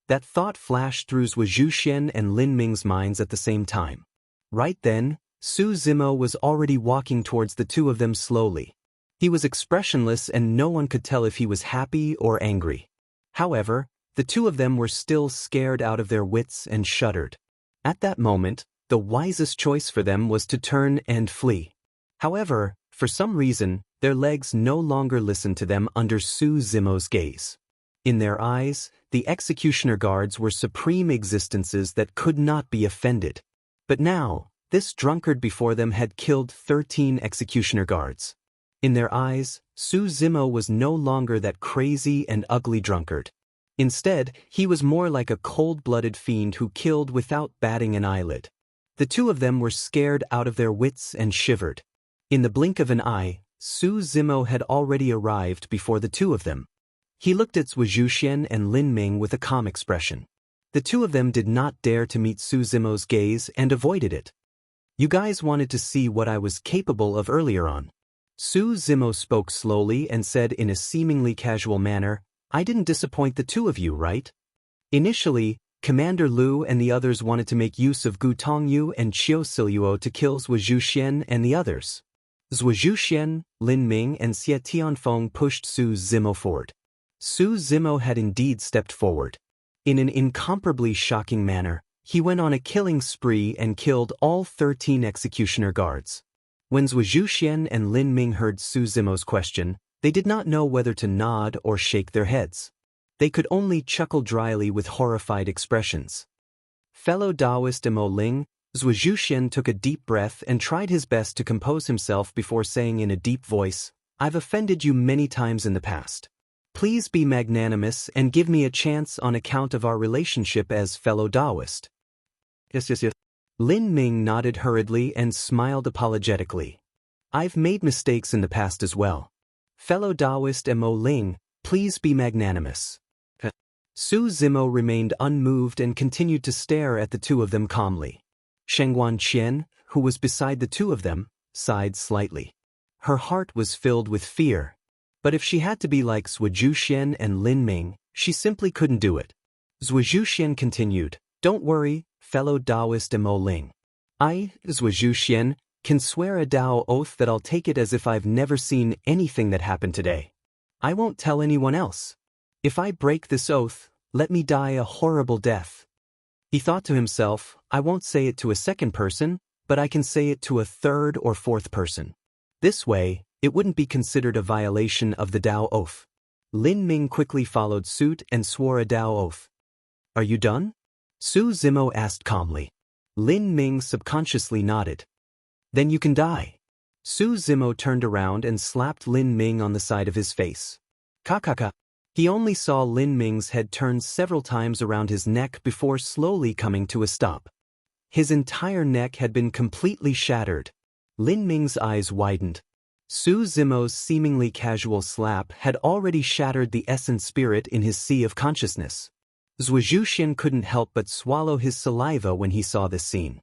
That thought flashed through Zhuo Zhuxian and Lin Ming's minds at the same time. Right then, Su Zimo was already walking towards the two of them slowly. He was expressionless and no one could tell if he was happy or angry. However, the two of them were still scared out of their wits and shuddered. At that moment, the wisest choice for them was to turn and flee. However, for some reason, their legs no longer listened to them under Su Zimo's gaze. In their eyes, the executioner guards were supreme existences that could not be offended. But now, this drunkard before them had killed 13 executioner guards. In their eyes, Su Zimo was no longer that crazy and ugly drunkard. Instead, he was more like a cold-blooded fiend who killed without batting an eyelid. The two of them were scared out of their wits and shivered. In the blink of an eye, Su Zimo had already arrived before the two of them. He looked at Zhuo Zhuxian and Lin Ming with a calm expression. The two of them did not dare to meet Su Zimo's gaze and avoided it. You guys wanted to see what I was capable of earlier on. Su Zimo spoke slowly and said in a seemingly casual manner, I didn't disappoint the two of you, right? Initially, Commander Lu and the others wanted to make use of Gu Tongyu and Qiu Siluo to kill Zhuo Zhuxian and the others. Zhuo Zhuxian, Lin Ming and Xie Tianfeng pushed Su Zimo forward. Su Zimo had indeed stepped forward. In an incomparably shocking manner, he went on a killing spree and killed all 13 executioner guards. When Zhuo Zhuxian and Lin Ming heard Su Zimo's question, they did not know whether to nod or shake their heads. They could only chuckle dryly with horrified expressions. Fellow Taoist Mo Ling, Zhuo Zhuxian took a deep breath and tried his best to compose himself before saying in a deep voice, I've offended you many times in the past. Please be magnanimous and give me a chance on account of our relationship as fellow Taoist. Yes. Lin Ming nodded hurriedly and smiled apologetically. I've made mistakes in the past as well. Fellow Taoist Mo Ling, please be magnanimous. Su Zimo remained unmoved and continued to stare at the two of them calmly. Shengguan Qian, who was beside the two of them, sighed slightly. Her heart was filled with fear. But if she had to be like Zhuo Zhuxian and Lin Ming, she simply couldn't do it. Zhuo Zhuxian continued, Don't worry, fellow Taoist Mo Ling. I, Zhuo Zhuxian, can swear a Tao oath that I'll take it as if I've never seen anything that happened today. I won't tell anyone else. If I break this oath, let me die a horrible death. He thought to himself, I won't say it to a second person, but I can say it to a third or fourth person. This way, it wouldn't be considered a violation of the Tao oath. Lin Ming quickly followed suit and swore a Tao oath. Are you done? Su Zimo asked calmly. Lin Ming subconsciously nodded. Then you can die. Su Zimo turned around and slapped Lin Ming on the side of his face. Kakaka. He only saw Lin Ming's head turn several times around his neck before slowly coming to a stop. His entire neck had been completely shattered. Lin Ming's eyes widened. Su Zimo's seemingly casual slap had already shattered the essence spirit in his sea of consciousness. Zhuo Zhuxian couldn't help but swallow his saliva when he saw this scene.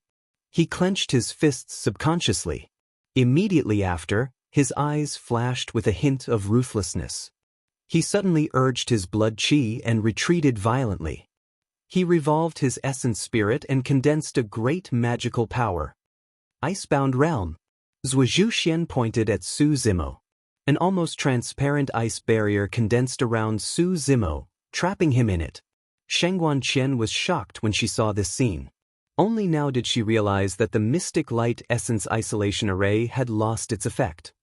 He clenched his fists subconsciously. Immediately after, his eyes flashed with a hint of ruthlessness. He suddenly urged his blood qi and retreated violently. He revolved his essence spirit and condensed a great magical power. Icebound realm. Zhuo Zhuxian pointed at Su Zimo. An almost transparent ice barrier condensed around Su Zimo, trapping him in it. Shengguan Qian was shocked when she saw this scene. Only now did she realize that the mystic light essence isolation array had lost its effect.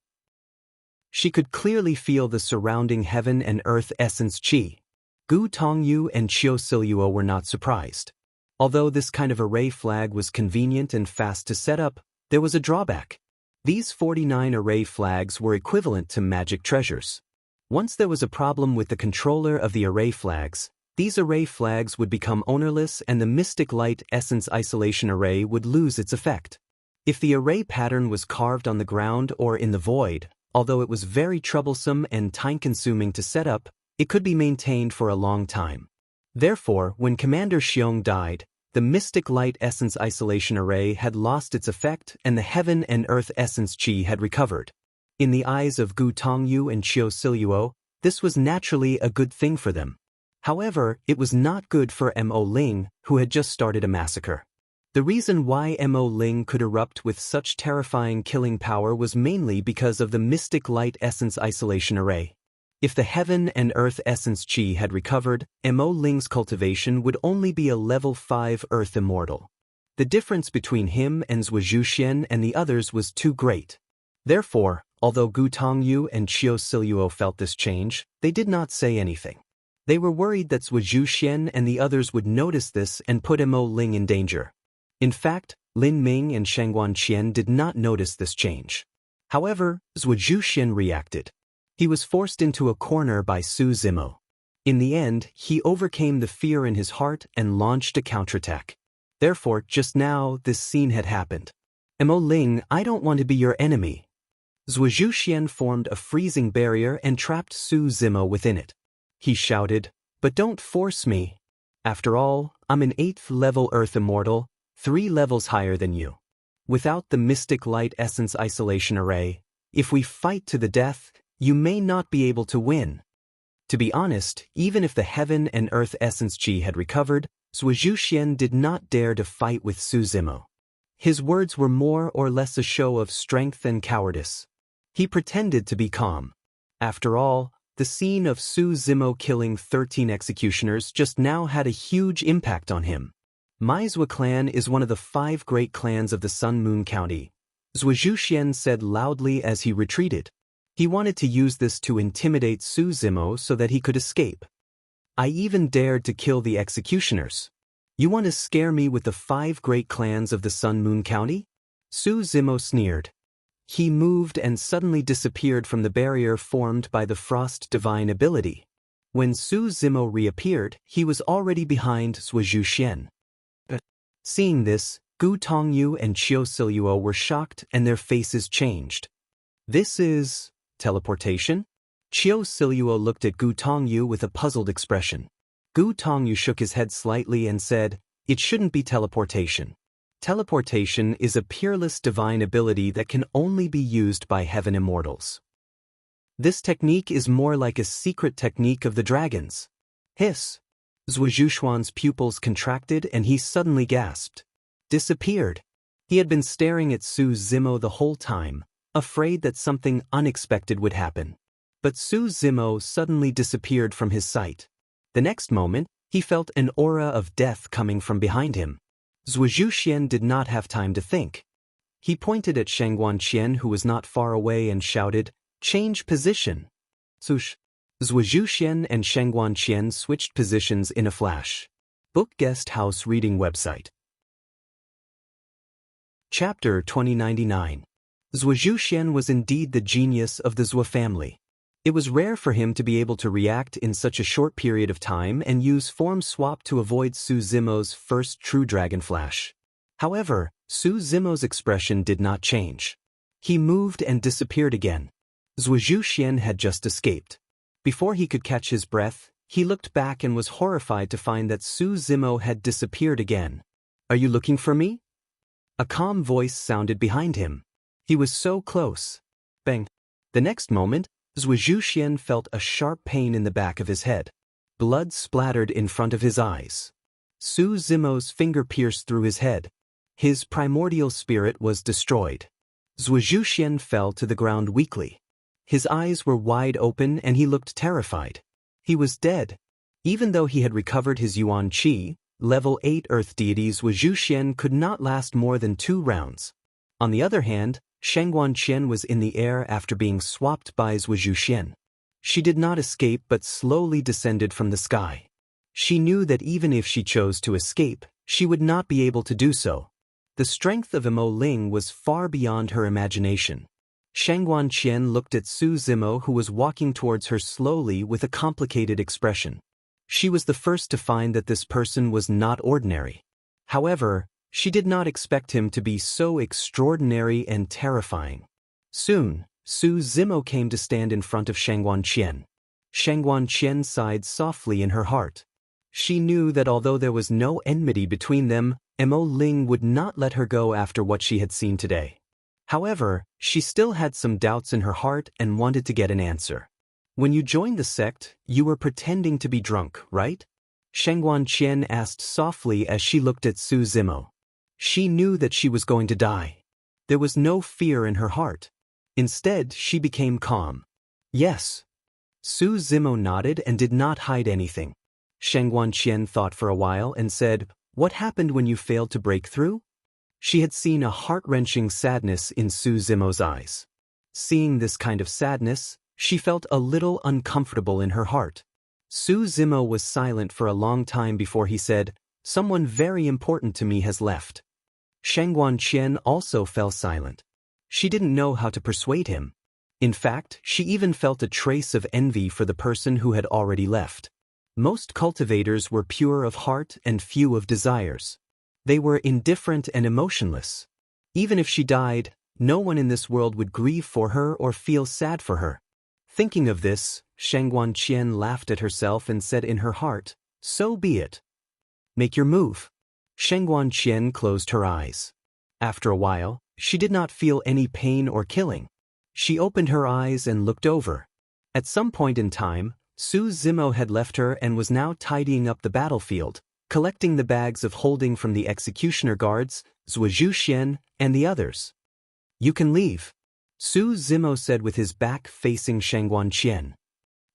She could clearly feel the surrounding heaven and earth essence qi. Gu Tongyu and Qiu Siluo were not surprised. Although this kind of array flag was convenient and fast to set up, there was a drawback. These 49 array flags were equivalent to magic treasures. Once there was a problem with the controller of the array flags, these array flags would become ownerless and the Mystic Light Essence Isolation Array would lose its effect. If the array pattern was carved on the ground or in the void, although it was very troublesome and time-consuming to set up, it could be maintained for a long time. Therefore, when Commander Xiong died, the Mystic Light Essence Isolation Array had lost its effect and the Heaven and Earth Essence Chi had recovered. In the eyes of Gu Tongyu and Qiu Siluo, this was naturally a good thing for them. However, it was not good for Mo Ling, who had just started a massacre. The reason why Mo Ling could erupt with such terrifying killing power was mainly because of the Mystic Light Essence Isolation Array. If the Heaven and Earth Essence Chi had recovered, Mo Ling's cultivation would only be a level 5 Earth Immortal. The difference between him and Zhuo Zhuxian and the others was too great. Therefore, although Gu Tongyu and Qiu Siluo felt this change, they did not say anything. They were worried that Zhuo Zhuxian and the others would notice this and put Mo Ling in danger. In fact, Lin Ming and Shangguan Qian did not notice this change. However, Zhuo Zhuxian reacted. He was forced into a corner by Su Zimo. In the end, he overcame the fear in his heart and launched a counterattack. Therefore, just now, this scene had happened. Mo Ling, I don't want to be your enemy. Zhuo Zhuxian formed a freezing barrier and trapped Su Zimo within it. He shouted, "But don't force me. After all, I'm an 8th level Earth Immortal, 3 levels higher than you. Without the Mystic Light Essence Isolation Array, if we fight to the death, you may not be able to win." To be honest, even if the Heaven and Earth Essence Chi had recovered, Zhuo Zhuxian did not dare to fight with Su Zimo. His words were more or less a show of strength and cowardice. He pretended to be calm. After all, the scene of Su Zimo killing 13 executioners just now had a huge impact on him. Maizhua clan is one of the 5 great clans of the Sun Moon County, Zhuo Zhuxian said loudly as he retreated. He wanted to use this to intimidate Su Zimo so that he could escape. I even dared to kill the executioners. You want to scare me with the 5 great clans of the Sun Moon County? Su Zimo sneered. He moved and suddenly disappeared from the barrier formed by the Frost Divine ability. When Su Zimo reappeared, he was already behind Zhuo Zhuxian. Seeing this, Gu Tongyu and Qiu Siluo were shocked and their faces changed. This is teleportation? Qiu Siluo looked at Gu Tongyu with a puzzled expression. Gu Tongyu shook his head slightly and said, "It shouldn't be teleportation. Teleportation is a peerless divine ability that can only be used by Heaven Immortals. This technique is more like a secret technique of the dragons." Hiss! Zhuo Zhuxian's pupils contracted and he suddenly gasped. Disappeared. He had been staring at Su Zimo the whole time, afraid that something unexpected would happen. But Su Zimo suddenly disappeared from his sight. The next moment, he felt an aura of death coming from behind him. Zhuo Zhuxian did not have time to think. He pointed at Shangguan Qian, who was not far away, and shouted, "Change position." Sush! Zhuo Zhuxian and Shangguan Qian switched positions in a flash. Book Guest House Reading Website. Chapter 2099. Zhuo Zhuxian was indeed the genius of the Zhuo family. It was rare for him to be able to react in such a short period of time and use form swap to avoid Su Zimo's first true dragon flash. However, Su Zimo's expression did not change. He moved and disappeared again. Zhuo Zhuxian had just escaped. Before he could catch his breath, he looked back and was horrified to find that Su Zimo had disappeared again. "Are you looking for me?" A calm voice sounded behind him. He was so close. Bang! The next moment, Zhuo Zhuxian felt a sharp pain in the back of his head. Blood splattered in front of his eyes. Su Zimo's finger pierced through his head. His primordial spirit was destroyed. Zhuo Zhuxian fell to the ground weakly. His eyes were wide open and he looked terrified. He was dead. Even though he had recovered his Yuan Qi, level 8 earth deity Zhuo Zhuxian could not last more than 2 rounds. On the other hand, Shangguan Qian was in the air after being swapped by Zhuo Zhuxian. She did not escape but slowly descended from the sky. She knew that even if she chose to escape, she would not be able to do so. The strength of Imo Ling was far beyond her imagination. Shangguan Qian looked at Su Zimo, who was walking towards her slowly with a complicated expression. She was the first to find that this person was not ordinary. However, she did not expect him to be so extraordinary and terrifying. Soon, Su Zimo came to stand in front of Shangguan Qian. Shangguan Qian sighed softly in her heart. She knew that although there was no enmity between them, Imo Ling would not let her go after what she had seen today. However, she still had some doubts in her heart and wanted to get an answer. When you joined the sect, you were pretending to be drunk, right? Shangguan Qian asked softly as she looked at Su Zimo. She knew that she was going to die. There was no fear in her heart. Instead, she became calm. Yes. Su Zimo nodded and did not hide anything. Shangguan Qian thought for a while and said, "What happened when you failed to break through?" She had seen a heart-wrenching sadness in Su Zimo's eyes. Seeing this kind of sadness, she felt a little uncomfortable in her heart. Su Zimo was silent for a long time before he said, "Someone very important to me has left." Shangguan Qian also fell silent. She didn't know how to persuade him. In fact, she even felt a trace of envy for the person who had already left. Most cultivators were pure of heart and few of desires. They were indifferent and emotionless. Even if she died, no one in this world would grieve for her or feel sad for her. Thinking of this, Shangguan Qian laughed at herself and said in her heart, "So be it. Make your move." Shangguan Qian closed her eyes. After a while, she did not feel any pain or killing. She opened her eyes and looked over. At some point in time, Su Zimo had left her and was now tidying up the battlefield, collecting the bags of holding from the executioner guards, Zhuozhu Xian, and the others. "You can leave," Su Zimo said with his back facing Shangguan Qian.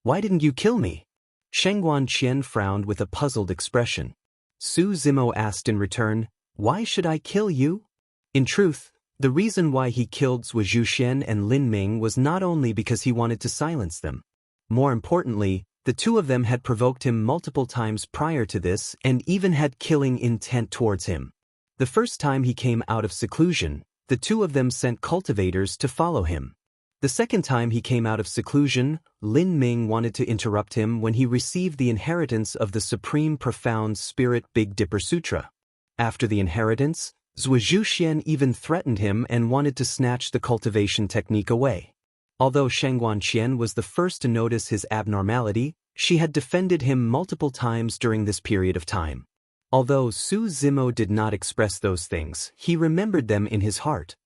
"Why didn't you kill me?" Shangguan Qian frowned with a puzzled expression. Su Zimo asked in return, "Why should I kill you?" In truth, the reason why he killed Zhuozhu Xian and Lin Ming was not only because he wanted to silence them. More importantly, the two of them had provoked him multiple times prior to this and even had killing intent towards him. The first time he came out of seclusion, the two of them sent cultivators to follow him. The second time he came out of seclusion, Lin Ming wanted to interrupt him when he received the inheritance of the Supreme Profound Spirit Big Dipper Sutra. After the inheritance, Zhuozhu Xian even threatened him and wanted to snatch the cultivation technique away. Although Shangguan Qian was the first to notice his abnormality, she had defended him multiple times during this period of time. Although Su Zimo did not express those things, he remembered them in his heart.